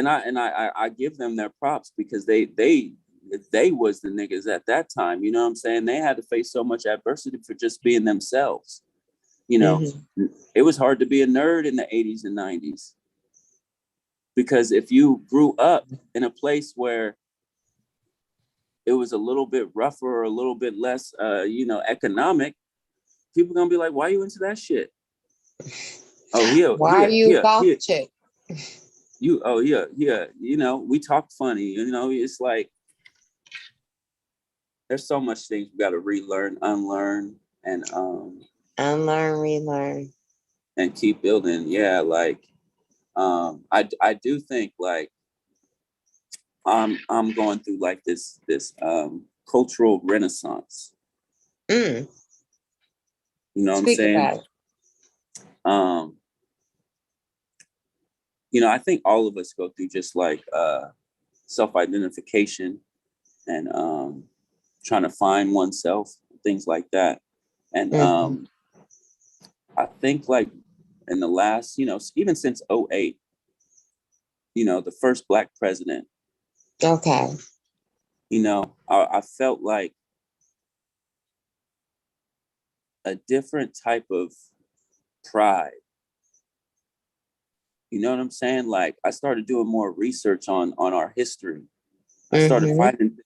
I give them their props because they was the niggas at that time. You know what I'm saying? They had to face so much adversity for just being themselves. You know, It was hard to be a nerd in the 80s and 90s. Because if you grew up in a place where it was a little bit rougher or a little bit less, economic, people gonna be like, "Why are you into that shit?" Oh, why are you a golf chick? You know, we talk funny. You know, it's like there's so much things we got to relearn, unlearn, and unlearn, relearn, and keep building. Yeah, like I do think like I'm going through like this cultural renaissance. You know what I'm saying? You know, I think all of us go through just like self-identification and trying to find oneself, things like that. And I think like in the last, you know, even since 2008, you know, the first Black president. Okay. You know, I felt like a different type of pride. You know what I'm saying? Like I started doing more research on our history. I started finding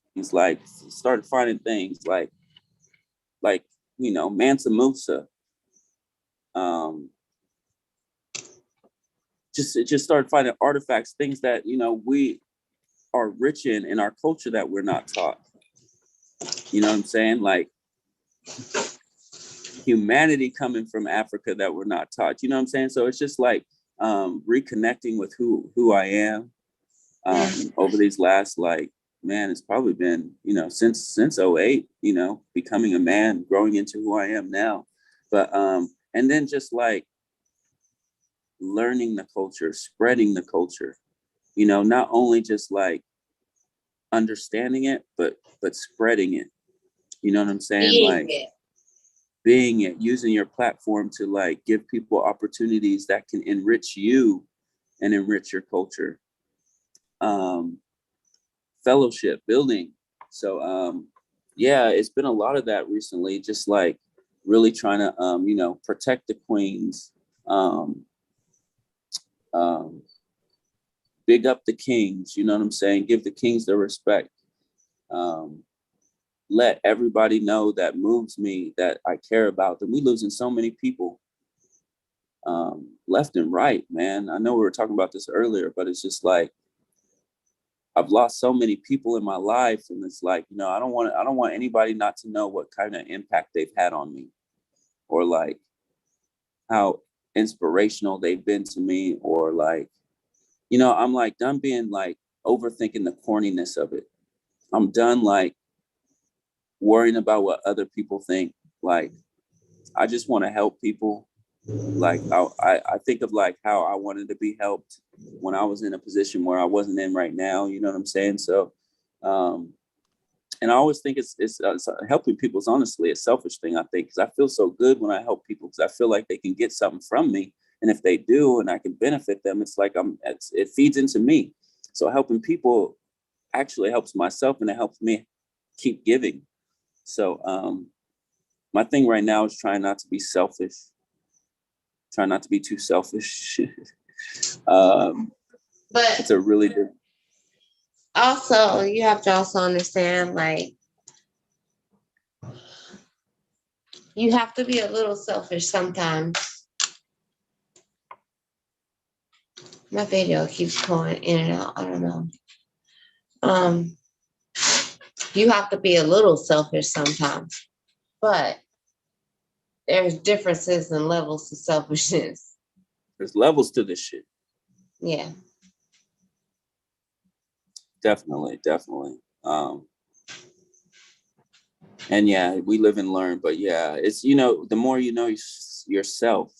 things like you know, Mansa Musa. Just started finding artifacts, things that, you know, we are rich in our culture that we're not taught. You know what I'm saying? Like humanity coming from Africa that we're not taught. You know what I'm saying? So it's just like reconnecting with who I am over these last like man, it's probably been, since '08, becoming a man, growing into who I am now. But and then just like learning the culture, spreading the culture, not only just like understanding it, but spreading it. You know what I'm saying? Being it, using your platform to like give people opportunities that can enrich you and enrich your culture. Fellowship building. So yeah, it's been a lot of that recently, just like really trying to protect the queens, big up the kings, you know what I'm saying? Give the kings their respect. Let everybody know that moves me, that I care about them. We losing so many people left and right, man. I know we were talking about this earlier, but it's just like I've lost so many people in my life, and it's like, I don't want anybody not to know what kind of impact they've had on me, or like how inspirational they've been to me, or like, I'm like done being like overthinking the corniness of it. I'm done like worrying about what other people think. Like, I just want to help people. Like I think of like how I wanted to be helped when I was in a position where I wasn't in right now. You know what I'm saying? So, and I always think it's helping people is honestly a selfish thing, I think, because I feel so good when I help people, because I feel like they can get something from me. And if they do, and I can benefit them, it's like it feeds into me. So helping people actually helps myself, and it helps me keep giving. So my thing right now is trying not to be selfish. Try not to be too selfish. But it's a really good. Also, you have to also understand, like, you have to be a little selfish sometimes. My video keeps going in and out. I don't know. You have to be a little selfish sometimes, but there's differences and levels to selfishness. There's levels to this shit. Yeah. Definitely. And yeah, we live and learn, but yeah, it's, the more you know yourself,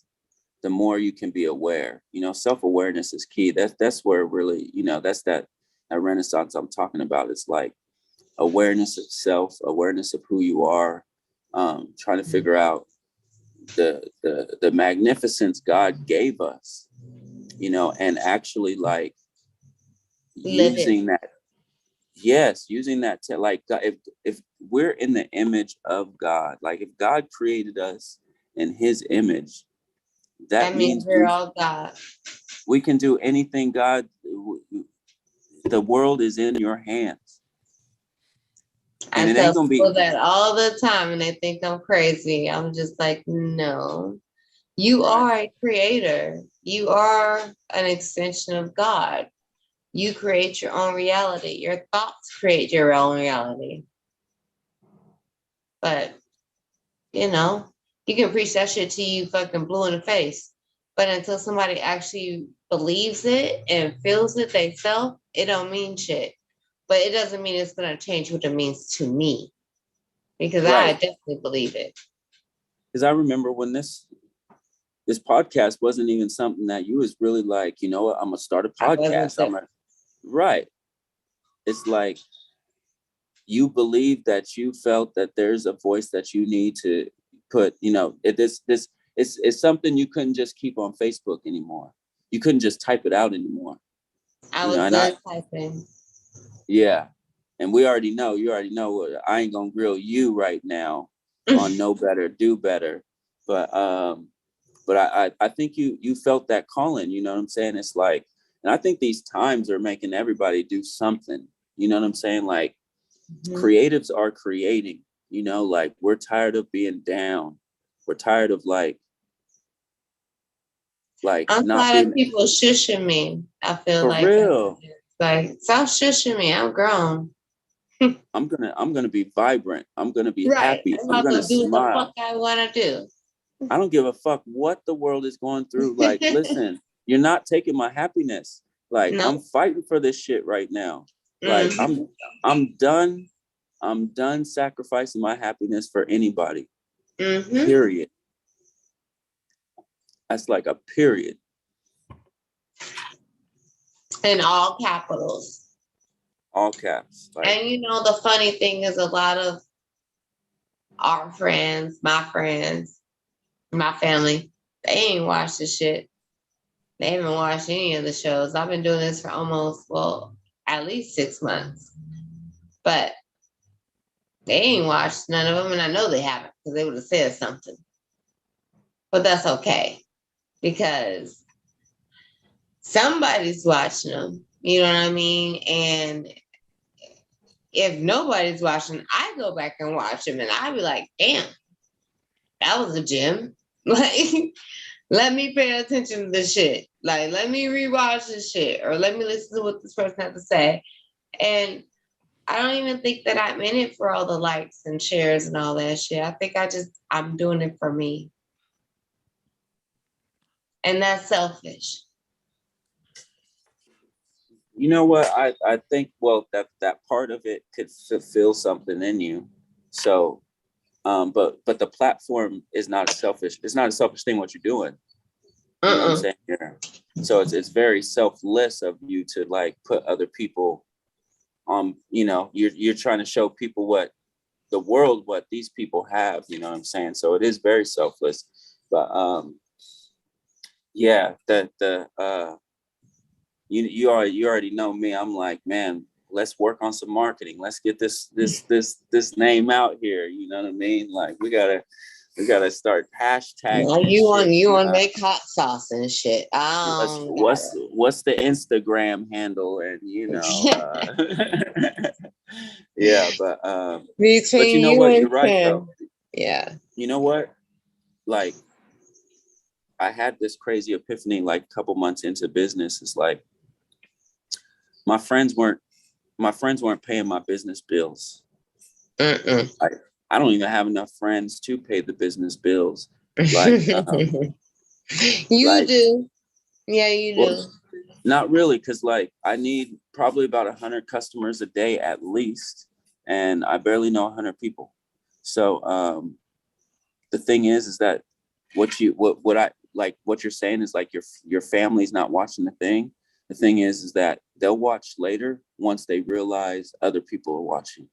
the more you can be aware. Self-awareness is key. That's where really, that's that renaissance I'm talking about. It's like awareness of self, awareness of who you are, trying to figure out the magnificence God gave us, and actually like using that. Yes, using that to like, if we're in the image of God, like if God created us in his image, that means we're all God. We can do anything, God. The world is in your hands. And it ain't gonna be that all the time, and they think I'm crazy. I'm just like, no, you are a creator. You are an extension of God. You create your own reality. Your thoughts create your own reality. But, you can preach that shit to you fucking blue in the face. But until somebody actually believes it and feels it themselves, it don't mean shit. But it doesn't mean it's going to change what it means to me. Because I definitely believe it. Because I remember when this podcast wasn't even something that you was really like, you know what, I'm going to start a podcast. Right. It's like you believe that you felt that there's a voice that you need to put, it's something you couldn't just keep on Facebook anymore. You couldn't just type it out anymore. I was done typing. Yeah. And you already know, I ain't gonna grill you right now on know better, do better. But I think you felt that calling, you know what I'm saying? It's like, and I think these times are making everybody do something, you know what I'm saying? Like, creatives are creating, like we're tired of being down. We're tired of like I'm not tired being of people shushing me. I feel for like real. Like, stop shushing me. I'm grown. I'm gonna be vibrant. I'm gonna be happy. I'm gonna do smile. what the fuck I want to do. I don't give a fuck what the world is going through. Like, listen, you're not taking my happiness. Like, I'm fighting for this shit right now. Like I'm done sacrificing my happiness for anybody. Period. That's like a period. In all capitals. All caps. Like, and you know, the funny thing is, a lot of our friends, my family, they ain't watched the shit. They haven't watched any of the shows. I've been doing this for almost, at least 6 months. But they ain't watched none of them, and I know they haven't, because they would have said something. But that's okay, because somebody's watching them. You know what I mean? And if nobody's watching, I go back and watch them, and I be like, damn, that was a gem. Like, let me pay attention to this shit. Like, let me rewatch this shit, or let me listen to what this person had to say. And I don't even think that I'm in it for all the likes and shares and all that shit. I think I'm doing it for me. And that's selfish. You know what? I think, well, that part of it could fulfill something in you. So, but the platform is not selfish. It's not a selfish thing what you're doing. You know what I'm saying? Yeah. So it's very selfless of you to like put other people on, you know, you're trying to show people what these people have, you know what I'm saying? So it is very selfless. But yeah, you already know me. I'm like, man, let's work on some marketing. Let's get this name out here. You know what I mean? Like we gotta start hashtagging. Well, you want to make hot sauce and shit. What's the Instagram handle? And you know, yeah, but you know what? You're right though. Yeah. You know what? Like, I had this crazy epiphany like a couple months into business. It's like my friends weren't paying my business bills. I don't even have enough friends to pay the business bills. Like you do. Yeah, you do. Not really, because like I need probably about 100 customers a day at least, and I barely know 100 people. So the thing is that what you're saying is like your family's not watching the thing. The thing is that they'll watch later once they realize other people are watching.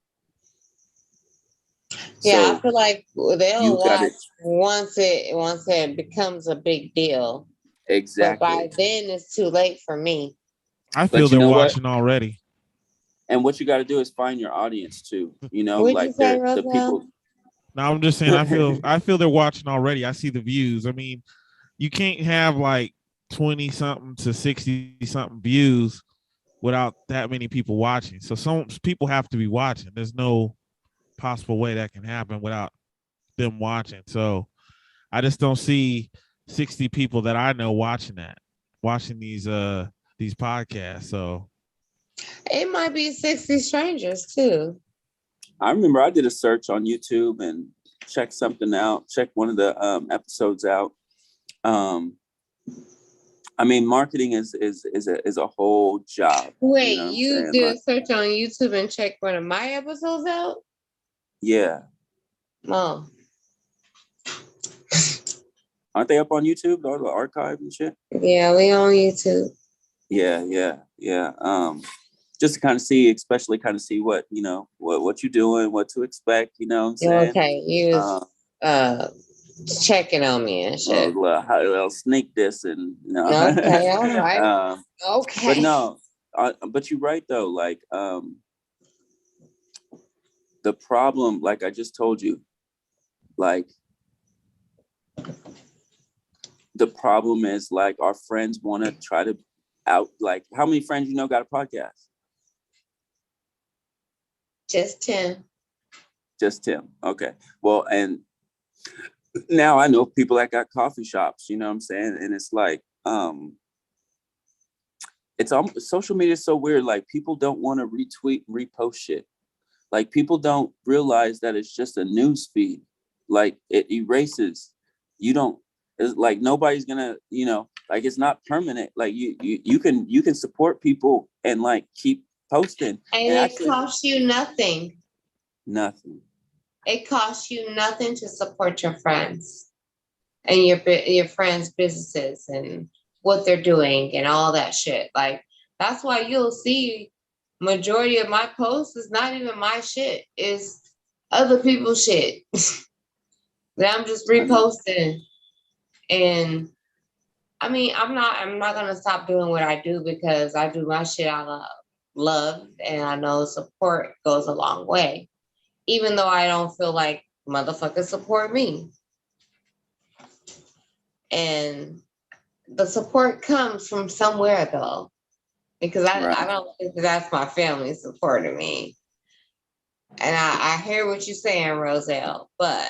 Yeah, So I feel like they'll watch once it becomes a big deal. Exactly. But by then it's too late for me. I feel they're watching already. And what you got to do is find your audience too. You know, What'd like you say, the people. No, I'm just saying. I feel they're watching already. I see the views. I mean, you can't have like 20 something to 60 something views without that many people watching. So some people have to be watching. There's no possible way that can happen without them watching. So I just don't see 60 people that I know watching these podcasts. So it might be 60 strangers too. I remember I did a search on YouTube and checked something out, checked one of the episodes out. I mean, marketing is a whole job. Wait, you did a search on YouTube and check one of my episodes out? Yeah. Oh. Aren't they up on YouTube, or the archive and shit? Yeah, we on YouTube. Yeah. Just to kind of see, especially kind of see what, you know, what you're doing, what to expect, you know what I'm saying? Okay, you was checking on me and shit. I'll sneak this and, you know. Okay, all right. Okay. But no, but you're right though, like the problem, like I just told you, like the problem is like our friends want to try to like how many friends you know got a podcast? Just 10. Just 10. Okay. Well, and now I know people that got coffee shops, you know what I'm saying? And it's like, social media is so weird. Like people don't want to retweet, repost shit. Like people don't realize that it's just a news feed. Like it erases. It's like nobody's gonna, you know, like it's not permanent. Like you can support people and like keep posting. And it actually costs you nothing. Nothing. It costs you nothing to support your friends and your friends' businesses and what they're doing and all that shit. Like, that's why you'll see majority of my posts is not even my shit. It's other people's shit that I'm just reposting. And I mean, I'm not gonna stop doing what I do because I do my shit out of love, and I know support goes a long way. Even though I don't feel like motherfuckers support me. And the support comes from somewhere though. Because I don't think that's my family supporting me. And I hear what you're saying, Roselle, but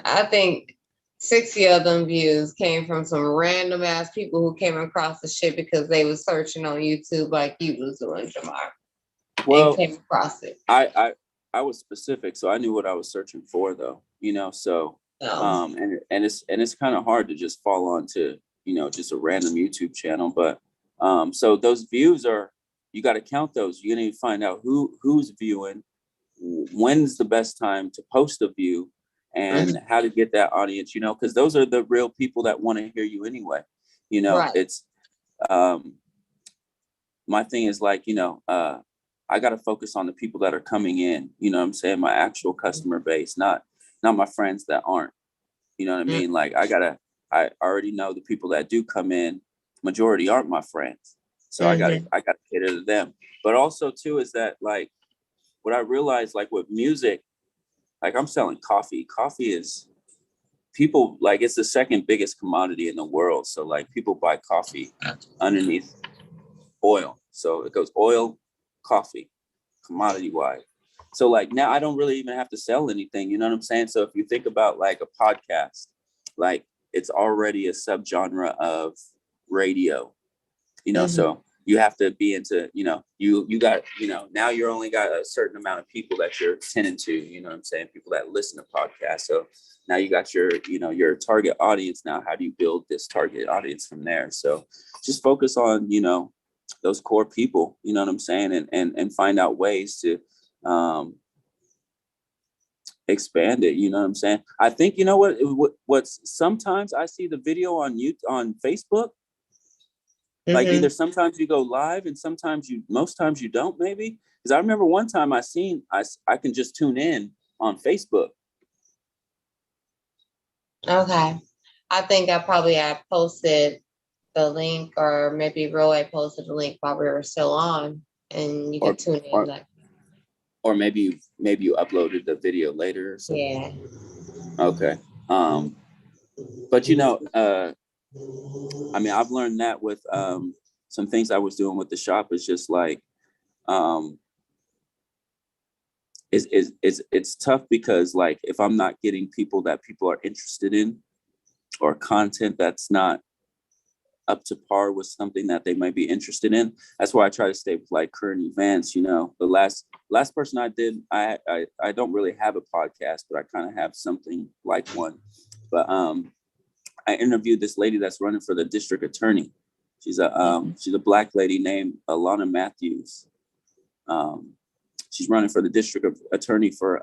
I think 60 of them views came from some random ass people who came across the shit because they was searching on YouTube like you was doing, Jamar. Well, and came across it. I was specific, so I knew what I was searching for, though. So and it's kind of hard to just fall onto just a random YouTube channel, but so those views you got to count those. You need to find out who's viewing, when's the best time to post a view, and how to get that audience. Because those are the real people that want to hear you anyway. Right. It's my thing is like I got to focus on the people that are coming in, what I'm saying? My actual customer base, not my friends that aren't, you know what I mean? Like I already know the people that do come in, majority aren't my friends. So I gotta cater to them. But also too, is that like, what I realized, like with music, like I'm selling coffee. Coffee is people, like it's the second biggest commodity in the world. So like people buy coffee underneath oil. So it goes oil, coffee, commodity wise. So like now I don't really even have to sell anything, you know what I'm saying? So if you think about like a podcast, like it's already a subgenre of radio, so you have to be into, you got, now you're only got a certain amount of people that you're tending to, you know what I'm saying? People that listen to podcasts. So now you got your, your target audience. Now, how do you build this target audience from there? So just focus on, those core people, you know what I'm saying? And find out ways to expand it, you know what I'm saying? I think, what's sometimes I see the video on Facebook, like either sometimes you go live and most times you don't, maybe. Because I remember one time I can just tune in on Facebook. Okay. I think I posted the link, or maybe Roy posted the link while we were still on, and you can tune in. Or maybe you uploaded the video later or something. Yeah. Okay. But I mean, I've learned that with some things I was doing with the shop. Is just like it's tough because like if I'm not getting people that people are interested in, or content that's not up to par with something that they might be interested in, that's why I try to stay with like current events. The last person I did, I don't really have a podcast, but I kind of have something like one. But I interviewed this lady that's running for the district attorney. She's a Black lady named Alana Matthews. She's running for the district attorney for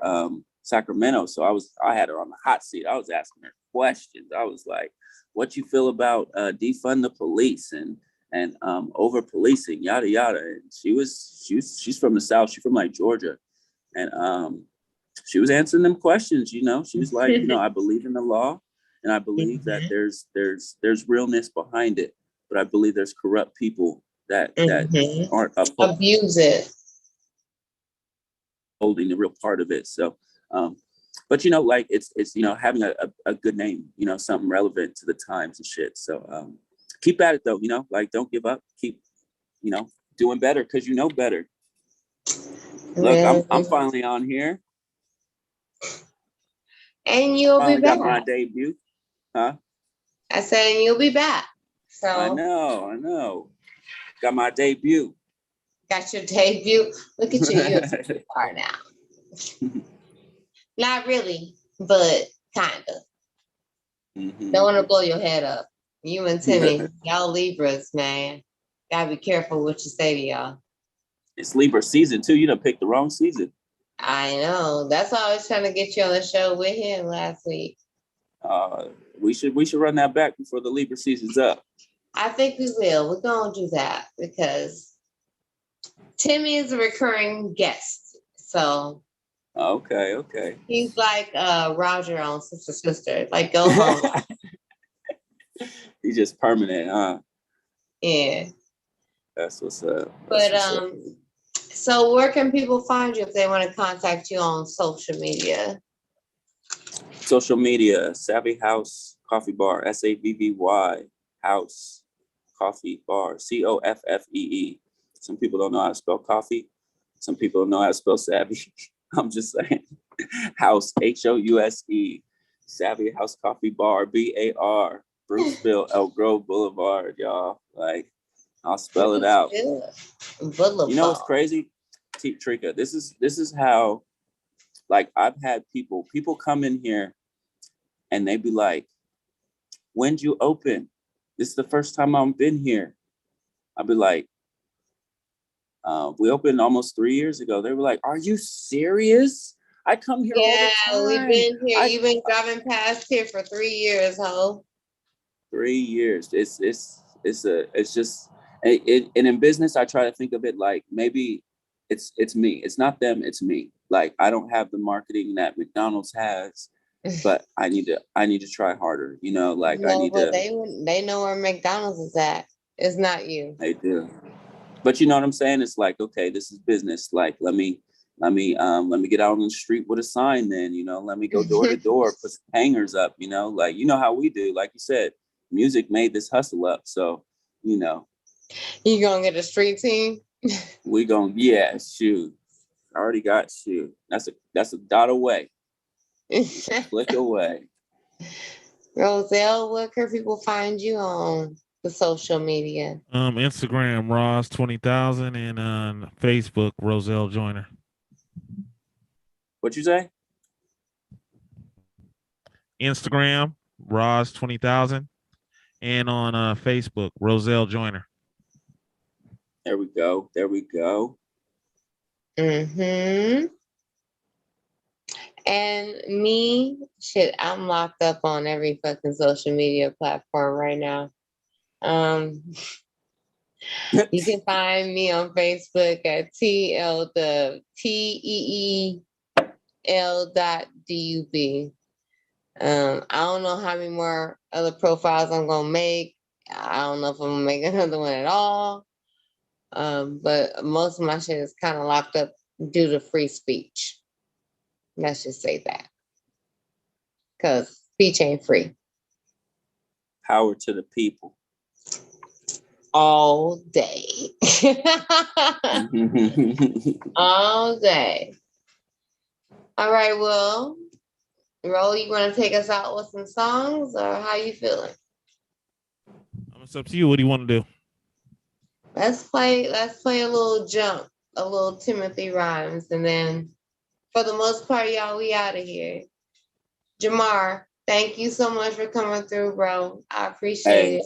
Sacramento. So I had her on the hot seat. I was asking her questions. I was like, what you feel about defund the police and over policing, yada yada. And she's from the South. She's from like Georgia. And she was answering them questions, She was like, I believe in the law, and I believe that there's realness behind it. But I believe there's corrupt people that aren't abuse it, holding the real part of it. So but like it's having a good name, something relevant to the times and shit. So keep at it though, like don't give up, keep doing better because you know better. Look, I'm finally on here, and you'll be back. Got my debut, huh? I said, and you'll be back. So I know. Got my debut. Got your debut. Look at you. You're a superstar now. Not really, but kind of. Don't want to blow your head up. You and Timmy, y'all Libras, man. Gotta be careful what you say to y'all. It's Libra season too. You done picked the wrong season. I know. That's why I was trying to get you on the show with him last week. We should run that back before the Libra season's up. I think we will. We're gonna do that because Timmy is a recurring guest. So okay. He's like Roger on Sister. Like, go home. He's just permanent, huh? Yeah. That's what's up. So where can people find you if they want to contact you on social media? Social media, Savvy House Coffee Bar, SAVVY House Coffee Bar, COFFEE. Some people don't know how to spell coffee. Some people don't know how to spell savvy. I'm just saying. House, HOUSE, Savvy House Coffee Bar, BAR, Bruceville, Elk Grove Boulevard, y'all. Like, I'll spell it out. Boulevard. You know what's crazy? Treka, this is how, like, I've had people come in here and they be like, when'd you open? This is the first time I've been here. I'll be like, we opened almost 3 years ago. They were like, are you serious? I come here all the time. We've been here. You've been driving past here for 3 years, ho. 3 years. It's just, and in business, I try to think of it like maybe it's me. It's not them, it's me. Like, I don't have the marketing that McDonald's has, but I need to try harder, you know, like no, I need to. They know where McDonald's is at. It's not you. They do. But you know what I'm saying? It's like, okay, this is business. Like, let me get out on the street with a sign then, you know, let me go door to door, put some hangers up, you know, like, you know how we do. Like you said, music made this hustle up. So, you know. You gonna get a street team? We gonna, yeah, shoot. I already got shoot. That's a dot away. Click away. Roselle, where can people find you on the social media? Instagram, Roz 20,000, and on Facebook, Roselle Joyner. What you say? Instagram, Roz 20,000, and on Facebook, Roselle Joyner. There we go. Mm-hmm. And me, shit, I'm locked up on every fucking social media platform right now. You can find me on Facebook at TEEL.DUB. I don't know how many more other profiles I'm gonna make. I don't know if I'm gonna make another one at all. But most of my shit is kind of locked up due to free speech. Let's just say that. Because speech ain't free. Power to the people. All day. All day. All right, well, Ro, you want to take us out with some songs, or how you feeling? It's up to you. What do you want to do? Let's play a little jump, a little Timothy Rhymes, and then for the most part, y'all, we out of here. Jamar, thank you so much for coming through, bro. I appreciate it.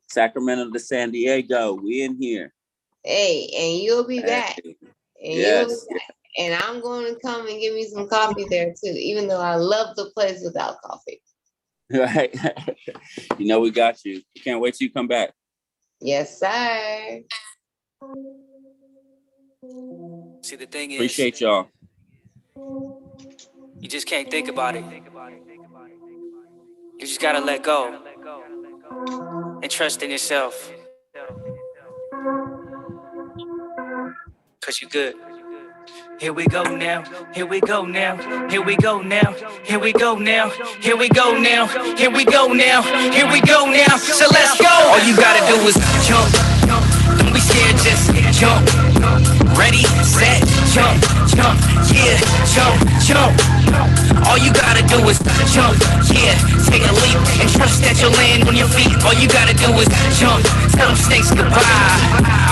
Sacramento to San Diego, we in here. Hey, and you'll be back. And yes. You'll be back. And I'm going to come and give me some coffee there too, even though I love the place without coffee. Right. You know we got you. Can't wait till you come back. Yes, sir. See, the thing is, appreciate y'all. You just can't think about it. You just gotta let go and trust in yourself. Cause you good. Here we go now, here we go now, here we go now, here we go now, here we go now, here we go now, here we go now, so let's go! All you gotta do is jump, don't be scared, just jump. Ready, set, jump, jump, yeah, jump, jump. All you gotta do is jump, yeah, take a leap and trust that you'll land on your feet. All you gotta do is jump, tell them snakes goodbye.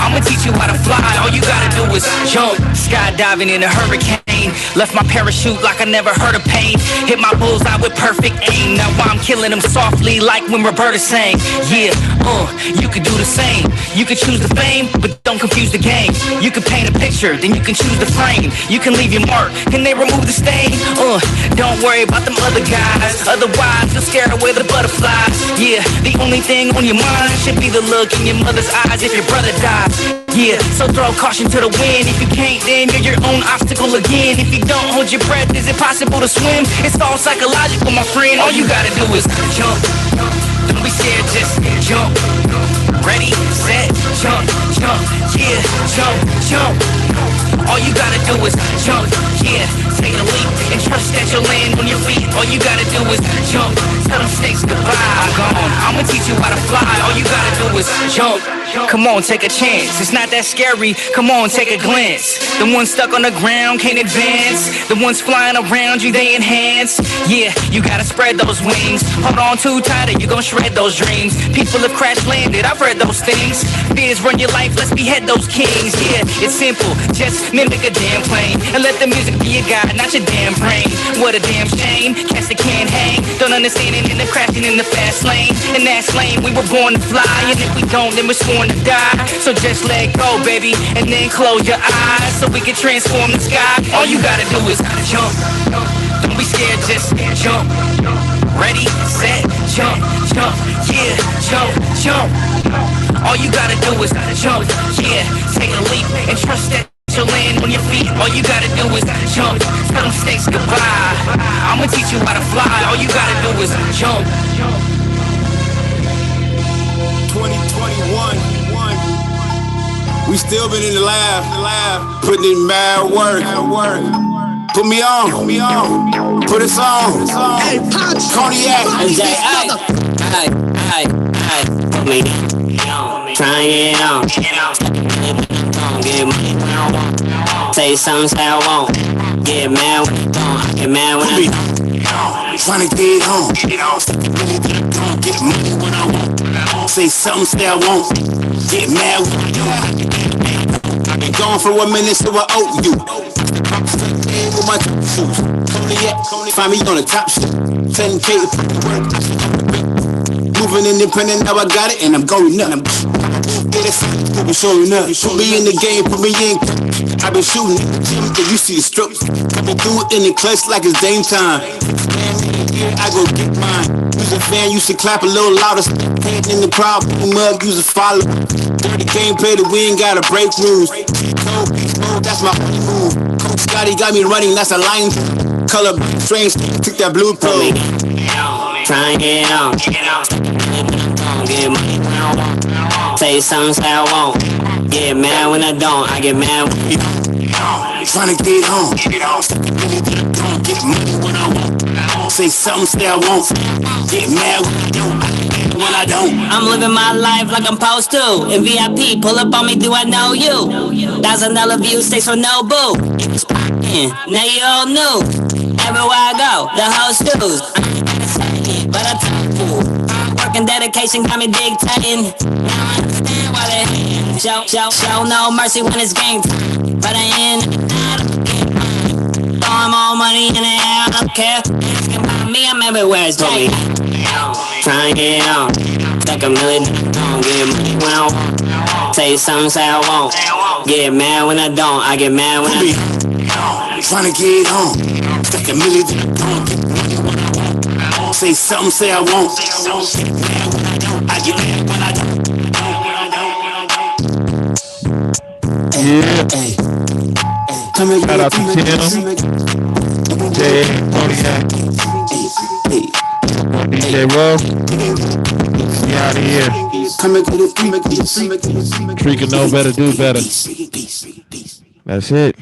I'ma teach you how to fly, all you gotta do is jump. Skydiving in a hurricane, left my parachute like I never heard of pain. Hit my bullseye with perfect aim. Now I'm killing them softly like when Roberta sang. Yeah, you could do the same. You could choose the fame, but don't confuse the game. You could paint a picture, then you can choose the frame. You can leave your mark, can they remove the stain? Don't worry about them other guys, otherwise you'll scare away the butterflies. Yeah, the only thing on your mind should be the look in your mother's eyes if your brother dies. Yeah, so throw caution to the wind. If you can't, then you're your own obstacle again. If you don't hold your breath, is it possible to swim? It's all psychological, my friend. All you gotta do is jump. Don't be scared, just jump. Ready, set, jump, jump, yeah, jump, jump. All you gotta do is jump, yeah, take a leap and trust that you'll land on your feet. All you gotta do is jump, tell them snakes goodbye. I'm gone, I'ma teach you how to fly. All you gotta do is jump. Come on, take a chance. It's not that scary. Come on, take a glance. The ones stuck on the ground can't advance. The ones flying around you, they enhance. Yeah, you gotta spread those wings. Hold on too tight or you gon' shred those dreams. People have crash landed, I've read those things. Fears run your life, let's behead those kings. Yeah, it's simple, just mimic a damn plane. And let the music be your guide, not your damn brain. What a damn shame, cats that can't hang. Don't understand it, end up crashing in the fast lane. In that lane, we were born to fly. And if we don't, then we're sworn to die. So just let go, baby, and then close your eyes so we can transform the sky. All you gotta do is jump. Don't be scared, just jump. Ready, set, jump, jump, yeah, jump, jump. All you gotta do is jump, yeah, take a leap and trust that you'll land on your feet. All you gotta do is jump, tell them snakes goodbye. I'ma teach you how to fly. All you gotta do is jump. 2021, we still been in the lab, putting in mad work. Put me on, put us on. Hey, Cognac, put me on, try it on. Get money, say something, say I won't. Get mad when I don't, get mad when I don't. Tryna get home, get money when I want. Say something, say I won't. Get mad when I don't. I've been gone for 1 minute, so I owe you. With my shoes, find me on the top shit. 10K, moving independent, now I got it and I'm going up. Get it, showing up. Put me in the game, put me in. I've been shooting, and you see the strokes. I've been through it in the clutch like it's game time. I go get mine. Use a fan, used to clap a little louder. Head in the crowd, mug, use a follow. Dirty gameplay, the we ain't gotta break rules. That's my only move. Coach Scotty got me running, that's a line. Color strange, took that blue pill. Try and get on, get money when I want. Say something, say I won't. Get mad when I don't, I get mad when I don't. Tryna get home, get money when I want. Say something, say I won't. Get mad when I don't. I'm living my life like I'm supposed to. In VIP, pull up on me, do I know you? $1,000 view, stay so no boo. Now you all knew. Everywhere I go, the whole stews. But I talk fool. Work and dedication got me dictating. Now I understand why they show no mercy when it's game time. But I ain't throwing more money in the air, I don't care. Asking about me, I'm everywhere, it's me. Try and get on. Stuck $1 million, don't get money when I want. Say something, say I won't. Get mad when I don't, I get mad when I don't. Tryna get home. Stuck $1 million, don't get money when I want. Say something, say I won't. I get mad when I don't. Yeah. Shout out to Tim, Jay, Cognac, DJ Rowe. See out of here. Treka know better, do better. That's it.